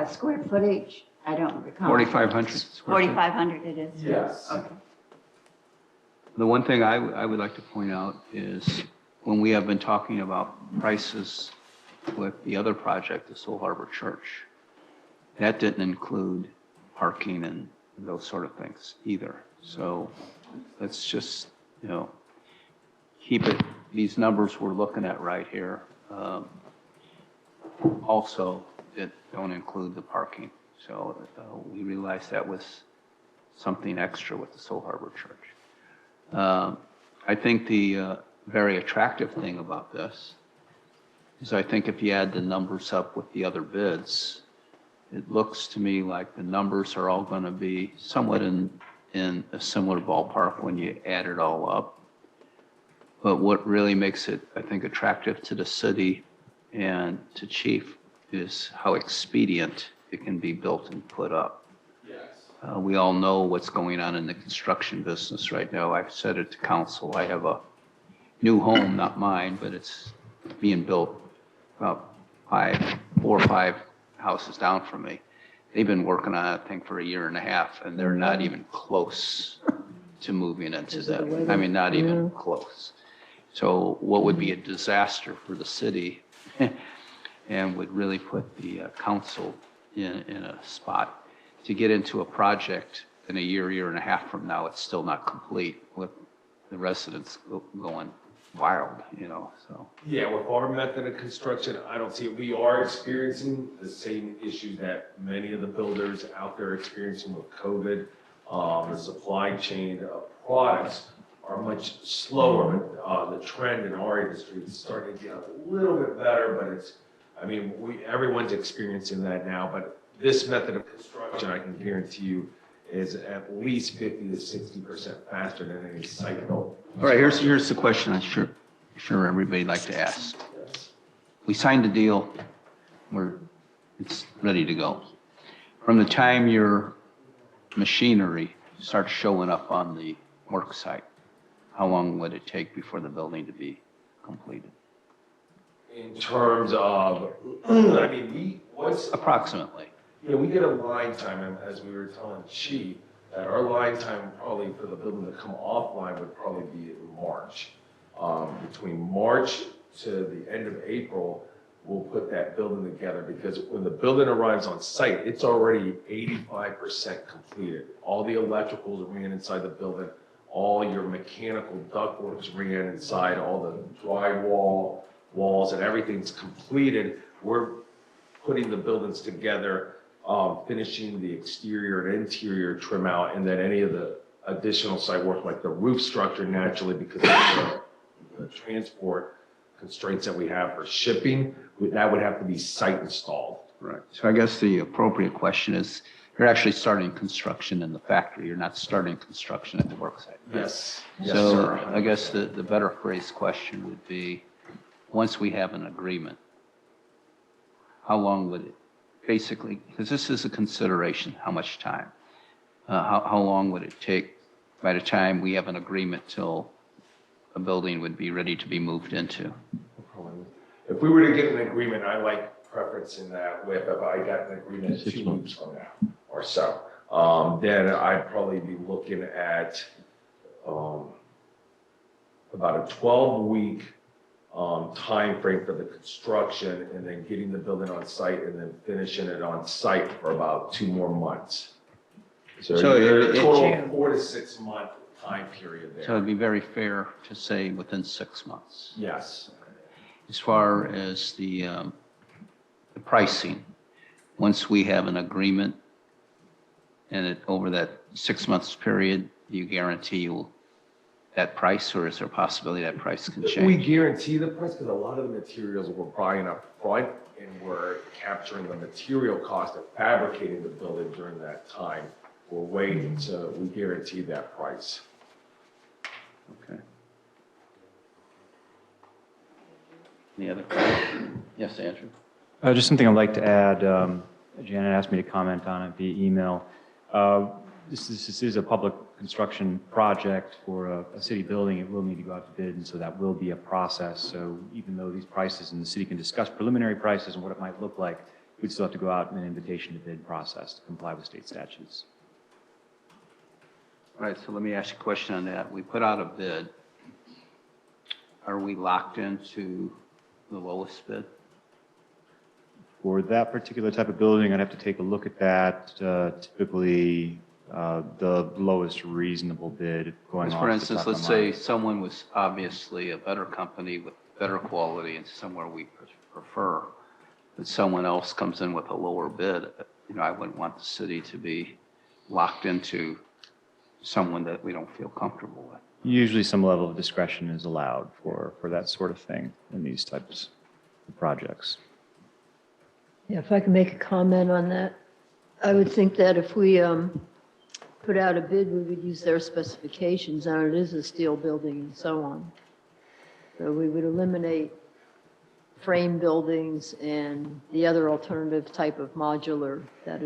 Square footage, I don't recall. 4,500 square feet. 4,500 it is? Yes. Okay. The one thing I would like to point out is when we have been talking about prices with the other project, the Soul Harbor Church, that didn't include parking and those sort of things either. So let's just, keep it, these numbers we're looking at right here, also don't include the parking. So we realized that was something extra with the Soul Harbor Church. I think the very attractive thing about this is I think if you add the numbers up with the other bids, it looks to me like the numbers are all going to be somewhat in a similar ballpark when you add it all up. But what really makes it, I think, attractive to the city and to Chief is how expedient it can be built and put up. Yes. We all know what's going on in the construction business right now. I've said it to council. I have a new home, not mine, but it's being built about 4 or 5 houses down from me. They've been working on that thing for 1.5 years, and they're not even close to moving into that. I mean, not even close. So what would be a disaster for the city and would really put the council in a spot to get into a project in 1 year, 1.5 years from now, it's still not complete with the residents going wild, so. Yeah, with our method of construction, I don't see it. We are experiencing the same issues that many of the builders out there are experiencing with COVID. The supply chain of products are much slower. The trend in our industry is starting to get a little bit better, but everyone's experiencing that now. But this method of construction, I can guarantee you, is at least 50 to 60% faster than any site build. All right, here's the question I'm sure everybody'd like to ask. We signed the deal, it's ready to go. From the time your machinery starts showing up on the work site, how long would it take before the building to be completed? In terms of, Approximately. Yeah, we get a line time, and as we were telling Chief, that our line time probably for the building to come offline would probably be in March. Between March to the end of April, we'll put that building together, because when the building arrives on site, it's already 85% completed. All the electricals ran inside the building, all your mechanical ductworks ran inside, all the drywall, walls, and everything's completed. We're putting the buildings together, finishing the exterior and interior trim out, and then any of the additional site work like the roof structure, naturally, because of the transport constraints that we have for shipping, that would have to be site installed. Right. So I guess the appropriate question is, you're actually starting construction in the factory. You're not starting construction at the work site. Right? Yes. Yes, So sir. I guess the better phrased question would be, once we have an agreement, how long would it, basically, because this is a consideration, how much time? How long would it take by the time we have an agreement till a building would be ready to be moved into? If we were to get an agreement, I like preferencing that with, if I got an agreement 2 weeks from now or so, then I'd probably be looking at about a 12-week time frame for the construction, and then getting the building on site, and then finishing it on site for about 2 more months. So a total of 4 to 6 month time period there. So it'd be very fair to say within 6 months. Yes. As far as the pricing, once we have an agreement over that 6 months period, do you guarantee you'll that price, or is there a possibility that price can We change? guarantee the price because a lot of the materials we're buying up front and we're capturing the material cost of fabricating the building during that time. We're waiting, so we guarantee that price. Okay. Any other questions? Yes, Andrew? Just something I'd like to add. Janet asked me to comment on it via email. This is a public construction project for a city building. It will need to go out to bid, and so that will be a process. So even though these prices and the city can discuss preliminary prices and what it might look like, we'd still have to go out in an invitation to bid process to comply with state statutes. All right, so let me ask you a question on that. We put out a bid. Are we locked into the lowest bid? For that particular type of building, I'd have to take a look at that. Typically, the lowest reasonable bid going off For the instance, top of let's my say mind. someone was obviously a better company with better quality and somewhere we prefer, but someone else comes in with a lower bid. I wouldn't want the city to be locked into someone that we don't feel comfortable with. Usually some level of discretion is allowed for that sort of thing in these types of projects. Yeah, if I can make a comment on that, I would think that if we put out a bid, we would use their specifications, and it is a steel building and so on. So we would eliminate frame buildings and the other alternative type of modular that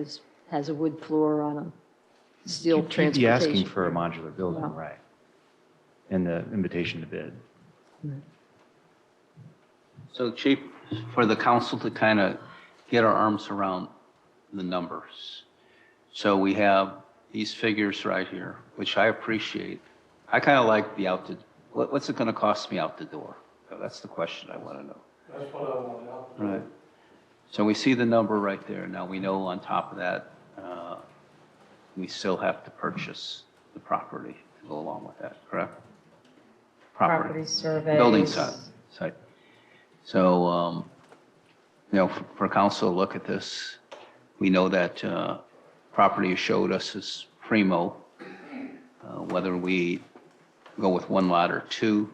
has a wood floor on a steel You'd be transportation. asking for a modular building, Yeah. right? In the invitation to bid. So Chief, for the council to kind of get our arms around the numbers. So we have these figures right here, which I appreciate. I kind of like the what's it going to cost me out the door? So that's the question I want to know. That's what I want to know. Right. So we see the number right there. Now we know on top of that, we still have to purchase the property to go along with that, correct? Property surveys. Building site. So, for council to look at this, we know that property you showed us is primo. Whether we go with one lot or two,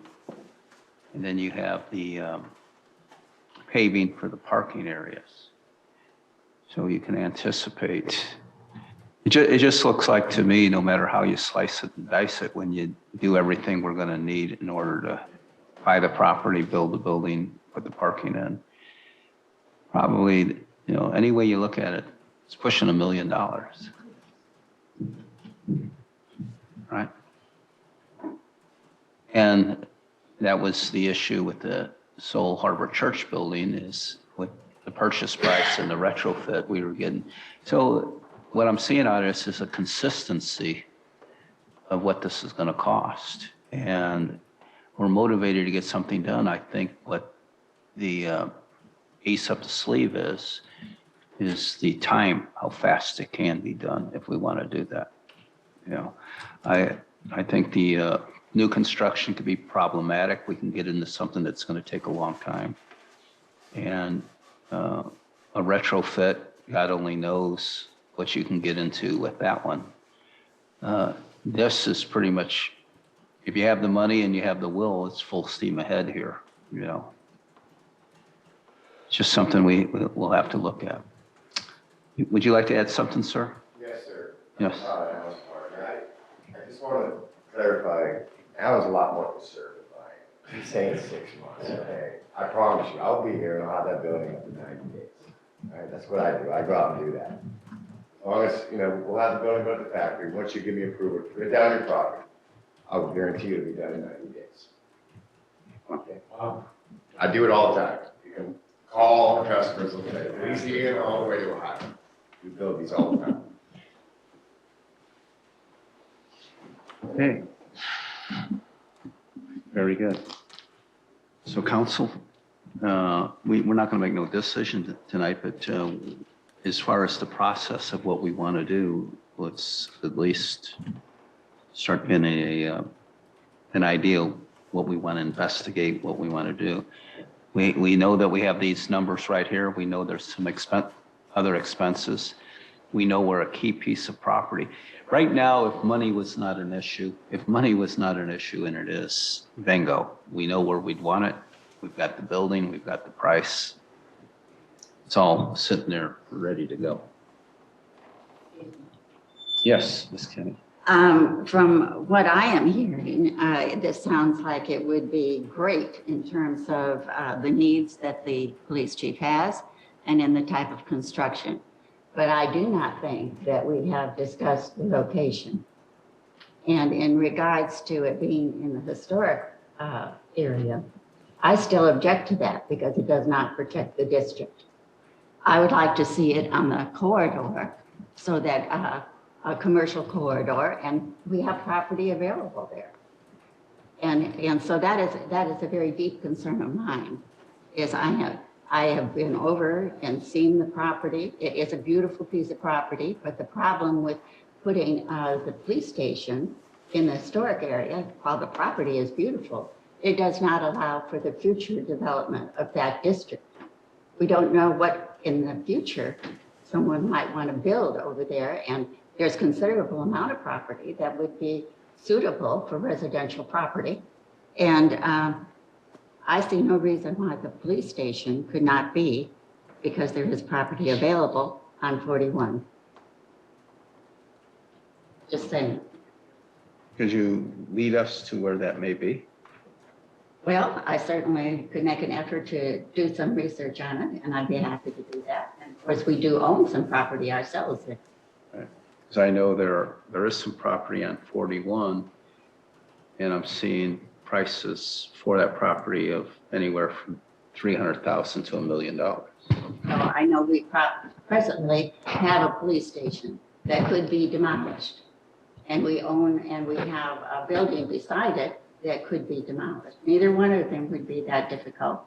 and then you have the paving for the parking areas. So you can anticipate. It just looks like to me, no matter how you slice it and dice it, when you do everything we're going to need in order to buy the property, build the building, put the parking in, probably, any way you look at it, it's pushing $1 million. Right? And that was the issue with the Soul Harbor Church building, is with the purchase price and the retrofit we were getting. So what I'm seeing out of this is a consistency of what this is going to cost. And we're motivated to get something done. I think what the ace up the sleeve is the time, how fast it can be done if we want to do that. I think the new construction could be problematic. We can get into something that's going to take a long time. And a retrofit, God only knows what you can get into with that one. This is pretty much, if you have the money and you have the will, it's full steam ahead here, It's just something we'll have to look at. Would you like to add something, sir? Yes, sir. Yes. I just want to clarify, I was a lot more conservative. He's saying 6 months, okay? I promise you, I'll be here and I'll have that building up in 90 days. All right, that's what I do. I go out and do that. As long as, we'll have the building go to the factory. Once you give me approval, put it down your property, I'll guarantee you it'll be done in 90 days. Okay? Wow. I do it all the time. You can call the customers, look at it. Louisiana all the way to Ohio. We build these all the time. Okay. Very good. So council, we're not going to make no decision tonight, but as far as the process of what we want to do, let's at least start getting an idea what we want to investigate, what we want to do. We know that we have these numbers right here. We know there's some other expenses. we know we're a key piece of property. Right now, if money was not an issue, and it is, bingo, we know where we'd want it. We've got the building, we've got the price. It's all sitting there ready to go. Yes, Ms. Kenny. From what I am hearing, this sounds like it would be great in terms of the needs that the police chief has and in the type of construction. But I do not think that we have discussed the location. And in regards to it being in the historic area, I still object to that because it does not protect the district. I would like to see it on the corridor so that a commercial corridor, and we have property available there. And so that is a very deep concern of mine, is I have been over and seen the property. It is a beautiful piece of property, but the problem with putting the police station in the historic area, while the property is beautiful, it does not allow for the future development of that district. We don't know what in the future someone might want to build over there, and there's considerable amount of property that would be suitable for residential property. And I see no reason why the police station could not be, because there is property available on 41. Just saying. Could you lead us to where that may be? Well, I certainly could make an effort to do some research on it, and I'd be happy to do that. And of course, we do own some property ourselves there. Because I know there is some property on 41, and I'm seeing prices for that property of anywhere from $300,000 to $1 million. So I know we presently have a police station that could be demolished. And we own, and we have a building beside it that could be demolished. Neither one of them would be that difficult,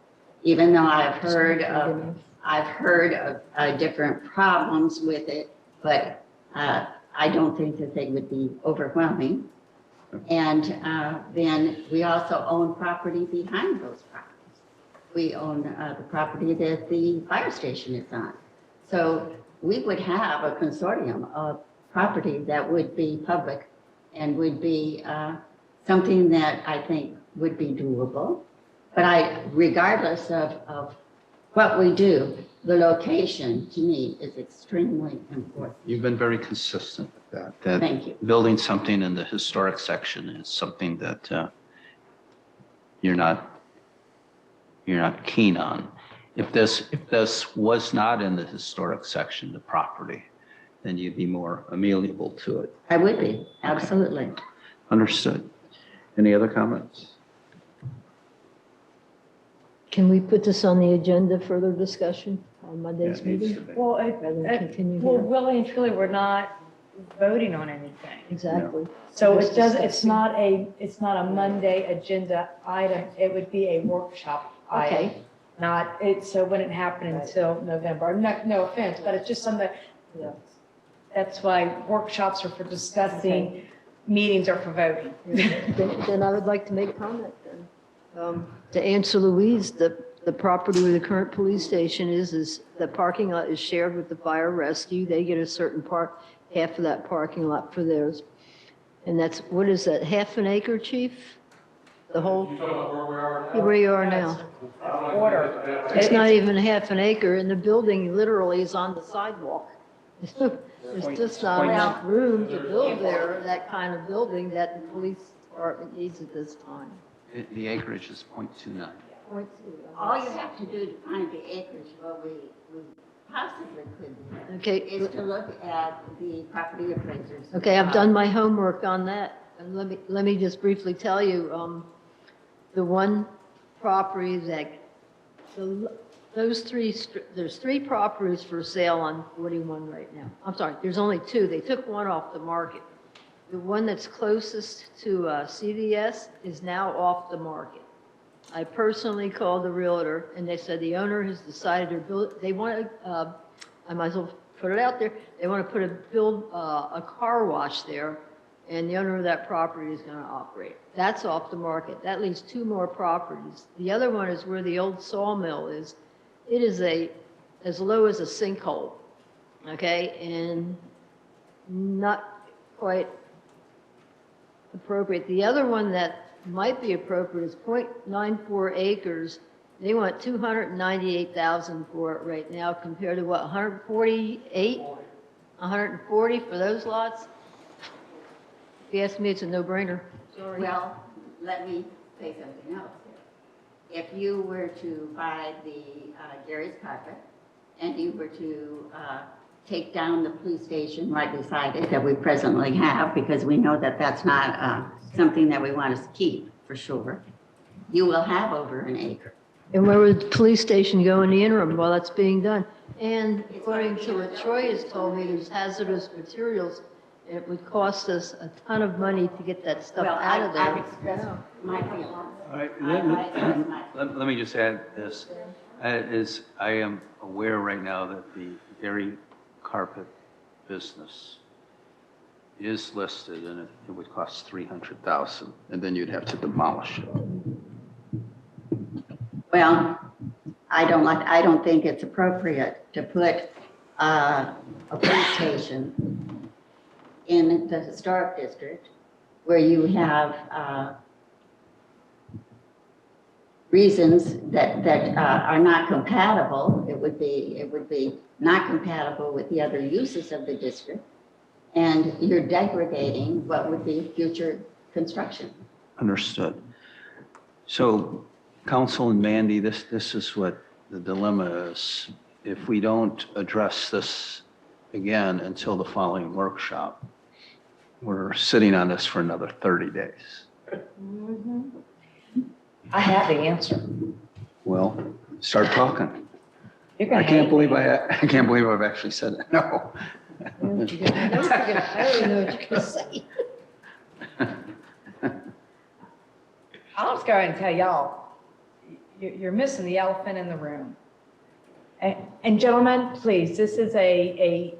even though I've heard of different problems with it, but I don't think that they would be overwhelming. And then we also own property behind those properties. We own the property that the fire station is on. So we would have a consortium of property that would be public and would be something that I think would be doable. But regardless of what we do, the location to me is extremely important. You've been very consistent with that. Thank you. Building something in the historic section is something that you're not keen on. If this was not in the historic section, the property, then you'd be more amenable to it. I would be, absolutely. Okay. Understood. Any other comments? Can we put this on the agenda, further discussion on Monday's Yeah, it needs meeting? to be. Well, Rather than continue well, here? really and truly, we're not voting on anything. Exactly. So Just it does, discussing. it's not a Monday agenda item, it would be a workshop item. Okay. Not, so it wouldn't happen until November. No offense, but it's just something, that's why workshops are for discussing, meetings are for voting. Then I would like to make comment then. To answer Louise, the property where the current police station is the parking lot is shared with the fire rescue. They get a certain part, half of that parking lot for theirs. And that's, what is that, half an acre, chief? The whole, where you are now. It's not even half an acre, and the building literally is on the sidewalk. There's just not enough room to build there, that kind of building that the police department needs at this time. The acreage is 0.29. All you have to do to find the acreage, what we possibly could do, Okay. is to look at the property appraisers. Okay, I've done my homework on that. And let me just briefly tell you, the one property that, there's three properties for sale on 41 right now. I'm sorry, there's only two. They took one off the market. The one that's closest to CVS is now off the market. I personally called the realtor, and they said the owner has decided they want to, I might as well put it out there, they want to build a car wash there, and the owner of that property is going to operate. That's off the market. That leaves two more properties. The other one is where the old sawmill is. It is as low as a sinkhole. Okay, and not quite appropriate. The other one that might be appropriate is 0.94 acres. They want 298,000 for it right now compared to what, 148? 140 for those lots? If you ask me, it's a no-brainer. Sorry. Well, let me say something else. If you were to buy the Gary's carpet and you were to take down the police station right beside it that we presently have, because we know that that's not something that we want to keep for sure, you will have over an acre. And where would the police station go in the interim while that's being done? And according to what Troy has told me, there's hazardous materials. It would cost us a ton of money to get that stuff out of there. I've expressed my feelings. All right, Let let me just add this. I am aware right now that the Gary carpet business is listed and it would cost $300,000 and then you'd have to demolish it. Well, I don't think it's appropriate to put a police station in the historic district where you have reasons that are not compatible. It would be not compatible with the other uses of the district, and you're degrading what would be future construction. Understood. So, Council and Mandy, this is what the dilemma is. If we don't address this again until the following workshop, we're sitting on this for another 30 days. I have the answer. Well, start talking. You're gonna I can't hate believe me. I can't believe I've actually said it. No. I don't know what you're gonna say. I'll just go ahead and tell y'all, you're missing the elephant in the room. And gentlemen, please, this is a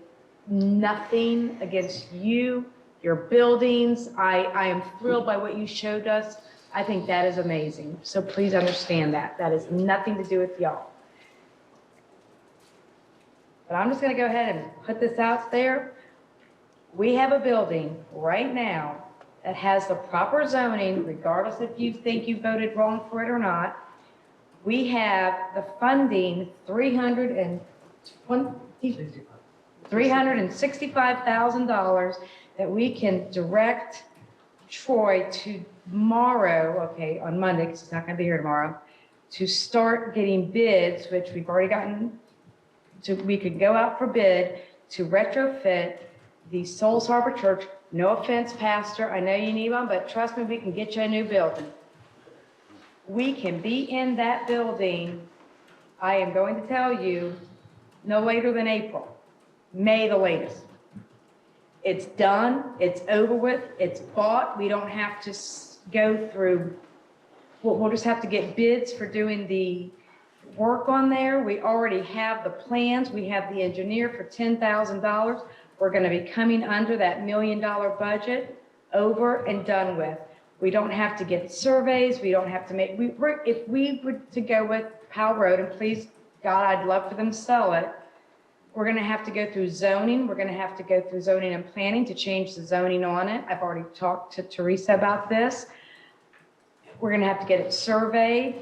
nothing against you, your buildings. I am thrilled by what you showed us. I think that is amazing. So please understand that. That is nothing to do with y'all. But I'm just going to go ahead and put this out there. We have a building right now that has the proper zoning, regardless if you think you voted wrong for it or not. We have the funding, $365,000 that we can direct Troy to tomorrow, okay, on Monday, because he's not going to be here tomorrow, to start getting bids, which we've already gotten, we could go out for bid to retrofit the Souls Harbor Church. No offense, Pastor, I know you need one, but trust me, we can get you a new building. We can be in that building, I am going to tell you, no later than April, May the latest. It's done, it's over with, it's bought, we don't have to go through, we'll just have to get bids for doing the work on there. We already have the plans, we have the engineer for $10,000. We're gonna be coming under that $1 million budget, over and done with. We don't have to get surveys, we don't have to make, if we were to go with Powell Road, and please, God, I'd love for them to sell it, we're gonna have to go through zoning, we're gonna have to go through zoning and planning to change the zoning on it. I've already talked to Teresa about this. We're gonna have to get it surveyed.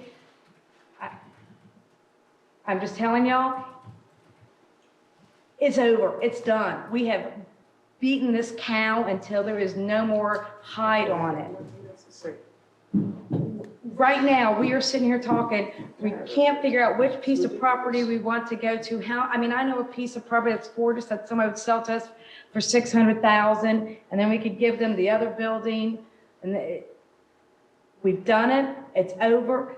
I'm just telling y'all, it's over, it's done. We have beaten this cow until there is no more hide on it. Right now, we are sitting here talking, we can't figure out which piece of property we want to go to. I know a piece of property that's gorgeous that somebody would sell to us for $600,000, and then we could give them the other building. And we've done it, it's over.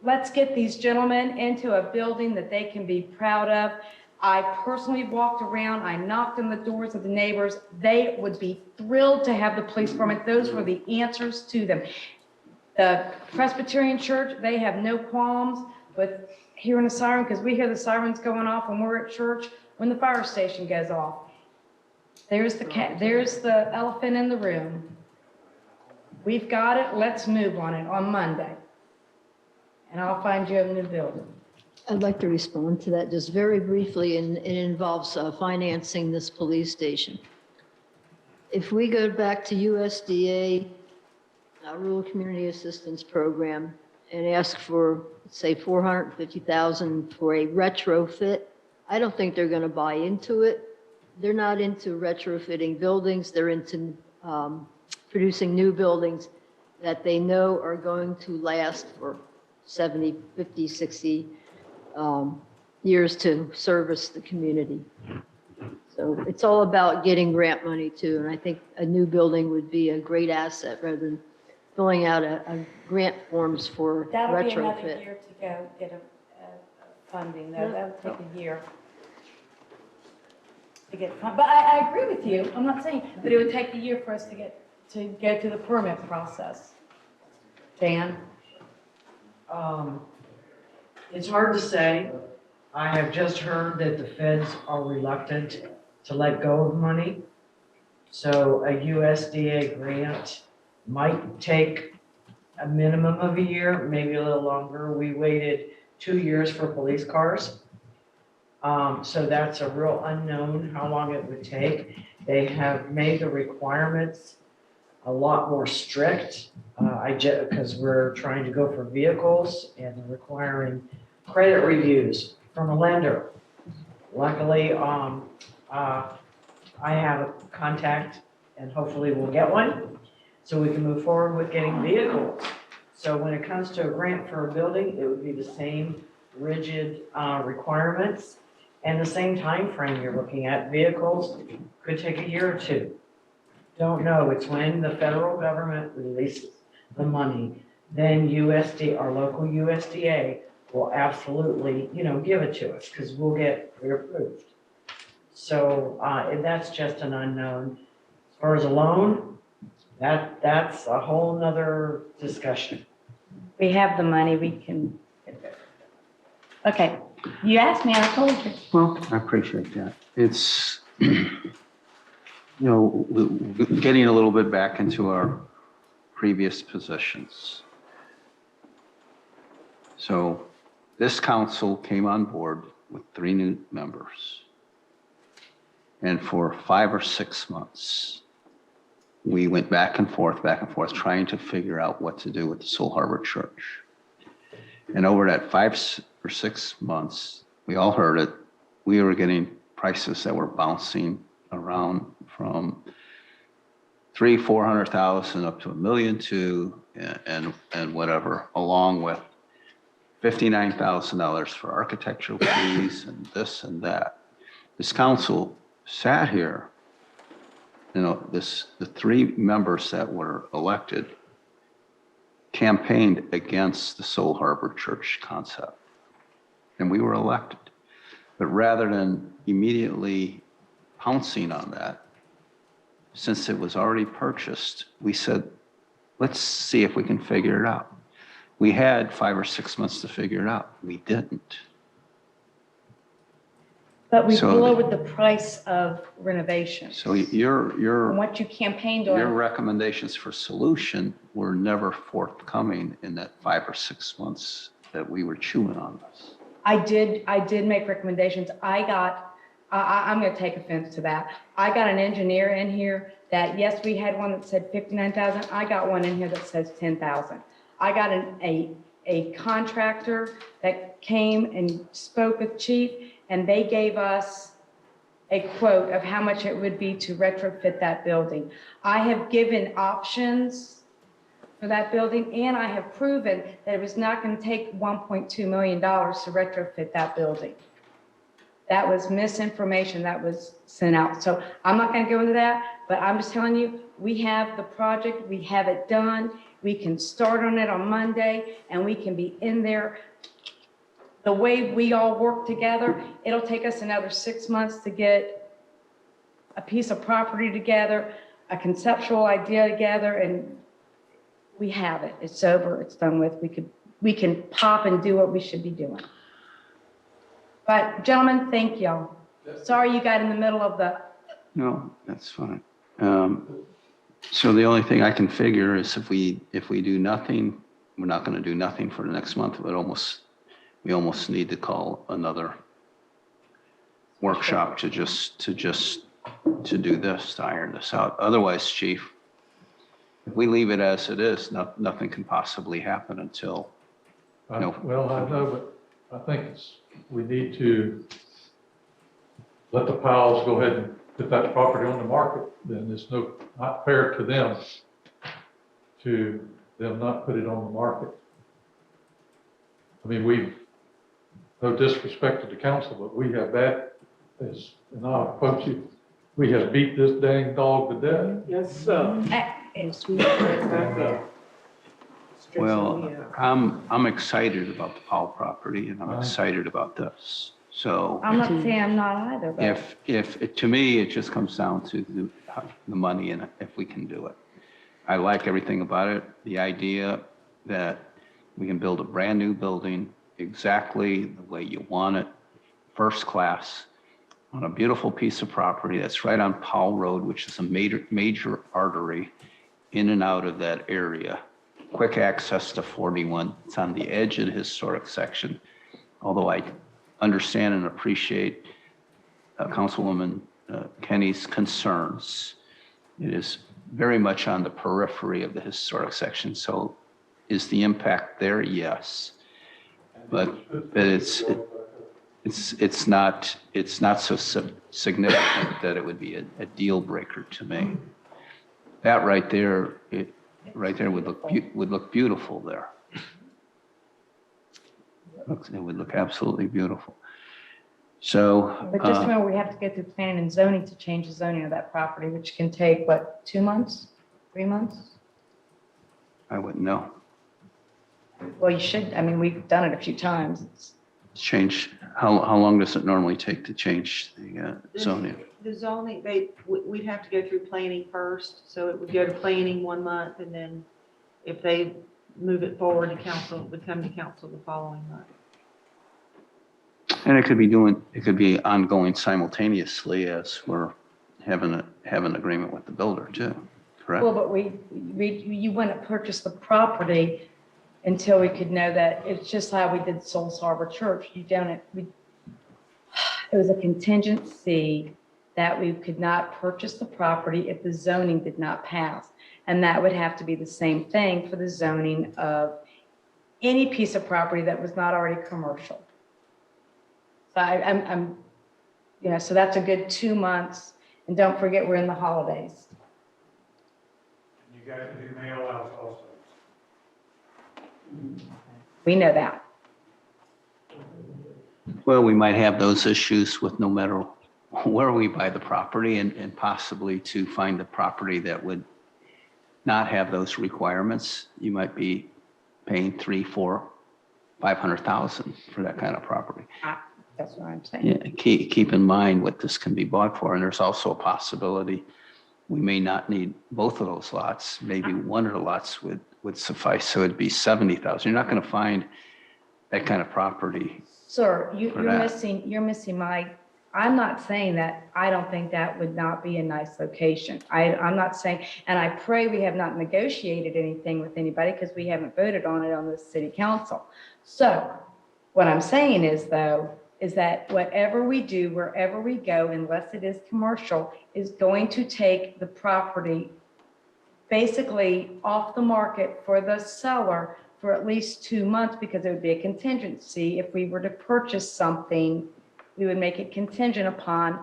Let's get these gentlemen into a building that they can be proud of. I personally walked around, I knocked on the doors of the neighbors. They would be thrilled to have the police department. Those were the answers to them. The Presbyterian Church, they have no qualms with hearing a siren, because we hear the sirens going off when we're at church, when the fire station goes off. There's the elephant in the room. We've got it, let's move on it on Monday. And I'll find you a new building. I'd like to respond to that just very briefly, and it involves financing this police station. If we go back to USDA, Rural Community Assistance Program, and ask for, say, $450,000 for a retrofit, I don't think they're going to buy into it. They're not into retrofitting buildings. They're into producing new buildings that they know are going to last for 70, 50, 60 years to service the community. So it's all about getting grant money too. And I think a new building would be a great asset rather than filling out a grant forms for That'll be another retrofit. year to go get a funding, though. That'll take a year to get fun. But I agree with you. I'm not saying, but it would take a year for us to go through the permit process. Dan? It's hard to say. I have just heard that the feds are reluctant to let go of money. So a USDA grant might take a minimum of a year, maybe a little longer. We waited 2 years for police cars. So that's a real unknown how long it would take. They have made the requirements a lot more strict. Because we're trying to go for vehicles and they're requiring credit reviews from a lender. Luckily, I have a contact and hopefully we'll get one so we can move forward with getting vehicles. So when it comes to a grant for a building, it would be the same rigid requirements and the same time frame you're looking at. Vehicles could take a year or two. Don't know. It's when the federal government releases the money, then USD, our local USDA will absolutely, give it to us because we'll get pre-approved. So that's just an unknown. As far as a loan, that's a whole nother discussion. We have the money, we can. Okay, you asked me, I told you. Well, I appreciate that. It's, getting a little bit back into our previous positions. So this council came on board with 3 new members. And for 5 or 6 months, we went back and forth, trying to figure out what to do with the Soul Harbor Church. And over that 5 or 6 months, we all heard it, we were getting prices that were bouncing around from $300,000-$400,000 up to $1.2 million and whatever, along with $59,000 for architectural fees and this and that. This council sat here, the 3 members that were elected campaigned against the Soul Harbor Church concept, and we were elected. But rather than immediately pouncing on that, since it was already purchased, we said, let's see if we can figure it out. We had 5 or 6 months to figure it out. We didn't. But we So- lowered the price of renovation. So your What you campaigned on. your recommendations for solution were never forthcoming in that 5 or 6 months that we were chewing on this. I did make recommendations. I'm going to take offense to that. I got an engineer in here that, yes, we had one that said 59,000. I got one in here that says 10,000. I got a contractor that came and spoke with Chief, and they gave us a quote of how much it would be to retrofit that building. I have given options for that building, and I have proven that it was not going to take $1.2 million to retrofit that building. That was misinformation that was sent out. So I'm not going to go into that, but I'm just telling you, we have the project, we have it done. We can start on it on Monday, and we can be in there. The way we all work together, it'll take us another 6 months to get a piece of property together, a conceptual idea together, and we have it. It's over, it's done with. We can pop and do what we should be doing. But gentlemen, thank y'all. Sorry you got in the middle of the. No, that's fine. So the only thing I can figure is if we do nothing, we're not going to do nothing for the next month. It we almost need to call another workshop to do this, to iron this out. Otherwise, chief, if we leave it as it is, nothing can possibly happen until, Well, I know, but I think we need to let the Powells go ahead and put that property on the market. Then it's not fair to them not put it on the market. I mean, no disrespect to the council, but we have and I'll quote you, we have beat this dang dog to death. Yes, sir. well, I'm excited about the Powell property and I'm excited about this. So I'm not saying I'm not either, but. to me, it just comes down to the money and if we can do it. I like everything about it. The idea that we can build a brand new building exactly the way you want it, first class, on a beautiful piece of property that's right on Powell Road, which is a major artery in and out of that area. Quick access to 41. It's on the edge of the historic section. Although I understand and appreciate Councilwoman Kenny's concerns, it is very much on the periphery of the historic section. So is the impact there? Yes. But it's not so significant that it would be a deal breaker to me. That right there would look beautiful there. It would look absolutely beautiful. So. But just remember, we have to go through planning and zoning to change the zoning of that property, which can take, what, 2 months, 3 months? I wouldn't know. Well, you should, I mean, we've done it a few times. Change, how long does it normally take to change the zoning? The zoning, we'd have to go through planning first, so it would go to planning 1 month, and then if they move it forward to council, it would come to council the following month. And it could be ongoing simultaneously as we're having an agreement with the builder too, correct? Well, but you wouldn't purchase the property until we could know that. It's just how we did Souls Harbor Church. It was a contingency that we could not purchase the property if the zoning did not pass. And that would have to be the same thing for the zoning of any piece of property that was not already commercial. So so that's a good 2 months. And don't forget, we're in the holidays. You got to do mail outs also. We know that. Well, we might have those issues with no matter where we buy the property and possibly to find the property that would not have those requirements. You might be paying $300,000, $400,000, $500,000 for that kind of property. That's what I'm saying. Yeah, keep in mind what this can be bought for. And there's also a possibility we may not need both of those lots. Maybe one of the lots would suffice. So it'd be 70,000. You're not going to find that kind of property. Sir, you're missing I'm not saying that I don't think that would not be a nice location. I'm not saying, and I pray we have not negotiated anything with anybody because we haven't voted on it on the city council. So what I'm saying is that whatever we do, wherever we go, unless it is commercial, is going to take the property basically off the market for the seller for at least 2 months, because it would be a contingency. If we were to purchase something, we would make it contingent upon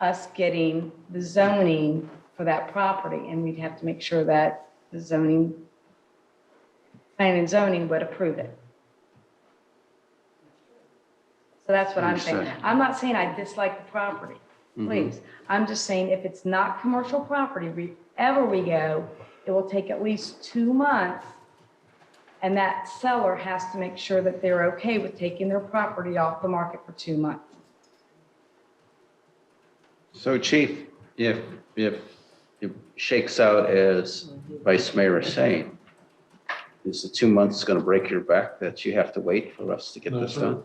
us getting the zoning for that property. And we'd have to make sure that the planning and zoning would approve it. So that's what I'm saying. I'm not saying I dislike the property, please. I'm just saying if it's not commercial property, wherever we go, it will take at least 2 months. And that seller has to make sure that they're okay with taking their property off the market for 2 months. So Chief, if it shakes out as Vice Mayor is saying, is the 2 months going to break your back that you have to wait for us to get this done?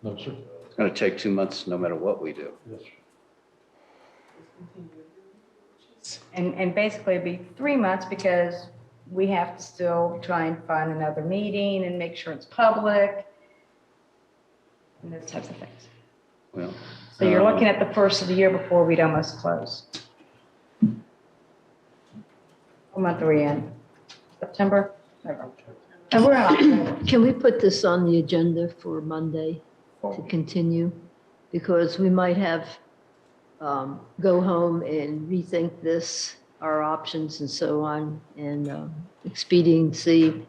No, sir. It's going to take 2 months no matter what we do. Yes, sir. And basically it'd be 3 months because we have to still try and find another meeting and make sure it's public. and those types of things. Well. So you're looking at the first of the year before we'd almost close. What month are we in? September? November. And we're in October. Can we put this on the agenda for Monday to continue? Because we might have, go home and rethink this, our options and so on, and expediency.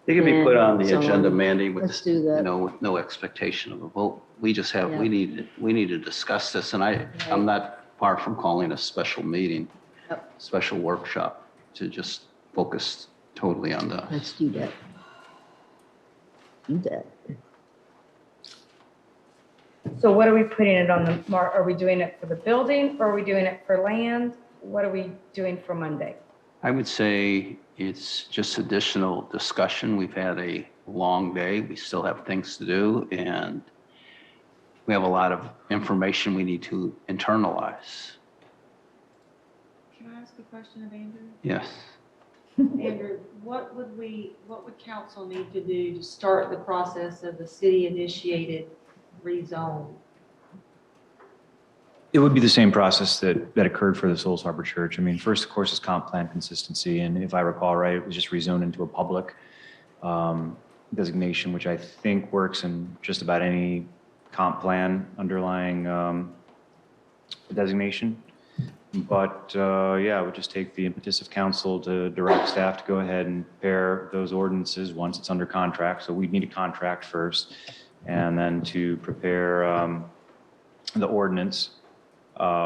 It can be put on the and so agenda, on. Mandy, with, Let's do that. with no expectation of a vote. We just have, Yeah. we need to discuss this, and I'm not far from calling a special meeting, Yep. special workshop, to just focus totally on the. Let's do that. Do that. So what are we putting it on the, are we doing it for the building or are we doing it for land? What are we doing for Monday? I would say it's just additional discussion. We've had a long day. We still have things to do, and we have a lot of information we need to internalize. Can I ask a question of Andrew? Yes. Andrew, what would council need to do to start the process of the city-initiated rezone? It would be the same process that occurred for the Souls Harbor Church. I mean, first, of course, is comp plan consistency. And if I recall right, it was just rezoned into a public designation, which I think works in just about any comp plan underlying designation. But yeah, it would just take the impetus of council to direct staff to go ahead and prepare those ordinances once it's under contract. So we'd need a contract first, and then to prepare the ordinance,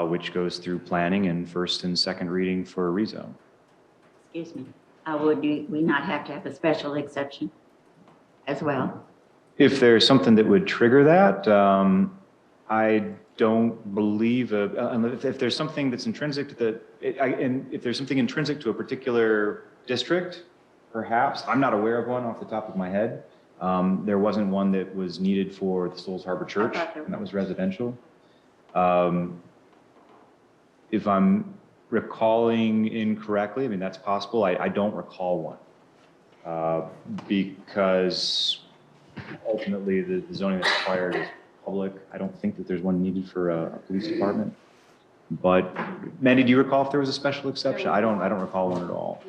which goes through planning and first and second reading for a rezone. Excuse me. Would we not have to have a special exception as well? If there's something that would trigger that, I don't believe, if there's something that's intrinsic to and if there's something intrinsic to a particular district, perhaps, I'm not aware of one off the top of my head. There wasn't one that was needed for the Souls Harbor Church, and that was residential. If I'm recalling incorrectly, I mean, that's possible. I don't recall one because ultimately the zoning that's required is public. I don't think that there's one needed for a police department. But Mandy, do you recall if there was a special exception? I don't recall one at all.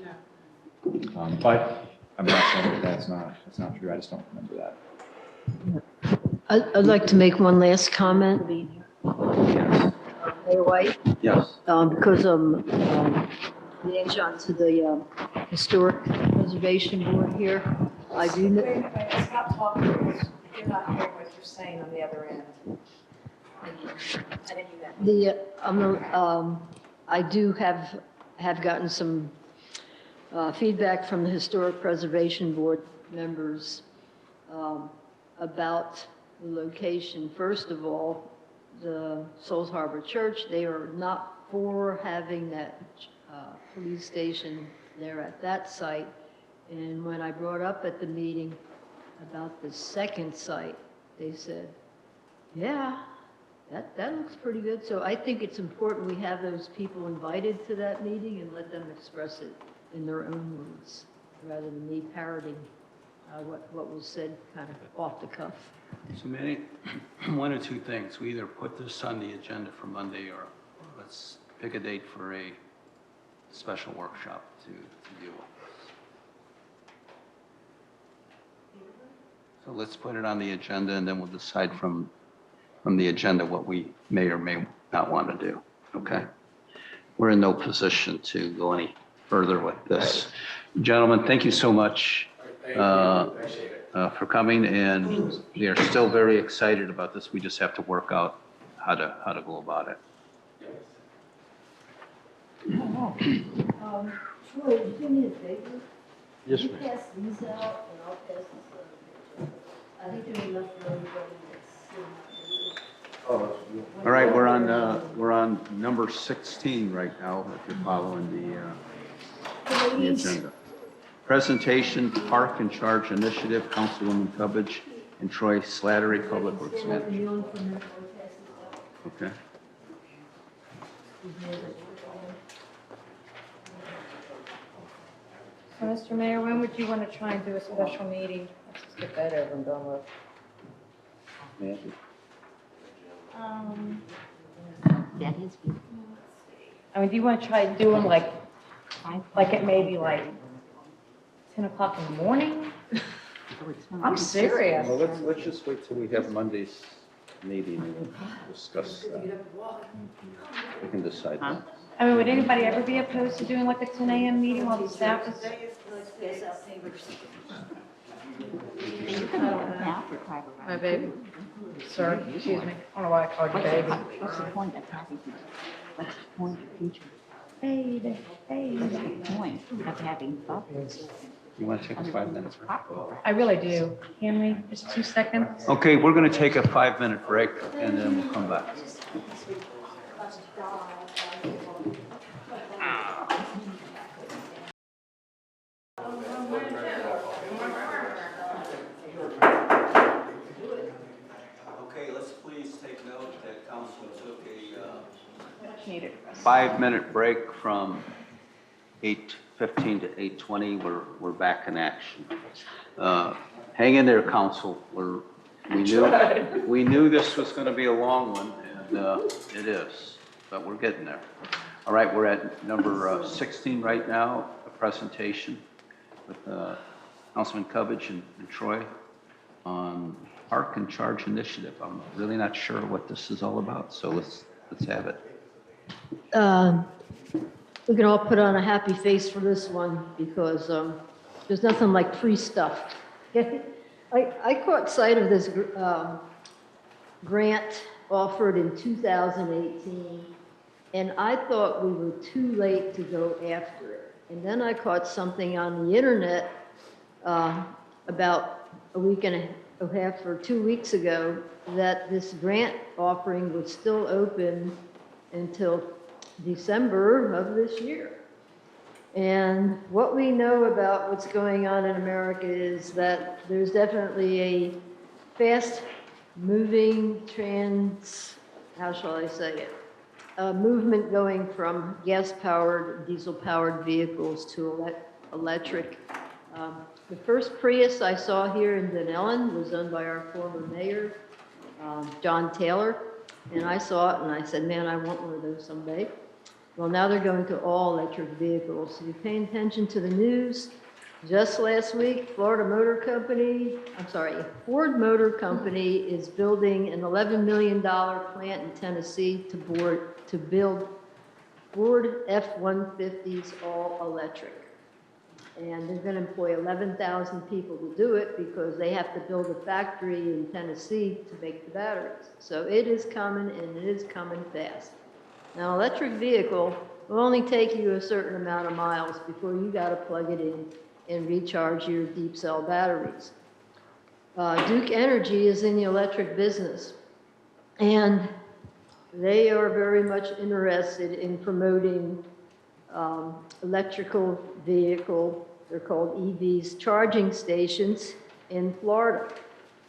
But I'm not saying that that's not true. I just don't remember that. I'd like to make one last comment. Mayor White? Yes. Because I'm liaison to the Historic Preservation Board here. I do know. Wait, stop talking. You're not hearing what you're saying on the other end. I didn't hear that. I do have gotten some feedback from the Historic Preservation Board members about the location. First of all, the Souls Harbor Church, they are not for having that police station there at that site. And when I brought up at the meeting about the second site, they said, yeah, that looks pretty good. So I think it's important we have those people invited to that meeting and let them express it in their own words, rather than me parroting what was said kind of off the cuff. So Manny, one or two things. We either put this on the agenda for Monday, or let's pick a date for a special workshop to deal with this. So let's put it on the agenda, and then we'll decide from the agenda what we may or may not want to do, okay? We're in no position to go any further with this. Gentlemen, thank you so much for coming, and we are still very excited about this. We just have to work out how to go about it. Troy, do me a favor. Yes, You ma'am. pass these out, and I'll pass this on. I think there's enough for everybody that's All right, we're on number 16 right now, if you're following the agenda. Presentation, Park and Charge Initiative, Councilwoman Cubbage and Troy Slattery, Public Works Manager. Okay. So, Mr. Mayor, when would you want to try and do a special meeting? Let's just get that over and done with. Mandy? That is beautiful. I mean, do you want to try doing like at maybe like 10 o'clock in the morning? I'm serious. Well, let's just wait till we have Monday's meeting and discuss that. We can decide that. I mean, would anybody ever be opposed to doing like a 10 a.m. meeting while the staff is? My baby. Sir, excuse me. I don't know why I called you baby. What's the point of having, what's the point of future? Baby, What's the point of having bubbles? You want to take a 5 minutes break? I really do. Can we? Just 2 seconds? Okay, we're going to take a 5-minute break and then we'll come back. Okay, let's please take note that council took a 5-minute break from 8:15 to 8:20. We're back in action. Hang in there, council. We knew this was going to be a long one, and it is, but we're getting there. All right, we're at number 16 right now, a presentation with Councilman Covich and Troy on Park and Charge Initiative. I'm really not sure what this is all about, so let's have it. We can all put on a happy face for this one because there's nothing like free stuff. I caught sight of this grant offered in 2018, and I thought we were too late to go after it. And then I caught something on the internet about a week and a half or 2 weeks ago that this grant offering was still open until December of this year. And what we know about what's going on in America is that there's definitely a fast moving how shall I say it? A movement going from gas powered, diesel powered vehicles to electric. The first Prius I saw here in Dunnellon was owned by our former mayor, John Taylor. And I saw it and I said, man, I want one of those someday. Well, now they're going to all electric vehicles. So you're paying attention to the news. Just last week, Ford Motor Company is building an $11 million plant in Tennessee to build Ford F-150s all electric. And they're going to employ 11,000 people to do it because they have to build a factory in Tennessee to make the batteries. So it is coming, and it is coming fast. Now, electric vehicle will only take you a certain amount of miles before you got to plug it in and recharge your deep cell batteries. Duke Energy is in the electric business, and they are very much interested in promoting electrical vehicle, they're called EVs, charging stations in Florida.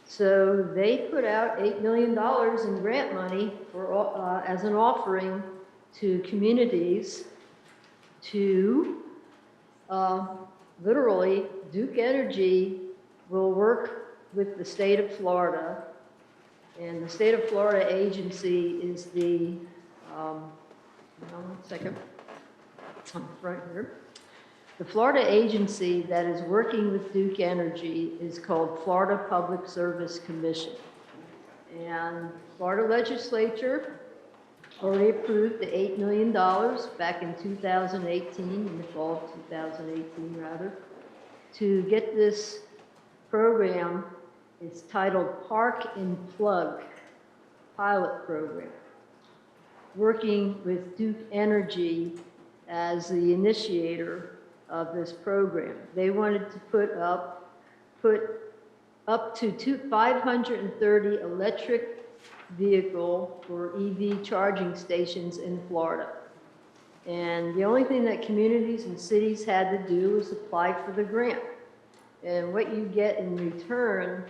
So they put out $8 million in grant money for, as an offering to communities to literally, Duke Energy will work with the state of Florida, and the state of Florida agency is the, hold on 1 second, right here. The Florida agency that is working with Duke Energy is called Florida Public Service Commission. And Florida legislature already approved the $8 million back in 2018, in the fall of 2018 rather, to get this program. It's titled Park and Plug Pilot Program, working with Duke Energy as the initiator of this program. They wanted to put up to 530 electric vehicle or EV charging stations in Florida. And the only thing that communities and cities had to do was apply for the grant. And what you get in return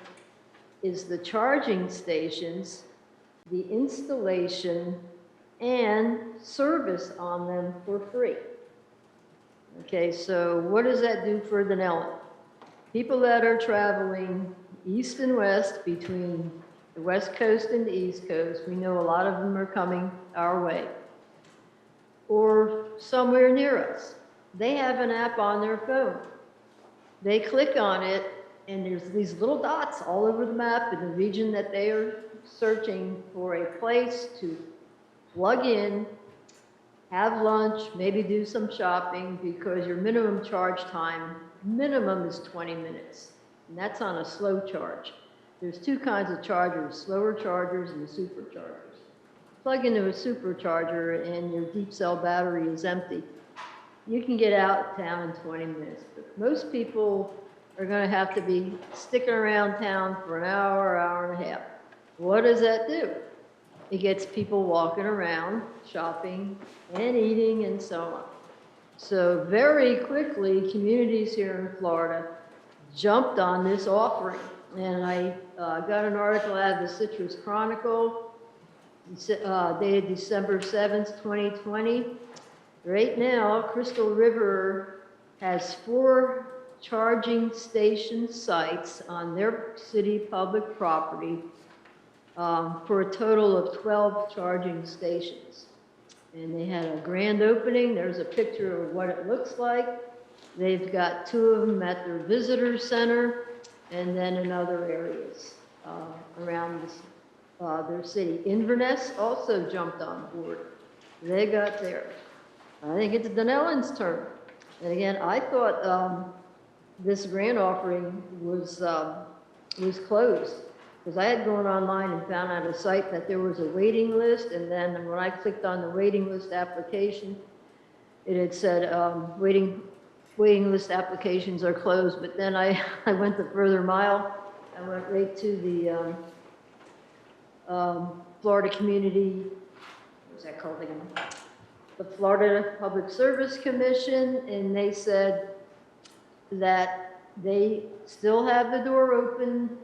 is the charging stations, the installation, and service on them for free. Okay, so what does that do for Dunnellon? People that are traveling east and west between the West Coast and the East Coast, we know a lot of them are coming our way, or somewhere near us. They have an app on their phone. They click on it, and there's these little dots all over the map in the region that they are searching for a place to plug in, have lunch, maybe do some shopping, because your minimum charge time, minimum is 20 minutes. And that's on a slow charge. There's two kinds of chargers, slower chargers and superchargers. Plug into a supercharger and your deep cell battery is empty. You can get out of town in 20 minutes, but most people are gonna have to be sticking around town for an hour, hour and a half. What does that do? It gets people walking around, shopping and eating and so on. So very quickly, communities here in Florida jumped on this offering. And I got an article out of the Citrus Chronicle, dated December 7th, 2020. Right now, Crystal River has 4 charging station sites on their city public property for a total of 12 charging stations. And they had a grand opening. There's a picture of what it looks like. They've got 2 of them at their visitor center and then in other areas around this, their city. Inverness also jumped on board. They got theirs. I think it's Dunnellon's turn. And again, I thought this grant offering was closed, because I had gone online and found out a site that there was a waiting list, and then when I clicked on the waiting list application, it had said waiting list applications are closed. But then I went the further mile. I went right to the Florida Community, what's that called again? The Florida Public Service Commission, and they said that they still have the door open,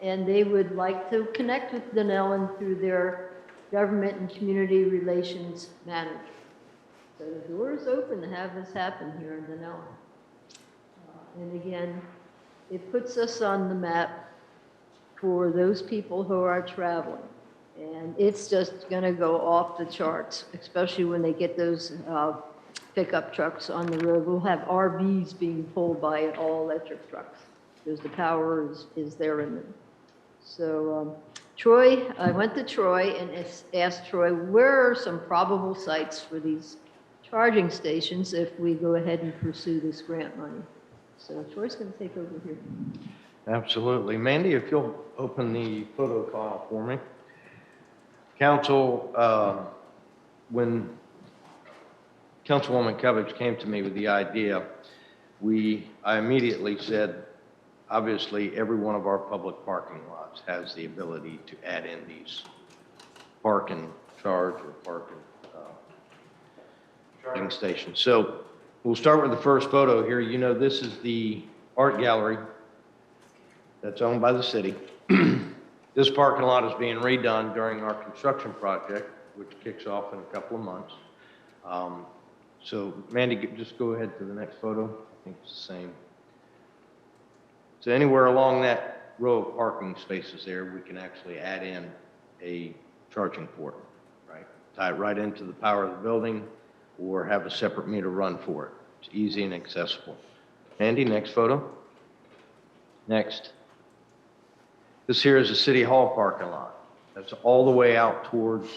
and they would like to connect with Dunnellon through their government and community relations manager. So the door is open to have this happen here in Dunnellon. And again, it puts us on the map for those people who are traveling. And it's just gonna go off the charts, especially when they get those pickup trucks on the road. We'll have RVs being pulled by all-electric trucks, because the power is there in them. So Troy, I went to Troy and asked Troy, where are some probable sites for these charging stations if we go ahead and pursue this grant money? So Troy's gonna take over here. Absolutely. Mandy, if you'll open the photo file for me. Council, when Councilwoman Covich came to me with the idea, I immediately said, obviously, every one of our public parking lots has the ability to add in these park and charge or park and charging stations. So we'll start with the first photo here. You know, this is the art gallery that's owned by the city. This parking lot is being redone during our construction project, which kicks off in a couple of months. So Mandy, just go ahead to the next photo. I think it's the same. So anywhere along that row of parking spaces there, we can actually add in a charging port, right? Tie it right into the power of the building or have a separate meter run for it. It's easy and accessible. Mandy, next photo. Next. This here is a City Hall parking lot. That's all the way out towards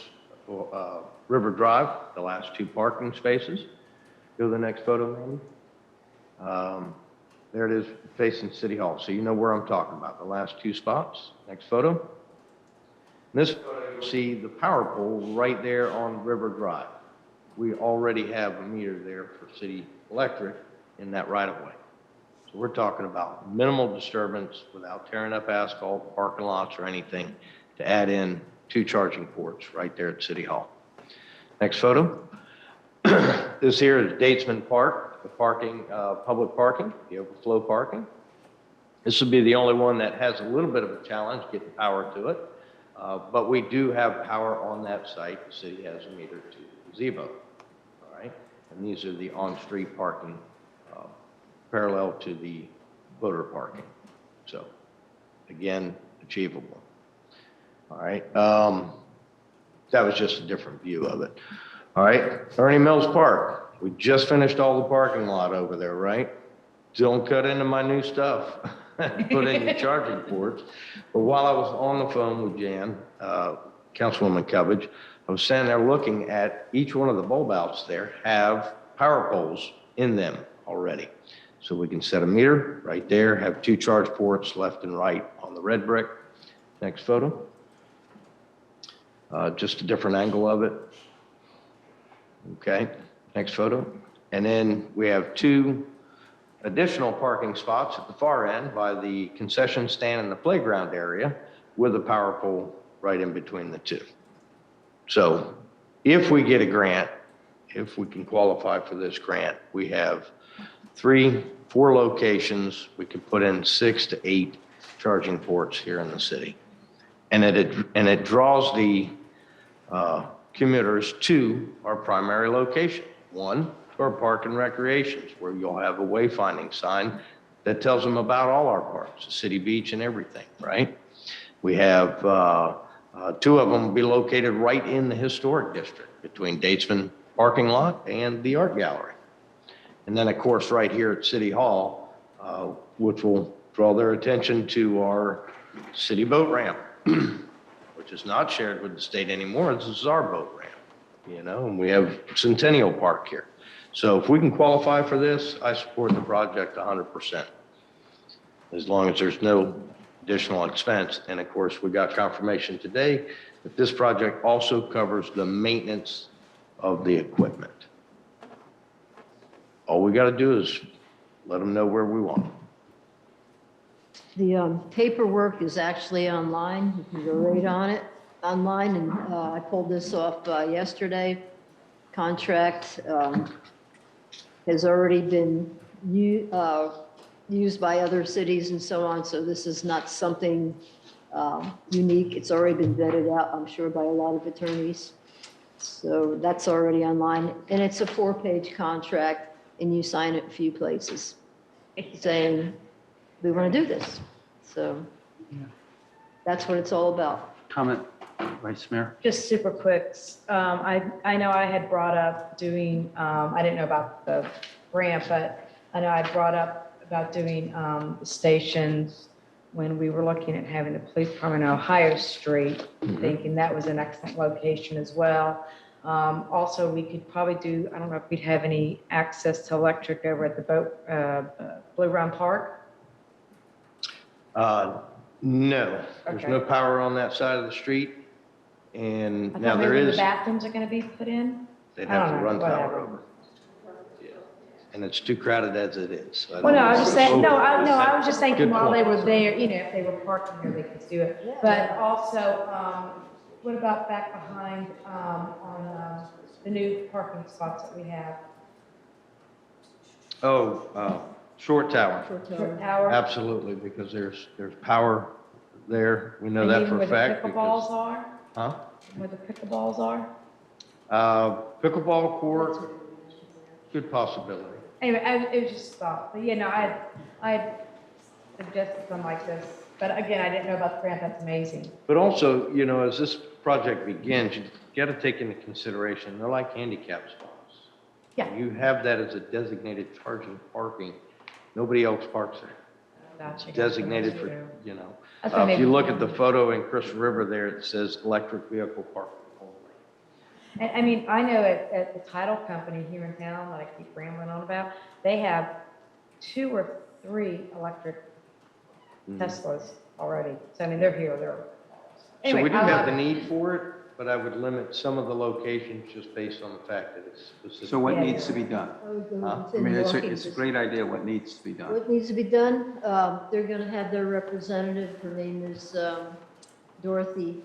River Drive, the last 2 parking spaces. Go to the next photo, Mandy. There it is facing City Hall. So you know where I'm talking about, the last 2 spots. Next photo. In this photo, you'll see the power pole right there on River Drive. We already have a meter there for City Electric in that right of way. So we're talking about minimal disturbance without tearing up asphalt, parking lots or anything to add in 2 charging ports right there at City Hall. Next photo. This here is Datesman Park, the parking, public parking, the overflow parking. This will be the only one that has a little bit of a challenge getting power to it. But we do have power on that site. The city has a meter to the gazebo, all right? And these are the on-street parking parallel to the voter parking. So again, achievable. All right. That was just a different view of it. All right. Ernie Mills Park. We just finished all the parking lot over there, right? Don't cut into my new stuff. Put in your charging ports. But while I was on the phone with Jan, Councilwoman Covage, I was standing there looking at each one of the bulb outs there have power poles in them already. So we can set a meter right there, have 2 charge ports left and right on the red brick. Next photo. Just a different angle of it. Okay, next photo. And then we have 2 additional parking spots at the far end by the concession stand and the playground area with a power pole right in between the 2. So if we get a grant, if we can qualify for this grant, we have 3, 4 locations. We could put in 6 to 8 charging ports here in the city. And it draws the commuters to our primary location. 1, to our park and recreations, where you'll have a wayfinding sign that tells them about all our parks, the city beach and everything, right? We have 2 of them will be located right in the historic district between Datesman parking lot and the art gallery. And then, of course, right here at City Hall, which will draw their attention to our city boat ramp, which is not shared with the state anymore. This is our boat ramp, you know, and we have Centennial Park here. So if we can qualify for this, I support the project 100%, as long as there's no additional expense. And of course, we got confirmation today that this project also covers the maintenance of the equipment. All we got to do is let them know where we want them. The paperwork is actually online. You can go right on it online, and I pulled this off yesterday. Contract has already been used by other cities and so on, so this is not something unique. It's already been vetted out, I'm sure, by a lot of attorneys. So that's already online, and it's a 4-page contract, and you sign it a few places saying, we want to do this. So that's what it's all about. Comment, Vice Mayor? Just super quick. I know I had brought up doing, I didn't know about the ramp, but I know I brought up about doing the stations when we were looking at having the police department on Ohio Street, thinking that was an excellent location as well. Also, we could probably do, I don't know if we'd have any access to electric over at the Blue Run Park. No, there's Okay. no power on that side of the street. And I now thought there maybe the is, bathrooms are going to be put in. they'd I have don't to know, run power whatever. over. Yeah. And it's too crowded as it is. Well, no, I was just saying, no, I was just thinking Good while they point. were there, you know, if they were parking there, they could do it. But also, what about back behind, on, the new parking spots that we have? Short tower. Short tower? Absolutely, because there's power there. We know And that even for a where the fact. pickleballs because- are, Huh? where the pickleballs are? Pickleball court, good possibility. Anyway, it was just thought, but you know, I suggested something like this, but again, I didn't know about the grant, that's amazing. But also, you know, as this project begins, you got to take into consideration, they're like handicap spots. Yeah. You have that as a designated charging parking. Nobody else parks there. Gotcha. Designated for, you know. That's what If made you me- look at the photo in Chris River there, it says electric vehicle parking only. And I mean, I know at the title company here in town that I keep rambling on about, they have 2 or 3 electric Teslas already. So I mean, they're here, they're. So Anyway, we do I have love the it. need for it, but I would limit some of the locations just based on the fact that it's specific. So what Yeah. needs to be done? Huh? I mean, it's a great idea, what needs to be done? What needs to be done? They're going to have their representative, her name is Dorothy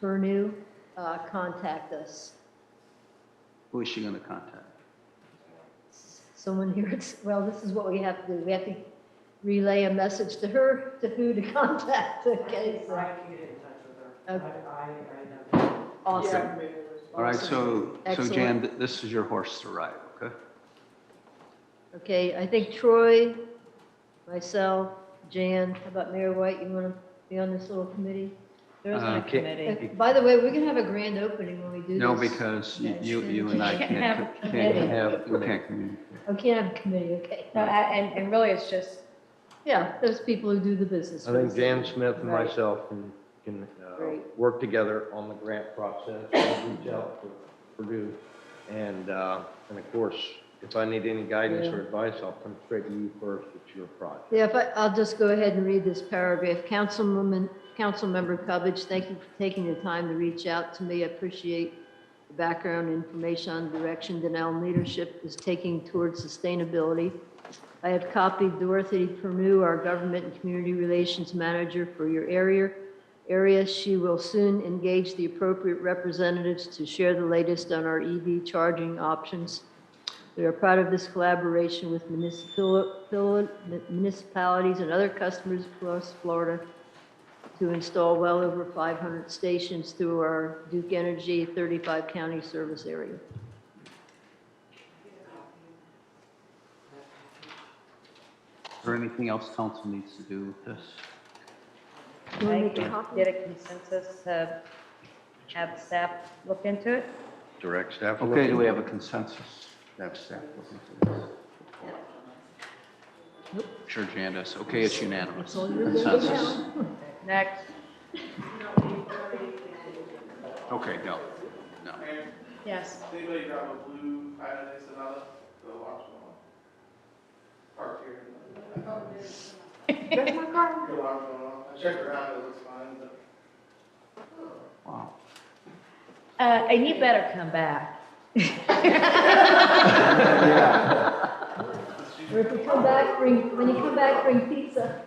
Bernew, contact us. Who is she going to contact? Someone here, well, this is what we have to do. We have to relay a message to her, to who to contact, okay? So- I can get in touch with her. Okay. I know. Awesome. All right, so Excellent. Jan, this is your horse to ride, okay? Okay, I think Troy, myself, Jan, how about Mayor White, you want to be on this little committee? There isn't a committee. By the way, we're gonna have a grand opening when we do this. No, because you and I can't have, we can't communicate. Oh, can't have a committee, okay. No, and really, it's just, Yeah, those people who do the business. I think Jan Smith and Right. myself can Great. work together on the grant process, and reach out to Purdue. And of course, if I need any guidance or advice, I'll come straight to you first. It's your project. Yeah, I'll just go ahead and read this paragraph. Councilmember Cubbage, thank you for taking the time to reach out to me. I appreciate the background information on the direction Dunnellon leadership is taking towards sustainability. I have copied Dorothy Pernew, our Government and Community Relations Manager for your area. She will soon engage the appropriate representatives to share the latest on our EV charging options. We are proud of this collaboration with municipalities and other customers across Florida to install well over 500 stations through our Duke Energy 35 county service area. Is there anything else council needs to do with this? You wanna I make a can copy? get a consensus to have staff look into it. Direct staff. Okay, do we have a consensus? Have staff look into this? Sure, Janice. Okay, it's unanimous. That's all you're doing Consensus. now. Next. Okay, no. Yes. Anybody grab a blue item, another, the watch one? Park here. Where's my car? The alarm's going on. I checked around, it looks fine, but. Wow. And you better come back. Or if you come back, when you come back, bring pizza.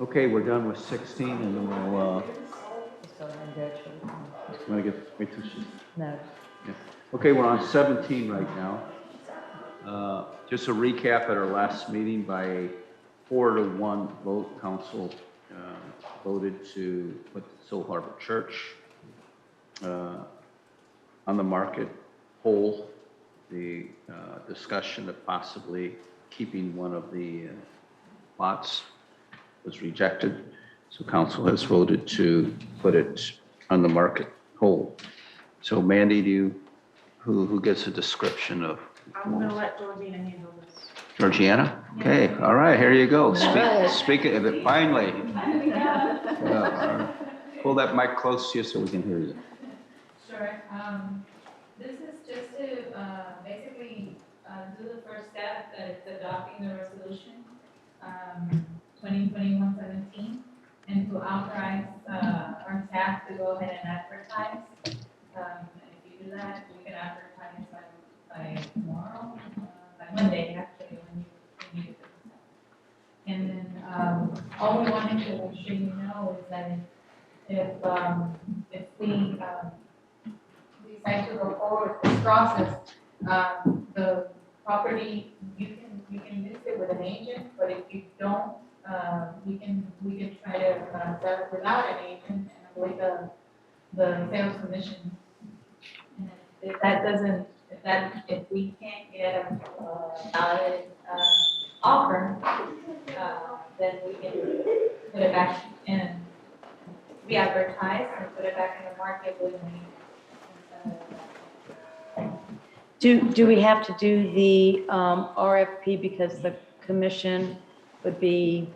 Okay, we're done with 16 and then we'll, want to wait till she's. No. Yeah. Okay, we're on 17 right now. Just a recap at our last meeting by a 4-to-1 vote, council voted to put the Soul Harbor Church on the market hold. The discussion of possibly keeping one of the lots was rejected. So council has voted to put it on the market hold. So Mandy, who gets a description of? I'm going to let Georgina handle this. Georgiana? Okay, all right, here you go. right. Speak of it finally. There we go. Pull that mic close to you so we can hear you. Sure. This is just to basically do the first step, that it's adopting the resolution 2021-17, and to authorize our staff to go ahead and advertise. And if you do that, we can advertise by tomorrow, by Monday, actually, when you get the consent. And then all we wanted to make sure you know is that if we decide to go forward with this process, the property, you can use it with an agent, but if you don't, we can try to sell it without an agent and avoid the sales commission. And if we can't get a valid offer, then we can put it back in, re-advertise and put it back in the market with an agent. Do we have to do the RFP because the commission would be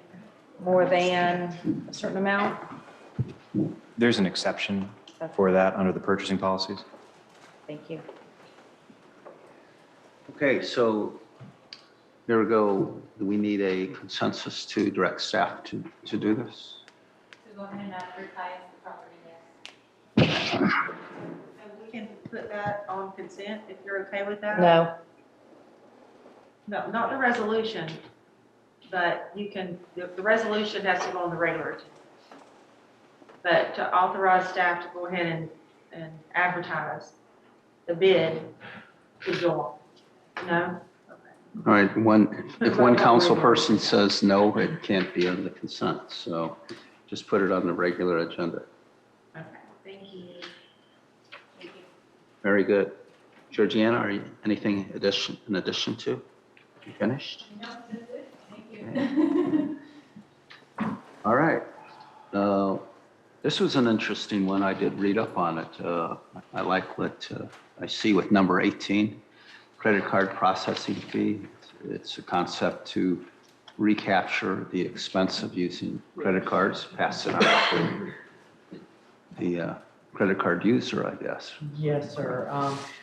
more than a certain amount? There's an exception for that under the purchasing policies. Thank you. Okay, so there we go. Do we need a consensus to direct staff to do this? To go ahead and advertise the property, yes. And we can put that on consent if you're okay with that? No. No, not the resolution, but you can, the resolution has to go on the regular agenda. But to authorize staff to go ahead and advertise the bid to go on. No? All right, if one council person says no, it can't be on the consent. So just put it on the regular agenda. Okay, thank you. Very good. Georgiana, anything in addition to? You finished? No, that's it. Thank you. This was an interesting one. I did read up on it. I like what I see with number 18, credit card processing fee. It's a concept to recapture the expense of using credit cards, pass it on to the credit card user, I guess. Yes, sir.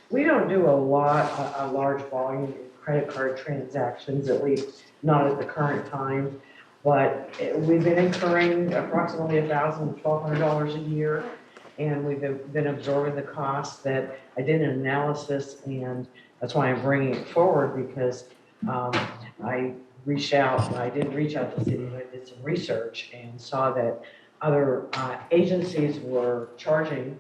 We don't do a large volume of credit card transactions, at least not at the current time. But we've been incurring approximately $1,000 to $1,200 a year, and we've been absorbing the costs. That I did an analysis, and that's why I'm bringing it forward, because I reached out. I didn't reach out to the city, but I did some research and saw that other agencies were charging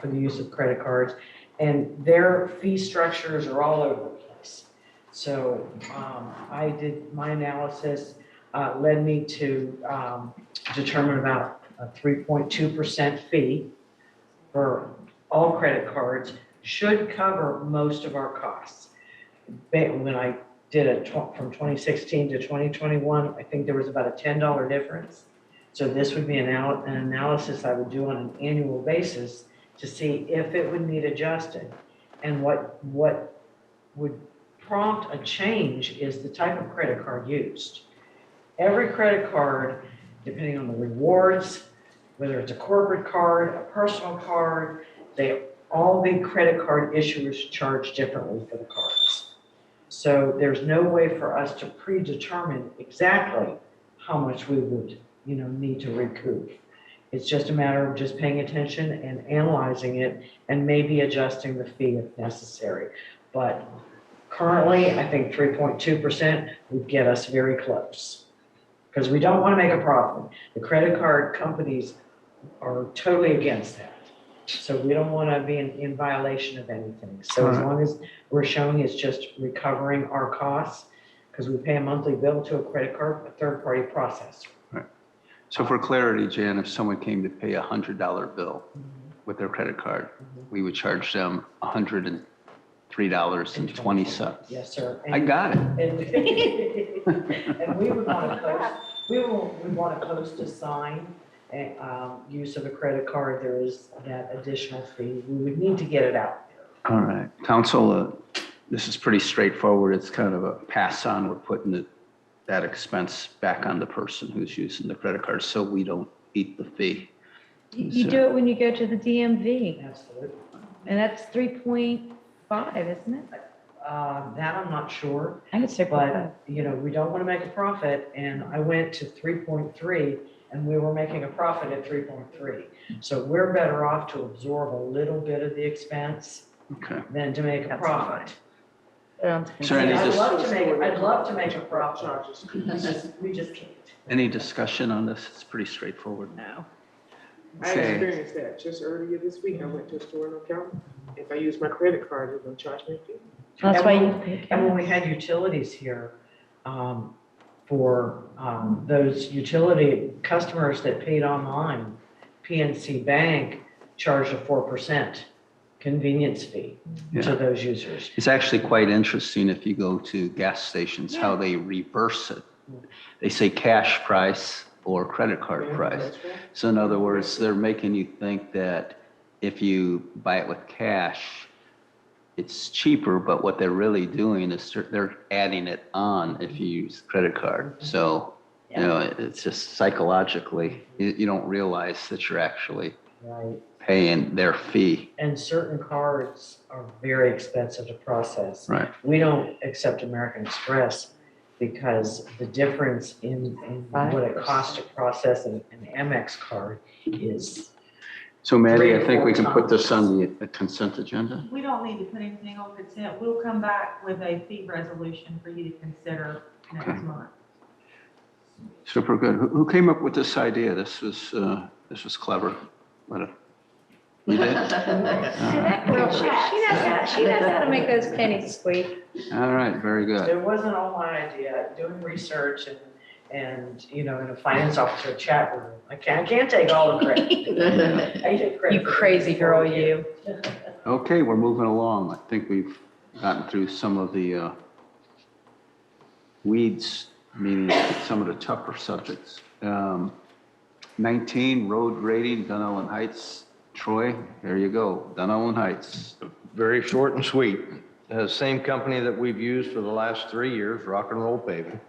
for the use of credit cards, and their fee structures are all over the place. So I did my analysis. Led me to determine about a 3.2% fee for all credit cards should cover most of our costs. When I did it from 2016 to 2021, I think there was about a $10 difference. So this would be an analysis I would do on an annual basis to see if it would need adjusting. And what would prompt a change is the type of credit card used. Every credit card, depending on the rewards, whether it's a corporate card, a personal card, all the credit card issuers charge differently for the cards. So there's no way for us to predetermine exactly how much we would, need to recoup. It's just a matter of just paying attention and analyzing it and maybe adjusting the fee if necessary. But currently, I think 3.2% would get us very close. Because we don't want to make a profit. The credit card companies are totally against that. So we don't want to be in violation of anything. So as long as we're showing it's just recovering our costs, because we pay a monthly bill to a credit card, a third-party processor. Right. So for clarity, Jan, if someone came to pay a $100 bill with their credit card, we would charge them $103.20. Yes, sir. I got it. And we would want to post, we want to post a sign, use of a credit card, there is that additional fee. We would need to get it out there. All right. Council, this is pretty straightforward. It's kind of a pass on. We're putting that expense back on the person who's using the credit card so we don't eat the fee. You do it when you go to the DMV, Absolutely. and that's 3.5, isn't it? That I'm not sure. I could say But, we don't want to make a profit, and I went to 3.3, and we were making a profit at 3.3. So we're better off to absorb a little bit of the expense than to make a profit. Is there any I'd love to make a profit. We just can't. Any discussion on this? It's pretty straightforward. No. I experienced that just earlier this week. I went to a store in Ocala. If I use my credit card, they're going to charge me a fee. That's why you. And when we had utilities here, for those utility customers that paid online, PNC Bank charged a 4% convenience fee to those users. It's actually quite interesting if you go to gas stations, how they reverse it. They say cash price or credit card price. So in other words, they're making you think that if you buy it with cash, it's cheaper, but what they're really doing is they're adding it on if you use credit card. So, it's just psychologically, you don't realize that you're actually paying their fee. And certain cards are very expensive to process. Right. We don't accept American Express because the difference in what it costs to process an Amex card is. So Maddie, I think we can put this on the consent agenda. We don't need to put anything on consent. We'll come back with a fee resolution for you to consider next month. Super good. Who came up with this idea? This was clever. You did? She knows how to make those pennies squeak. All right, very good. It wasn't all my idea. Doing research and in a finance officer chat room, I can't take all the credit. I take credit. You crazy girl, you. Okay, we're moving along. I think we've gotten through some of the weeds, meaning some of the tougher subjects. 19, road grading, Dunnellon Heights. Troy, there you go, Dunnellon Heights. Very short and sweet. Same company that we've used for the last 3 years, Rock and Roll Paving.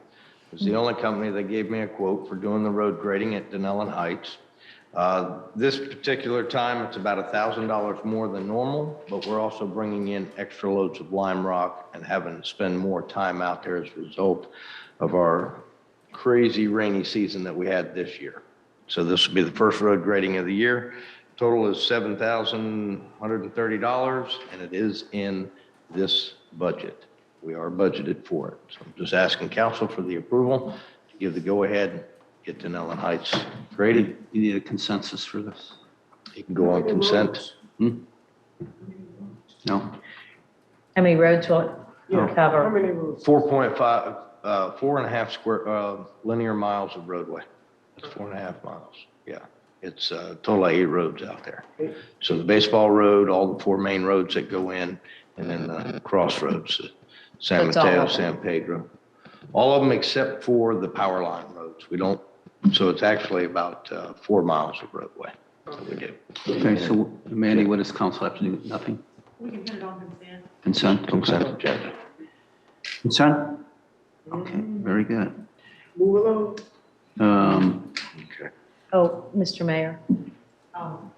It's the only company that gave me a quote for doing the road grading at Dunnellon Heights. This particular time, it's about $1,000 more than normal, but we're also bringing in extra loads of lime rock and having to spend more time out there as a result of our crazy rainy season that we had this year. So this will be the first road grading of the year. Total is $7,130, and it is in this budget. We are budgeted for it. So I'm just asking council for the approval to give the go-ahead, get Dunnellon Heights graded. You need a consensus for this? You can go on consent. No? How many roads will it cover? 4.5, 4.5 square, linear miles of roadway. That's 4.5 miles. Yeah. It's a total of 8 roads out there. So the baseball road, all the 4 main roads that go in, and then the crossroads, San That's all Mateo, of them. San Pedro. All of them except for the power line roads. We don't, so it's actually about 4 miles of roadway that we do. Okay, so Mandy, what does council have to do? Nothing? We can put it on consent. Consent? Consent, Judge. Consent? Okay, very good. Move along. Okay. Oh, Mr. Mayor.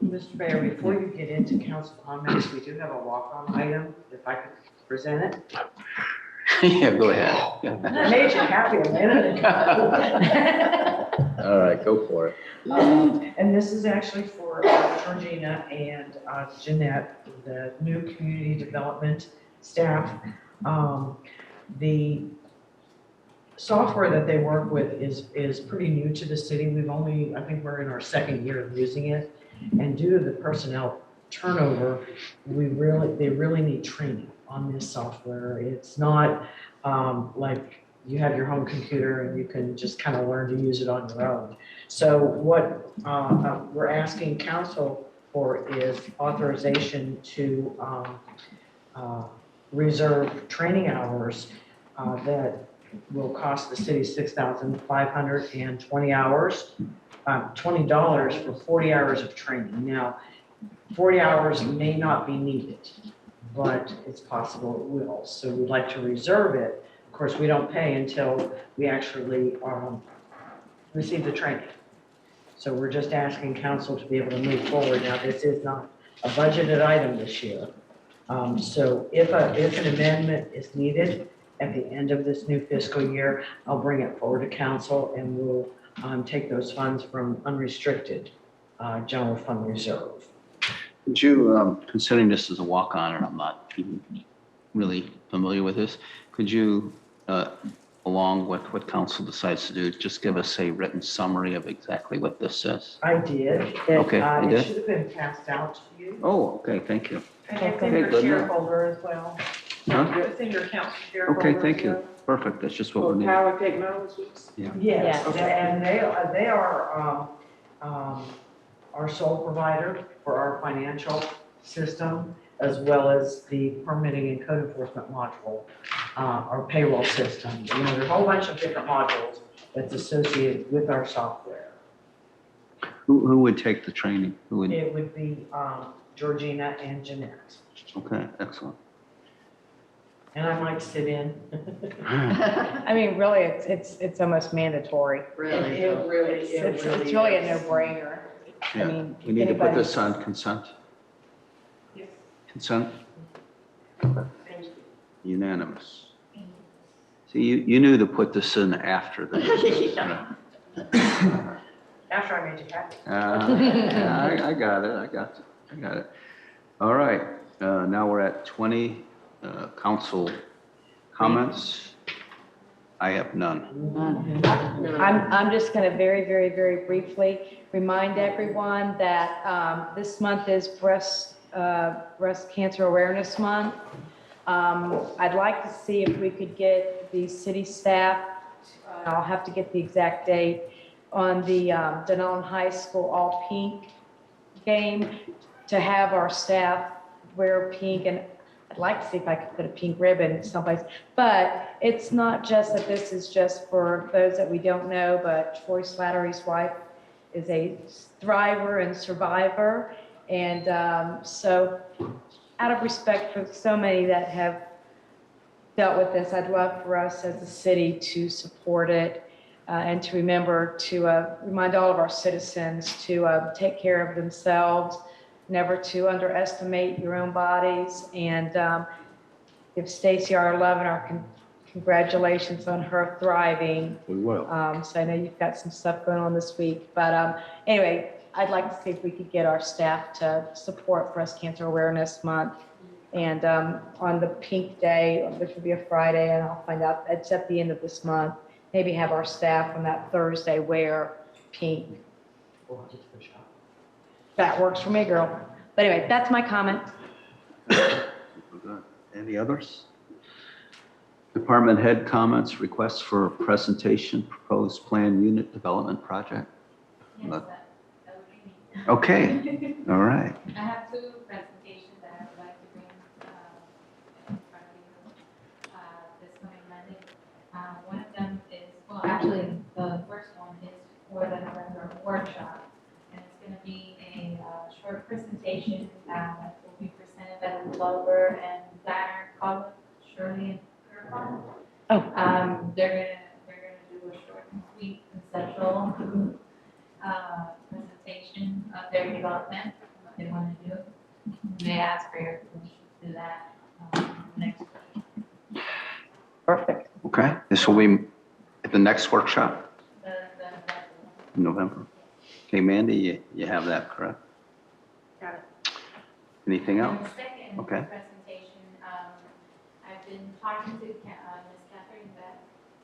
Mr. Mayor, before you get into council comments, we do have a walk-on item, if I could present it. Yeah, go ahead. I made you happy a minute ago. All right, go for it. And this is actually for Georgina and Jeanette, the new community development staff. The software that they work with is pretty new to the city. We've only, I think we're in our 2nd year of using it. And due to the personnel turnover, they really need training on this software. It's not like you have your home computer and you can just kind of learn to use it on your own. So what we're asking council for is authorization to reserve training hours that will cost the city $6,520 hours, $20 for 40 hours of training. Now, 40 hours may not be needed, but it's possible it will. So we'd like to reserve it. Of course, we don't pay until we actually receive the training. So we're just asking council to be able to move forward. Now, this is not a budgeted item this year. So if an amendment is needed at the end of this new fiscal year, I'll bring it forward to council and we'll take those funds from unrestricted general fund reserve. Would you, considering this is a walk-on, and I'm not even really familiar with this, could you, along with what council decides to do, just give us a written summary of exactly what this says? I did. Okay, you It did? should have been passed out to you. Oh, okay, thank you. And it's in Okay, your good share enough. folder as well. Huh? It's in your council share folder. Okay, thank as you. well. Perfect, that's just what we need. Power technologies? Yeah. Yes, Yes. and they are our sole provider for our financial system, as well as the permitting and code enforcement module, our payroll system. You know, there's a whole bunch of different modules that's associated with our software. Who would take the training? Who would? It would be Georgina and Jeanette. Okay, excellent. And I might sit in. I mean, really, it's almost mandatory. Really? It really It's really a no-brainer. I Yeah, mean, we need to put anybody- this on consent. Yes. Consent, Thank you. unanimous. See, you knew to put this in after the. After I made you happy. Yeah, I got it. All right, now we're at 20, council comments. I have none. I'm just going to very, very, very briefly remind everyone that this month is Breast Cancer Awareness Month. I'd like to see if we could get the city staff, I'll have to get the exact date, on the Dunnellon High School All Pink game, to have our staff wear pink, and I'd like to see if I could put a pink ribbon someplace. But it's not just that this is just for those that we don't know, but Troy Slattery's wife is a thriver and survivor. And so out of respect for so many that have dealt with this, I'd love for us as a city to support it and to remember to remind all of our citizens to take care of themselves, never to underestimate your own bodies, and give Stacy our love and our congratulations on her thriving. We will. So I know you've got some stuff going on this week, but anyway, I'd like to see if we could get our staff to support Breast Cancer Awareness Month. And on the pink day, which would be a Friday, and I'll find out, it's at the end of this month, maybe have our staff on that Thursday wear pink. That works for me, girl. But anyway, that's my comment. Any others? Department head comments, requests for presentation, proposed plan unit development project? Yes, that would be me. Okay, all right. I have two presentations that I would like to bring in front of you this coming Monday. One of them is, well, actually, the first one is for the November workshop. And it's going to be a short presentation that will be presented by the developer and designer called Shirley and Kirkland. Oh. They're gonna do a short and sweet conceptual presentation of their development, what they want to do. They ask for your permission to do that next week. Perfect. Okay, this will be at the next workshop in November. Okay, Mandy, you have that, correct? Got it. Anything And else? the second Okay. presentation, I've been talking to Ms. Catherine Beck.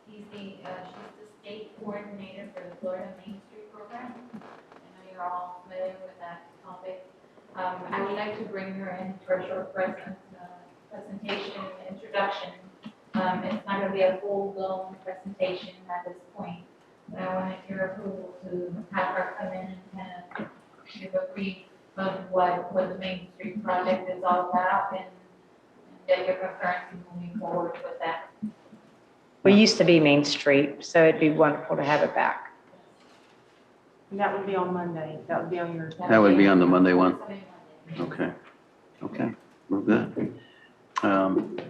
She's the state coordinator for the Florida Main Street program. I know you're all familiar with that topic. I would like to bring her in for a short presentation, introduction. It's not going to be a full-blown presentation at this point, but I wanted your approval to have her come in and kind of give a brief of what the Main Street project is all about and get your concurrence in moving forward with that. We used to be Main Street, so it'd be wonderful to have it back. And that would be on Monday. That would be on your. That would be on the Monday one? Okay, okay, we're good. It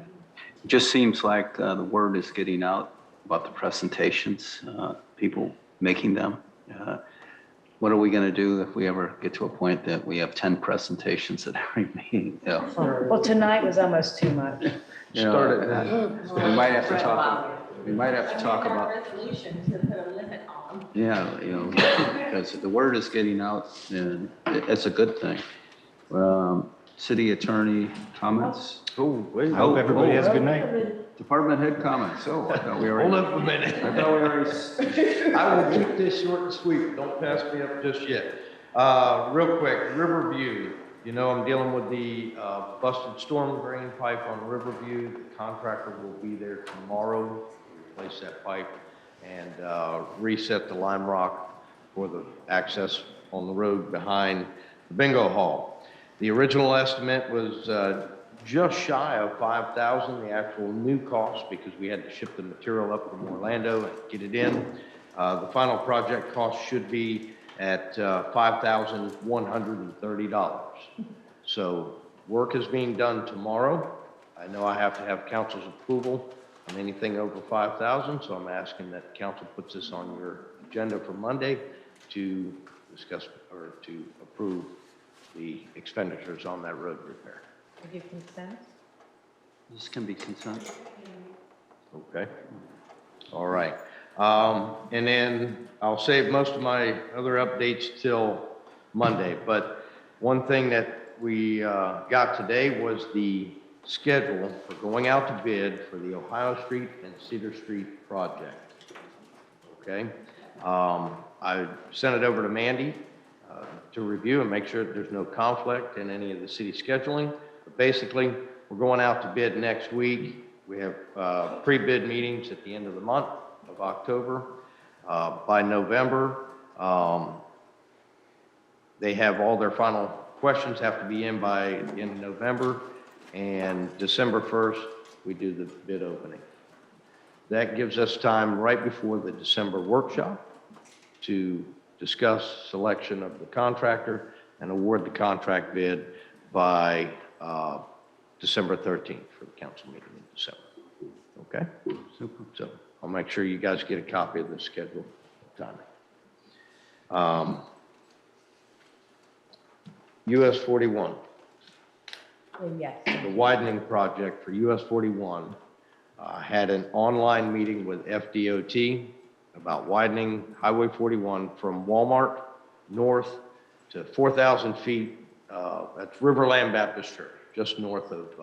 just seems like the word is getting out about the presentations, people making them. What are we going to do if we ever get to a point that we have 10 presentations at every meeting? Well, tonight was almost too much. You know, we might have to talk about. Resolution to put a limit on. Yeah, you know, because the word is getting out and it's a good thing. City attorney comments? Oh, wait. I hope everybody has a good night. Department head comments. Oh, I thought we already. Hold up a minute. I thought we already. I will keep this short and sweet. Don't pass me up just yet. Real quick, Riverview. You know, I'm dealing with the busted storm drain pipe on Riverview. The contractor will be there tomorrow to replace that pipe and reset the lime rock for the access on the road behind the bingo hall. The original estimate was just shy of $5,000, the actual new cost, because we had to ship the material up from Orlando and get it in. The final project cost should be at $5,130. So work is being done tomorrow. I know I have to have council's approval on anything over 5,000, so I'm asking that council puts this on your agenda for Monday to discuss or to approve the expenditures on that road repair. Give you consent? This can be consent. Okay. All right. And then I'll save most of my other updates till Monday. But one thing that we got today was the schedule for going out to bid for the Ohio Street and Cedar Street project. Okay. I sent it over to Mandy to review and make sure that there's no conflict in any of the city scheduling. But basically, we're going out to bid next week. We have pre-bid meetings at the end of the month of October. By November, they have all their final questions have to be in by the end of November. And December 1st, we do the bid opening. That gives us time right before the December workshop to discuss selection of the contractor and award the contract bid by December 13th for the council meeting in December. Okay? Super. So I'll make sure you guys get a copy of the schedule timing. US 41. Yes. The widening project for US 41 had an online meeting with FDOT about widening Highway 41 from Walmart north to 4,000 feet. That's Riverland Baptist Church, just north of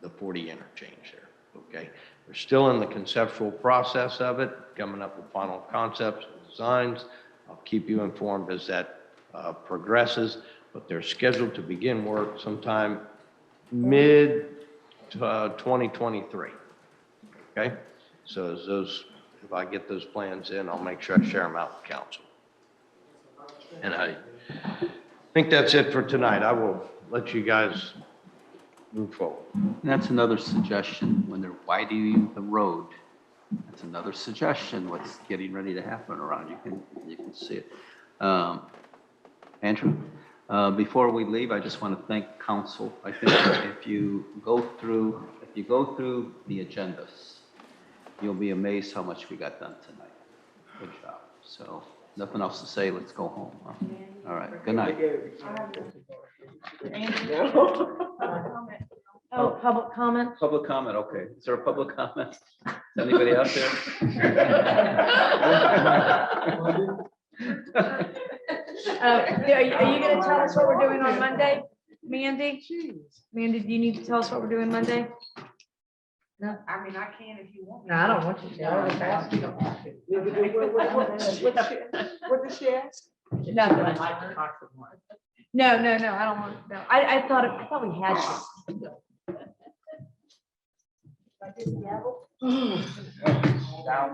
the 40 interchange there. Okay, we're still in the conceptual process of it, coming up with final concepts and designs. I'll keep you informed as that progresses, but they're scheduled to begin work sometime mid 2023. Okay, so as those, if I get those plans in, I'll make sure I share them out with council. And I think that's it for tonight. I will let you guys move forward. And that's another suggestion when they're widening the road. That's another suggestion what's getting ready to happen around. You can see it. Andrew, before we leave, I just want to thank council. I think if you go through the agendas, you'll be amazed how much we got done tonight. Good job. So nothing else to say. Let's go home. Huh? All right. Good night. Oh, public comment? Public comment. Okay. Is there a public comment? Is anybody out there? Are you going to tell us what we're doing on Monday, Mandy? Mandy, do you need to tell us what we're doing Monday? No, I mean, I can if you want. No, I don't want you to. No, I asked you don't have to. What did she ask? Nothing. I'd like to talk some more. No, I don't want, no. I thought we had to. Down.